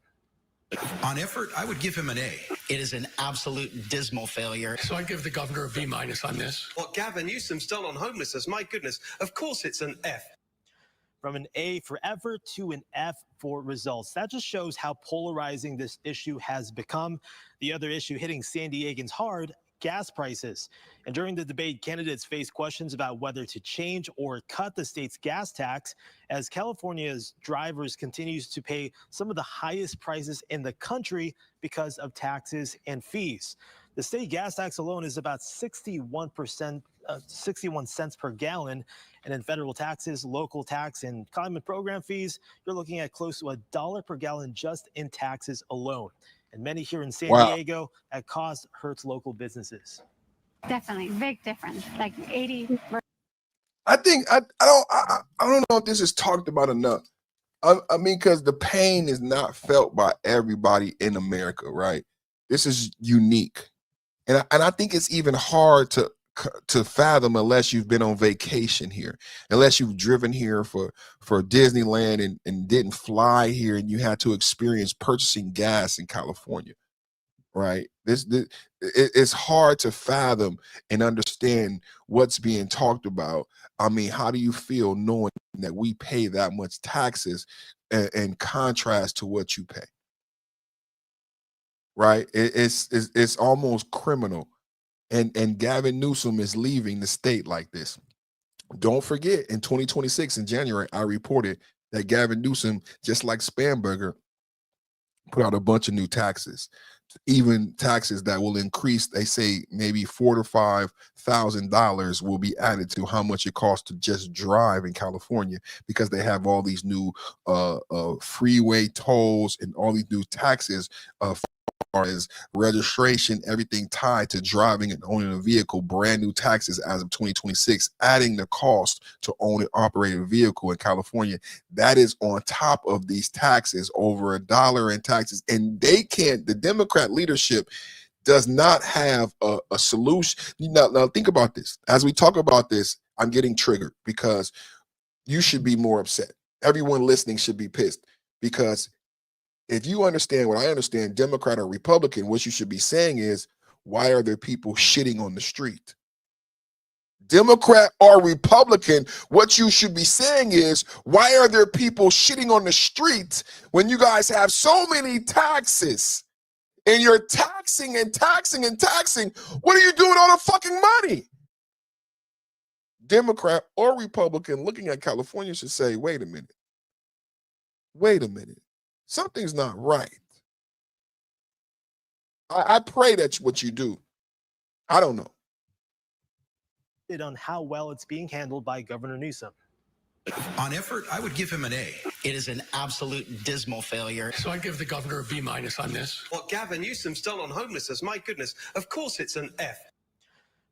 On effort, I would give him an A. It is an absolute dismal failure. So I'd give the governor a B- on this. Well, Gavin Newsom's done on homelessness, my goodness. Of course it's an F. From an A for effort to an F for results. That just shows how polarizing this issue has become. The other issue hitting San Diegans hard, gas prices. And during the debate, candidates faced questions about whether to change or cut the state's gas tax as California's drivers continues to pay some of the highest prices in the country because of taxes and fees. The state gas tax alone is about 61 cents per gallon. And in federal taxes, local tax, and climate program fees, you're looking at close to $1 per gallon just in taxes alone. And many here in San Diego, that cost hurts local businesses. Definitely, big difference, like 80. I think I don't know if this is talked about enough. I mean, because the pain is not felt by everybody in America, right? This is unique, and I think it's even hard to fathom unless you've been on vacation here, unless you've driven here for Disneyland and didn't fly here and you had to experience purchasing gas in California, right? It's hard to fathom and understand what's being talked about. I mean, how do you feel knowing that we pay that much taxes in contrast to what you pay, right? It's almost criminal. And Gavin Newsom is leaving the state like this. Don't forget, in 2026, in January, I reported that Gavin Newsom, just like Spamberger, put out a bunch of new taxes, even taxes that will increase. They say maybe $4,000 to $5,000 will be added to how much it costs to just drive in California, because they have all these new freeway tolls and all these new taxes as registration, everything tied to driving and owning a vehicle, brand new taxes as of 2026, adding the cost to own and operate a vehicle in California. That is on top of these taxes, over $1 in taxes. And they can't, the Democrat leadership does not have a solution. Now think about this. As we talk about this, I'm getting triggered because you should be more upset. Everyone listening should be pissed, because if you understand what I understand, Democrat or Republican, what you should be saying is, why are there people shitting on the street? Democrat or Republican, what you should be saying is, why are there people shitting on the street when you guys have so many taxes and you're taxing and taxing and taxing? What are you doing with all the fucking money? Democrat or Republican looking at California should say, wait a minute. Something's not right. I pray that's what you do. I don't know. On how well it's being handled by Governor Newsom. On effort, I would give him an A. It is an absolute dismal failure. So I'd give the governor a B- on this. What Gavin Newsom's done on homelessness, my goodness. Of course it's an F.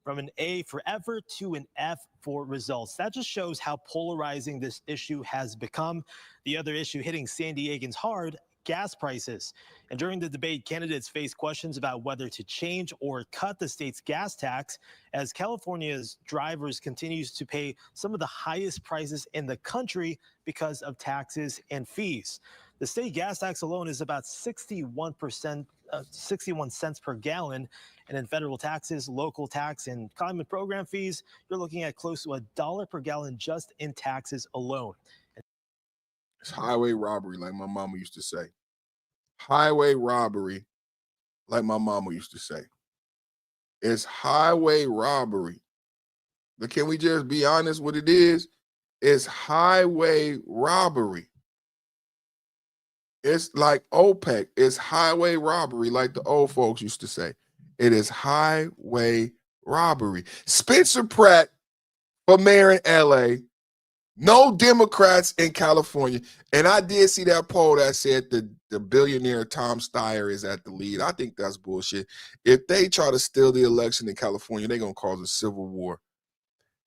From an A for effort to an F for results. That just shows how polarizing this issue has become. The other issue hitting San Diegans hard, gas prices. And during the debate, candidates faced questions about whether to change or cut the state's gas tax as California's drivers continues to pay some of the highest prices in the country because of taxes and fees. The state gas tax alone is about 61 cents per gallon. And in federal taxes, local tax, and climate program fees, you're looking at close to $1 per gallon just in taxes alone. It's highway robbery, like my mama used to say. Highway robbery, like my mama used to say. It's highway robbery. But can we just be honest what it is? It's highway robbery. It's like OPEC. It's highway robbery, like the old folks used to say. It is highway robbery. Spencer Pratt for mayor in LA. No Democrats in California. And I did see that poll that said the billionaire Tom Steyer is at the lead. I think that's bullshit. If they try to steal the election in California, they're going to cause a civil war.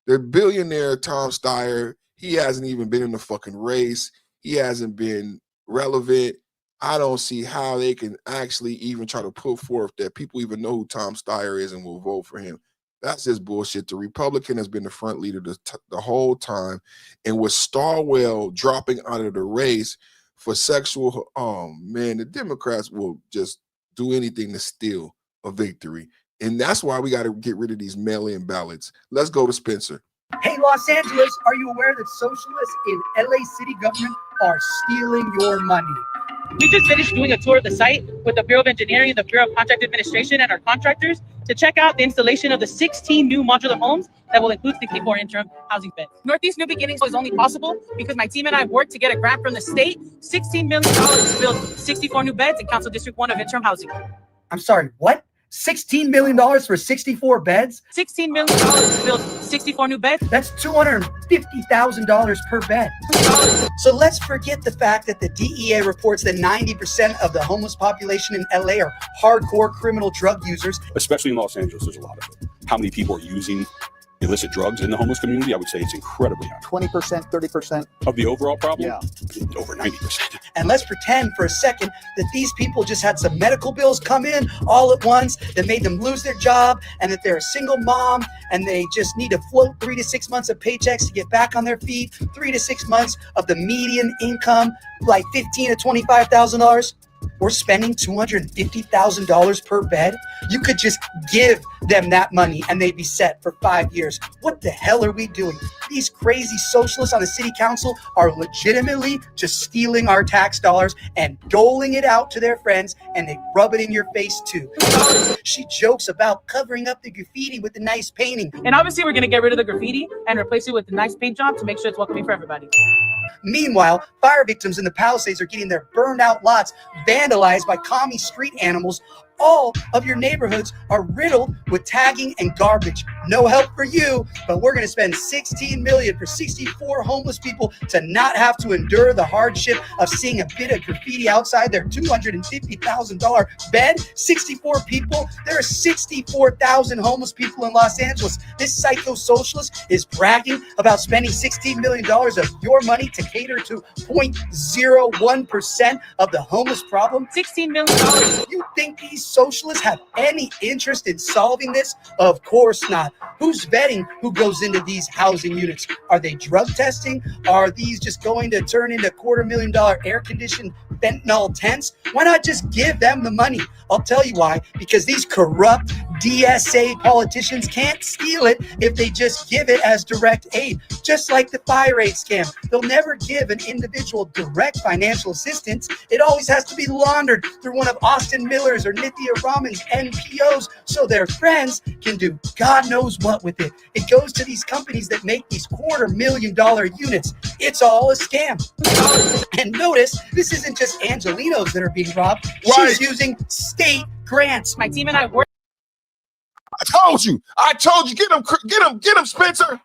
The billionaire Tom Steyer, he hasn't even been in the fucking race. He hasn't been relevant. I don't see how they can actually even try to put forth that people even know who Tom Steyer is and will vote for him. That's just bullshit. The Republican has been the front leader the whole time. And with Starwell dropping out of the race for sexual man, the Democrats will just do anything to steal a victory. And that's why we got to get rid of these mail-in ballots. Let's go to Spencer. Hey, Los Angeles, are you aware that socialists in LA city government are stealing your money? We just finished doing a tour of the site with the Bureau of Engineering, the Bureau of Contract Administration, and our contractors to check out the installation of the 16 new modular homes that will include 64 interim housing beds. Northeast New Beginnings was only possible because my team and I worked to get a grant from the state, $16 million to build 64 new beds in Council District 1 of interim housing. I'm sorry, what? $16 million for 64 beds? $16 million to build 64 new beds? That's $250,000 per bed. So let's forget the fact that the DEA reports that 90% of the homeless population in LA are hardcore criminal drug users. Especially in Los Angeles, there's a lot of it. How many people are using illicit drugs in the homeless community? I would say it's incredibly high. 20%, 30%. Of the overall problem? Yeah. Over 90%. And let's pretend for a second that these people just had some medical bills come in all at once that made them lose their job, and that they're a single mom and they just need to float 3 to 6 months of paychecks to get back on their feet, 3 to 6 months of the median income, like $15,000 to $25,000. We're spending $250,000 per bed. You could just give them that money and they'd be set for 5 years. What the hell are we doing? These crazy socialists on the city council are legitimately just stealing our tax dollars and doling it out to their friends, and they rub it in your face too. She jokes about covering up the graffiti with a nice painting. And obviously we're going to get rid of the graffiti and replace it with a nice paint job to make sure it's welcoming for everybody. Meanwhile, fire victims in the Palisades are getting their burned out lots vandalized by commie street animals. All of your neighborhoods are riddled with tagging and garbage. No help for you, but we're going to spend $16 million for 64 homeless people to not have to endure the hardship of seeing a bit of graffiti outside their $250,000 bed. 64 people. There are 64,000 homeless people in Los Angeles. This psycho socialist is bragging about spending $16 million of your money to cater to 0.01% of the homeless problem. $16 million. You think these socialists have any interest in solving this? Of course not. Who's vetting who goes into these housing units? Are they drug testing? Are these just going to turn into $250,000 air-conditioned fentanyl tents? Why not just give them the money? I'll tell you why. Because these corrupt DSA politicians can't steal it if they just give it as direct aid. Just like the fire aid scam. They'll never give an individual direct financial assistance. It always has to be laundered through one of Austin Miller's or Nithya Raman's NPOs so their friends can do God knows what with it. It goes to these companies that make these $250,000 units. It's all a scam. And notice, this isn't just Angelinos that are being robbed. Right. She's using state grants. My team and I work. I told you, get him, Spencer.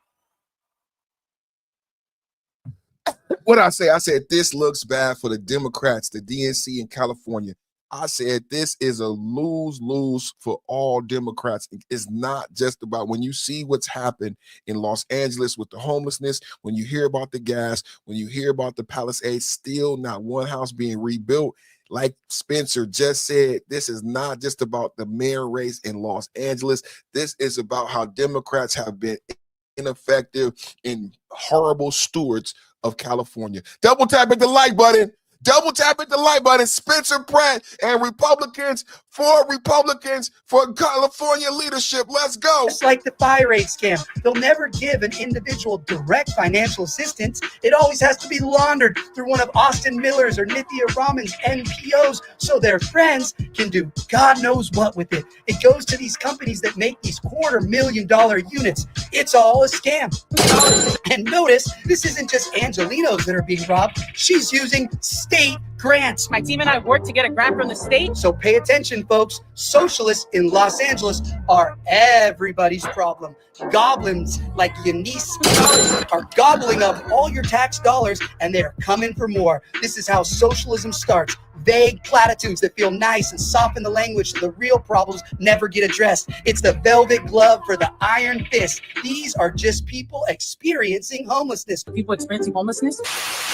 What I said, this looks bad for the Democrats, the DNC in California. I said, this is a lose-lose for all Democrats. It's not just about when you see what's happened in Los Angeles with the homelessness, when you hear about the gas, when you hear about the Palisades, still not one house being rebuilt. Like Spencer just said, this is not just about the mayor race in Los Angeles. This is about how Democrats have been ineffective and horrible stewards of California. Double tap at the like button. Double tap at the like button. Spencer Pratt and Republicans for California leadership. Let's go. Just like the fire aid scam. They'll never give an individual direct financial assistance. It always has to be laundered through one of Austin Miller's or Nithya Raman's NPOs so their friends can do God knows what with it. It goes to these companies that make these $250,000 units. It's all a scam. And notice, this isn't just Angelinos that are being robbed. She's using state grants. My team and I worked to get a grant from the state. So pay attention, folks. Socialists in Los Angeles are everybody's problem. Goblins like your niece are gobbling up all your tax dollars, and they're coming for more. This is how socialism starts. Vague platitudes that feel nice and soften the language so the real problems never get addressed. It's the velvet glove for the iron fist. These are just people experiencing homelessness. People experiencing homelessness?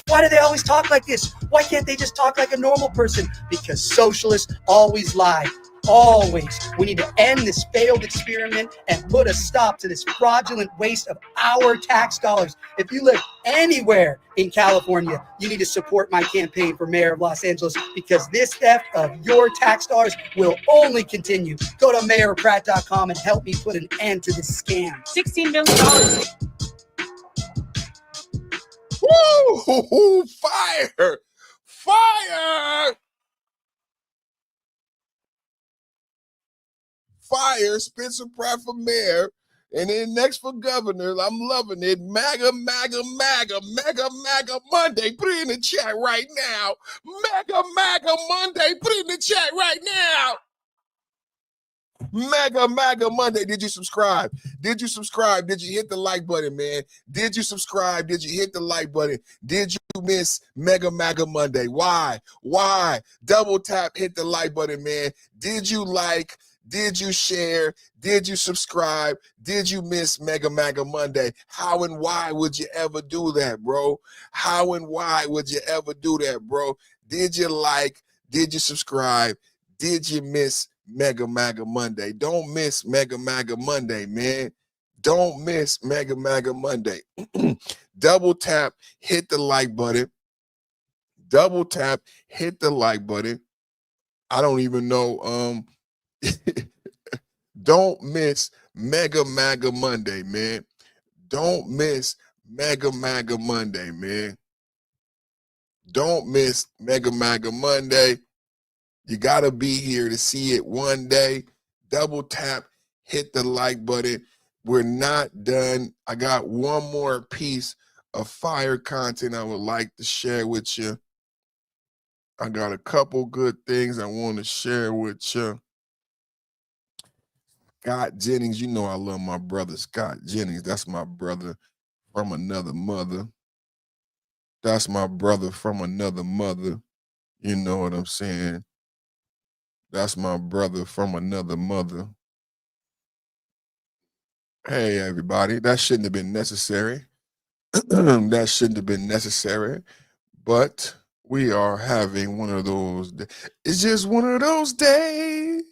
Why do they always talk like this? Why can't they just talk like a normal person? Because socialists always lie. always. We need to end this failed experiment and put a stop to this fraudulent waste of our tax dollars. If you live anywhere in California, you need to support my campaign for mayor of Los Angeles, because this theft of your tax dollars will only continue. Go to mayorpratt.com and help me put an end to this scam. $16 million. Woo! Fire! Fire! Fire! Spencer Pratt for mayor. And then next for governor, I'm loving it. MAGA, MAGA, MAGA, MAGA, MAGA Monday. Put it in the chat right now. MAGA, MAGA Monday. Put it in the chat right now. MAGA, MAGA Monday. Did you subscribe? Did you subscribe? Did you hit the like button, man? Did you subscribe? Did you hit the like button? Did you miss MAGA, MAGA Monday? Why? Why? Double tap, hit the like button, man. Did you like? Did you share? Did you subscribe? Did you miss MAGA, MAGA Monday? How and why would you ever do that, bro? How and why would you ever do that, bro? Did you like? Did you subscribe? Did you miss MAGA, MAGA Monday? Don't miss MAGA, MAGA Monday, man. Don't miss MAGA, MAGA Monday. Double tap, hit the like button. Double tap, hit the like button. I don't even know. Don't miss MAGA, MAGA Monday, man. Don't miss MAGA, MAGA Monday, man. Don't miss MAGA, MAGA Monday. You got to be here to see it one day. Double tap, hit the like button. We're not done. I got one more piece of fire content I would like to share with you. I got a couple good things I want to share with you. Scott Jennings, you know I love my brother Scott Jennings. That's my brother from another mother. That's my brother from another mother. You know what I'm saying? That's my brother from another mother. Hey, everybody. That shouldn't have been necessary. That shouldn't have been necessary. But we are having one of those. It's just one of those days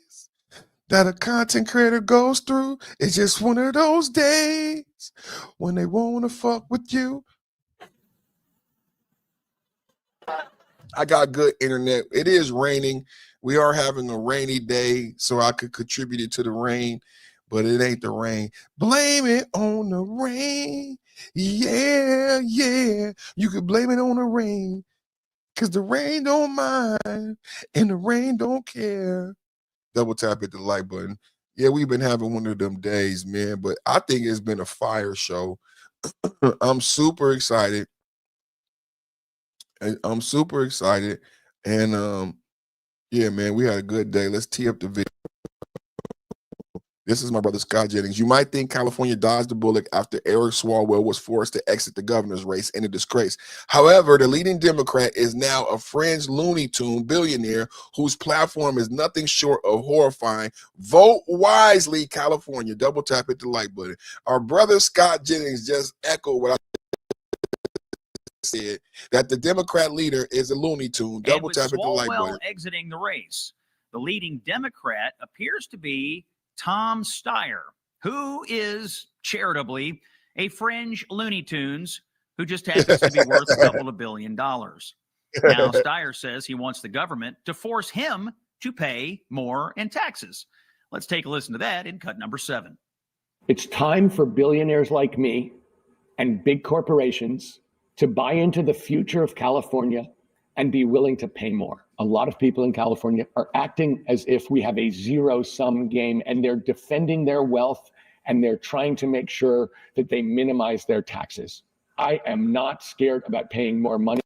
that a content creator goes through. It's just one of those days when they want to fuck with you. I got good internet. It is raining. We are having a rainy day, so I could contribute it to the rain, but it ain't the rain. Blame it on the rain. Yeah, yeah. You could blame it on the rain, because the rain don't mind and the rain don't care. Double tap, hit the like button. Yeah, we've been having one of them days, man, but I think it's been a fire show. I'm super excited. I'm super excited. And yeah, man, we had a good day. Let's tee up the video. This is my brother Scott Jennings. You might think California dodged the bullet after Eric Swalwell was forced to exit the governor's race in a disgrace. However, the leading Democrat is now a fringe Looney Tune billionaire whose platform is nothing short of horrifying. Vote wisely, California. Double tap, hit the like button. Our brother Scott Jennings just echoed what I said, that the Democrat leader is a Looney Tune. Double tap, hit the like button. Exiting the race, the leading Democrat appears to be Tom Steyer, who is charitably a fringe Looney Tunes who just happens to be worth a couple of $1 billion. Now, Steyer says he wants the government to force him to pay more in taxes. Let's take a listen to that in cut number 7. It's time for billionaires like me and big corporations to buy into the future of California and be willing to pay more. A lot of people in California are acting as if we have a zero-sum game, and they're defending their wealth, and they're trying to make sure that they minimize their taxes. I am not scared about paying more money.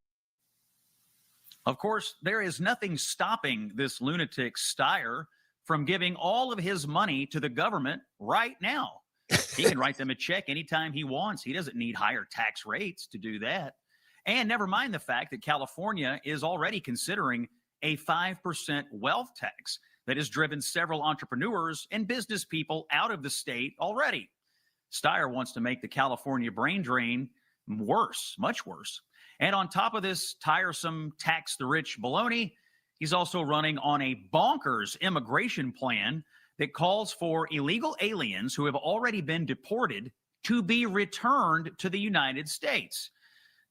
Of course, there is nothing stopping this lunatic Steyer from giving all of his money to the government right now. He can write them a check anytime he wants. He doesn't need higher tax rates to do that. And never mind the fact that California is already considering a 5% wealth tax that has driven several entrepreneurs and business people out of the state already. Steyer wants to make the California brain drain worse, much worse. And on top of this tiresome tax the rich baloney, He's also running on a bonkers immigration plan that calls for illegal aliens who have already been deported to be returned to the United States.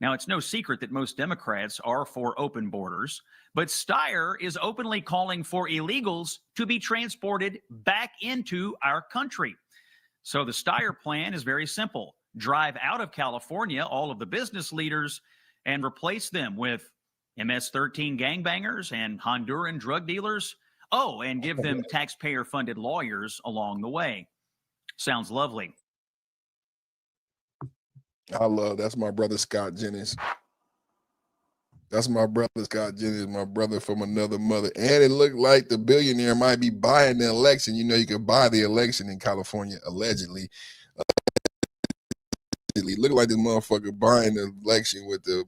Now, it's no secret that most Democrats are for open borders, but Steyer is openly calling for illegals to be transported back into our country. So the Steyer plan is very simple. Drive out of California all of the business leaders and replace them with MS-13 gangbangers and Honduran drug dealers. Oh, and give them taxpayer-funded lawyers along the way. Sounds lovely. I love that's my brother Scott Jennings. That's my brother Scott Jennings, my brother from another mother. And it looked like the billionaire might be buying the election. You know, you could buy the election in California, allegedly. Look like this motherfucker buying the election with the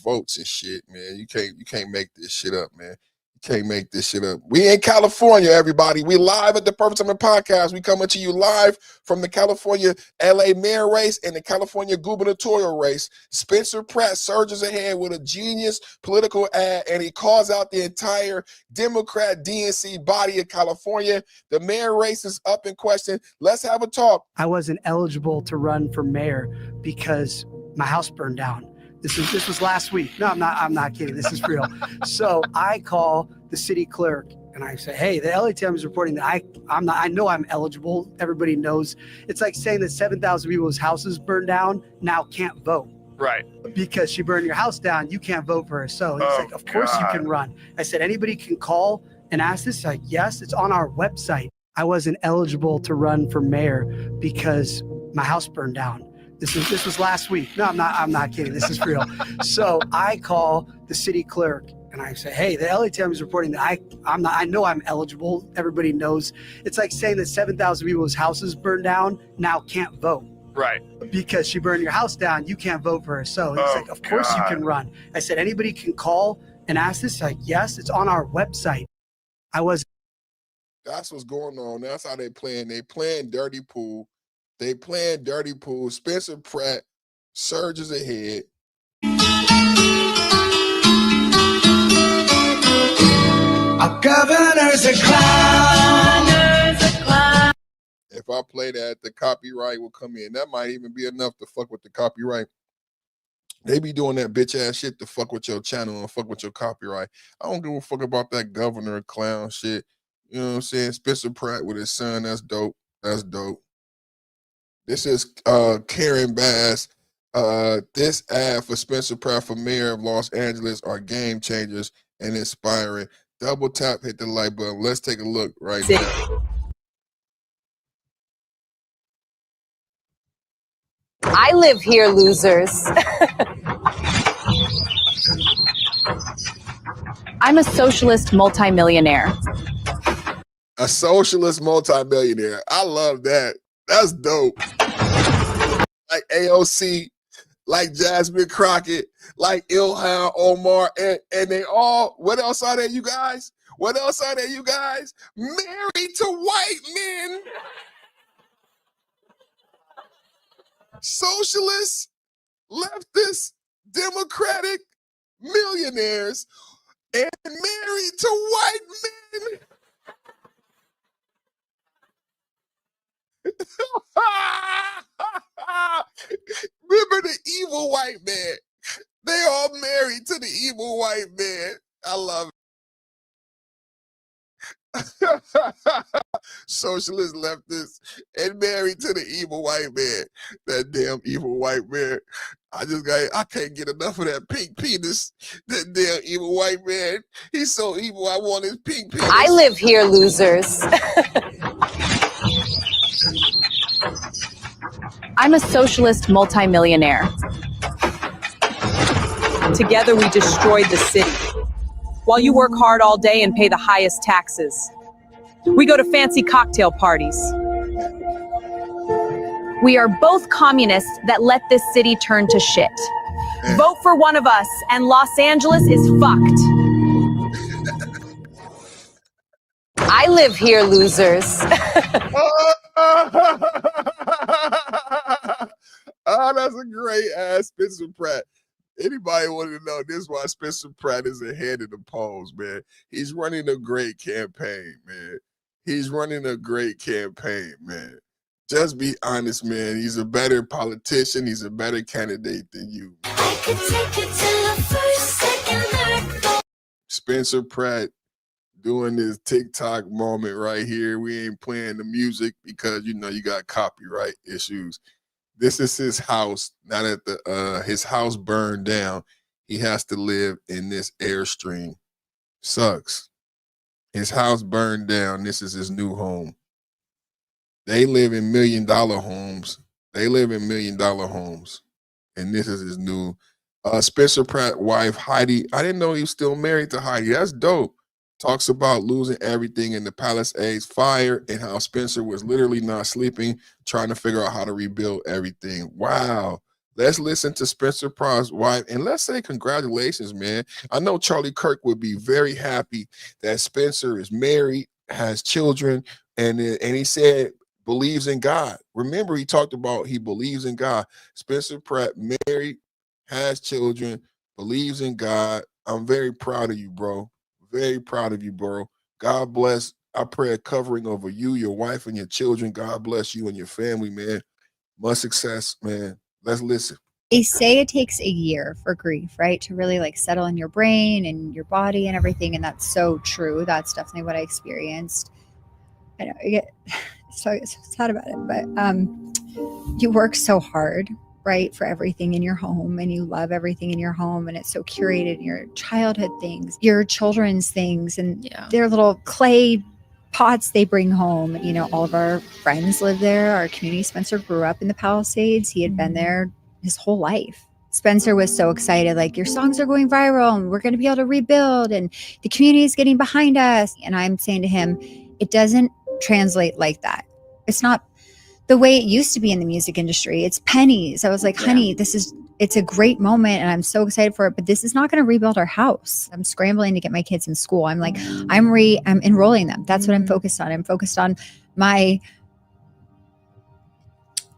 votes and shit, man. You can't make this shit up, man. Can't make this shit up. We in California, everybody. We live at the Perfect Time Podcast. We coming to you live from the California LA mayor race and the California gubernatorial race. Spencer Pratt surges ahead with a genius political ad, and he calls out the entire Democrat DNC body of California. The mayor race is up in question. Let's have a talk. I wasn't eligible to run for mayor because my house burned down. This was last week. No, I'm not kidding. This is real. So I call the city clerk and I say, hey, the LA Times is reporting that I know I'm eligible. Everybody knows. It's like saying that 7,000 people's houses burned down now can't vote. Right. Because she burned your house down, you can't vote for her. So it's like, of course you can run. I said, anybody can call and ask this? Like, yes, it's on our website. I wasn't eligible to run for mayor because my house burned down. This was last week. No, I'm not kidding. This is real. So I call the city clerk and I say, hey, the LA Times is reporting that I know I'm eligible. Everybody knows. It's like saying that 7,000 people's houses burned down now can't vote. Right. Because she burned your house down, you can't vote for her. So it's like, of course you can run. I said, anybody can call and ask this? Like, yes, it's on our website. That's what's going on. That's how they playing. They playing dirty pool. They playing dirty pool. Spencer Pratt surges ahead. Our governor's a clown. If I play that, the copyright will come in. That might even be enough to fuck with the copyright. They be doing that bitch ass shit to fuck with your channel and fuck with your copyright. I don't give a fuck about that governor clown shit. You know what I'm saying? Spencer Pratt with his son. That's dope. That's dope. This is Karen Bass. This ad for Spencer Pratt for mayor of Los Angeles are game changers and inspiring. Double tap, hit the like button. Let's take a look right now. I live here, losers. I'm a socialist multimillionaire. A socialist multimillionaire. I love that. That's dope. Like AOC, like Jasmine Crockett, like Ilhan Omar, and they all, what else are there, you guys? What else are there, you guys? Married to white men. Socialists, leftists, democratic millionaires, and married to white men. Remember the evil white man. They all married to the evil white man. I love it. Socialist leftists and married to the evil white man. That damn evil white man. I can't get enough of that pink penis. That damn evil white man. He's so evil. I want his pink penis. I live here, losers. I'm a socialist multimillionaire. Together we destroyed the city, while you work hard all day and pay the highest taxes. We go to fancy cocktail parties. We are both communists that let this city turn to shit. Vote for one of us and Los Angeles is fucked. I live here, losers. Oh, that's a great ass Spencer Pratt. Anybody want to know? This is why Spencer Pratt is ahead of the polls, man. He's running a great campaign, man. He's running a great campaign, man. Just be honest, man. He's a better politician. He's a better candidate than you. Spencer Pratt doing this TikTok moment right here. We ain't playing the music because, you know, you got copyright issues. This is his house. Now that his house burned down, he has to live in this Airstream. Sucks. His house burned down. This is his new home. They live in $1 million homes. They live in $1 million homes. And this is his new Spencer Pratt wife, Heidi. I didn't know he was still married to Heidi. That's dope. Talks about losing everything in the Palisades fire and how Spencer was literally not sleeping, trying to figure out how to rebuild everything. Wow. Let's listen to Spencer Pratt's wife and let's say congratulations, man. I know Charlie Kirk would be very happy that Spencer is married, has children, and he said believes in God. Remember, he talked about he believes in God. Spencer Pratt married, has children, believes in God. I'm very proud of you, bro. Very proud of you, bro. God bless. I pray a covering over you, your wife, and your children. God bless you and your family, man. Much success, man. Let's listen. They say it takes a year for grief, right? To really like settle in your brain and your body and everything. And that's so true. That's definitely what I experienced. I know I get so sad about it, but you work so hard, right, for everything in your home, and you love everything in your home, and it's so curated, your childhood things, your children's things, and their little clay pots they bring home. You know, all of our friends live there. Our community, Spencer grew up in the Palisades. He had been there his whole life. Spencer was so excited, like, your songs are going viral and we're going to be able to rebuild and the community is getting behind us. And I'm saying to him, it doesn't translate like that. It's not the way it used to be in the music industry. It's pennies. I was like, honey, it's a great moment and I'm so excited for it, but this is not going to rebuild our house. I'm scrambling to get my kids in school. I'm like, I'm enrolling them. That's what I'm focused on. I'm focused on my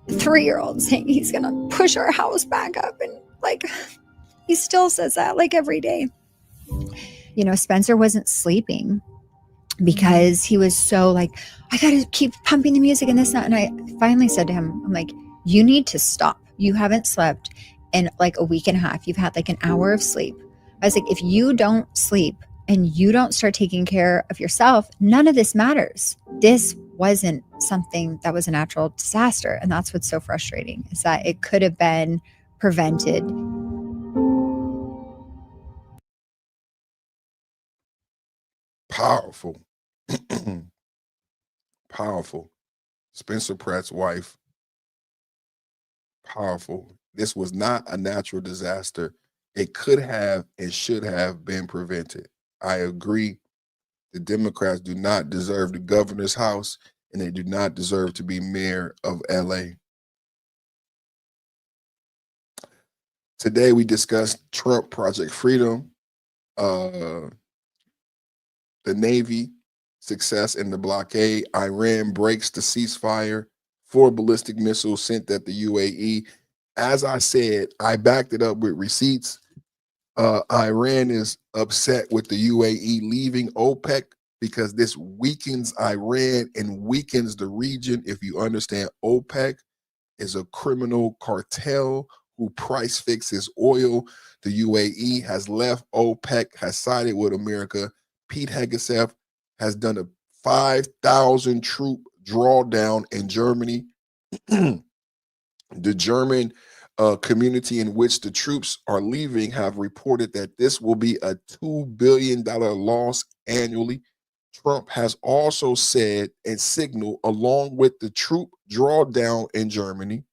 3-year-old saying he's going to push our house back up. And like, he still says that like every day. You know, Spencer wasn't sleeping because he was so like, I got to keep pumping the music and this, that. And I finally said to him, I'm like, you need to stop. You haven't slept in like a week and a half. You've had like an hour of sleep. I was like, if you don't sleep and you don't start taking care of yourself, none of this matters. This wasn't something that was a natural disaster. And that's what's so frustrating, is that it could have been prevented. Powerful. Powerful. Spencer Pratt's wife. Powerful. This was not a natural disaster. It could have and should have been prevented. I agree. The Democrats do not deserve the governor's house, and they do not deserve to be mayor of LA. Today we discussed Trump Project Freedom, the Navy success in the blockade, Iran breaks the ceasefire, 4 ballistic missiles sent at the UAE. As I said, I backed it up with receipts. Iran is upset with the UAE leaving OPEC because this weakens Iran and weakens the region. If you understand, OPEC is a criminal cartel who price fixes oil. The UAE has left OPEC, has sided with America. Pete Hegseth has done a 5,000 troop drawdown in Germany. The German community in which the troops are leaving have reported that this will be a $2 billion loss annually. Trump has also said and signaled, along with the troop drawdown in Germany,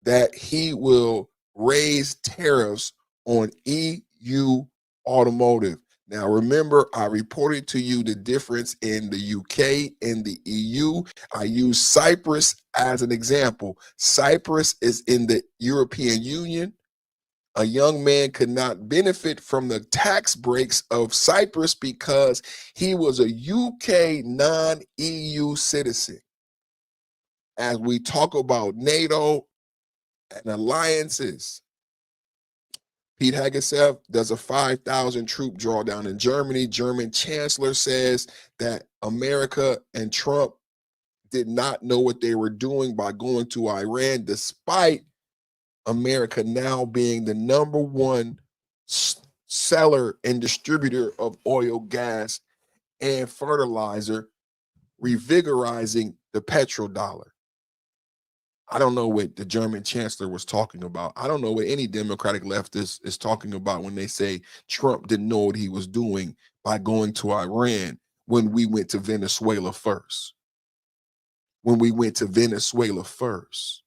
that he will raise tariffs on EU automotive. Now, remember, I reported to you the difference in the UK and the EU. I use Cyprus as an example. Cyprus is in the European Union. A young man could not benefit from the tax breaks of Cyprus because he was a UK non-EU citizen. As we talk about NATO and alliances, Pete Hegseth does a 5,000 troop drawdown in Germany. German chancellor says that America and Trump did not know what they were doing by going to Iran, despite America now being the #1 seller and distributor of oil, gas, and fertilizer, revigorizing the petrodollar. I don't know what the German chancellor was talking about. I don't know what any Democratic leftist is talking about when they say Trump didn't know what he was doing by going to Iran when we went to Venezuela first. When we went to Venezuela first.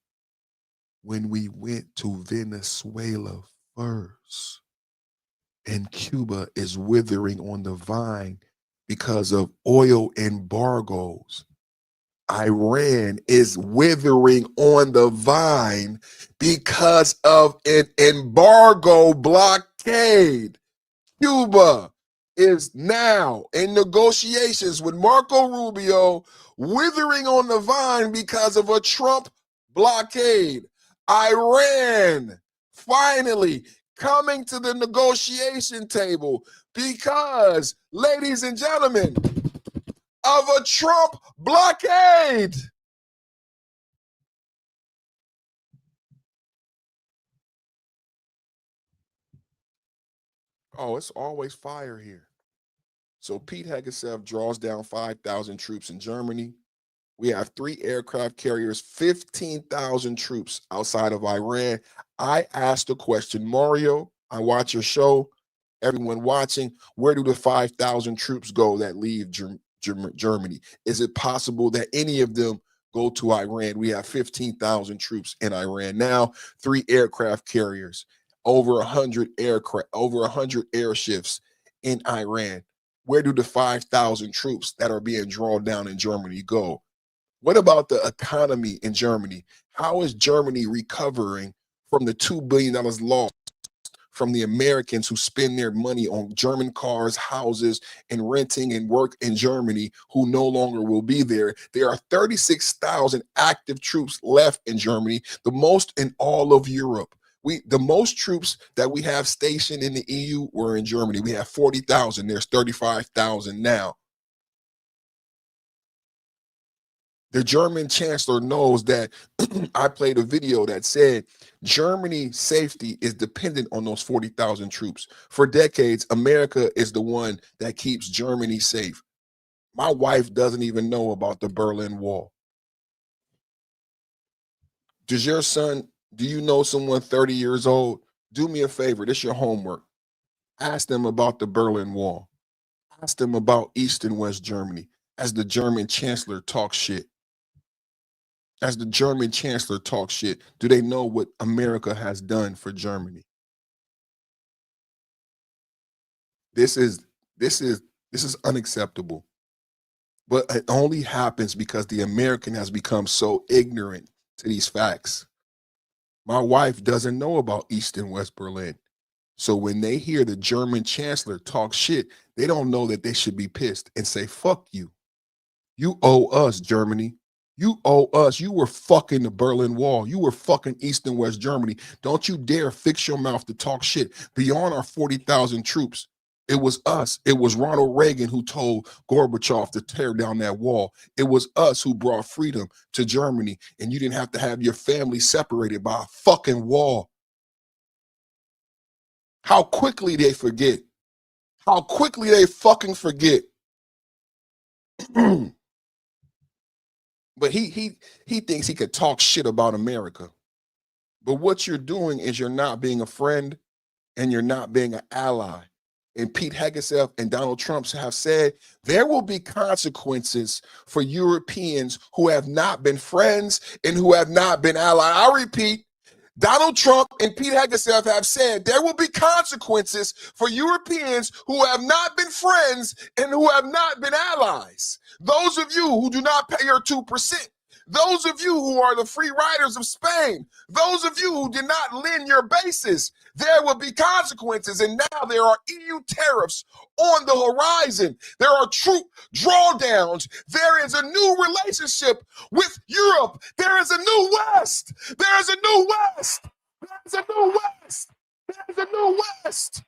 When we went to Venezuela first. And Cuba is withering on the vine because of oil embargoes. Iran is withering on the vine because of an embargo blockade. Cuba is now in negotiations with Marco Rubio, withering on the vine because of a Trump blockade. Iran finally coming to the negotiation table because, ladies and gentlemen, of a Trump blockade. Oh, it's always fire here. So Pete Hegseth draws down 5,000 troops in Germany. We have 3 aircraft carriers, 15,000 troops outside of Iran. I asked the question, Mario, I watch your show, everyone watching, where do the 5,000 troops go that leave Germany? Is it possible that any of them go to Iran? We have 15,000 troops in Iran now, 3 aircraft carriers, over 100 aircraft, over 100 airships in Iran. Where do the 5,000 troops that are being drawn down in Germany go? What about the economy in Germany? How is Germany recovering from the $2 billion lost from the Americans who spend their money on German cars, houses, and renting and work in Germany, who no longer will be there? There are 36,000 active troops left in Germany, the most in all of Europe. The most troops that we have stationed in the EU were in Germany. We have 40,000. There's 35,000 now. The German chancellor knows that. I played a video that said Germany's safety is dependent on those 40,000 troops. For decades, America is the one that keeps Germany safe. My wife doesn't even know about the Berlin Wall. Do you know someone 30 years old? Do me a favor. This is your homework. Ask them about the Berlin Wall. Ask them about East and West Germany as the German chancellor talks shit. As the German chancellor talks shit, do they know what America has done for Germany? This is unacceptable. But it only happens because the American has become so ignorant to these facts. My wife doesn't know about East and West Berlin. So when they hear the German chancellor talk shit, they don't know that they should be pissed and say, fuck you. You owe us, Germany. You owe us. You were fucking the Berlin Wall. You were fucking East and West Germany. Don't you dare fix your mouth to talk shit. Beyond our 40,000 troops, it was us. It was Ronald Reagan who told Gorbachev to tear down that wall. It was us who brought freedom to Germany, and you didn't have to have your family separated by a fucking wall. How quickly they forget. How quickly they fucking forget. But he thinks he could talk shit about America. But what you're doing is you're not being a friend and you're not being an ally. And Pete Hegseth and Donald Trump have said there will be consequences for Europeans who have not been friends and who have not been allies. I repeat, Donald Trump and Pete Hegseth have said there will be consequences for Europeans who have not been friends and who have not been allies. Those of you who do not pay your 2%, those of you who are the free riders of Spain, those of you who did not lend your bases, there will be consequences. And now there are EU tariffs on the horizon. There are troop drawdowns. There is a new relationship with Europe. There is a new West. There is a new West. There is a new West. There's a new West.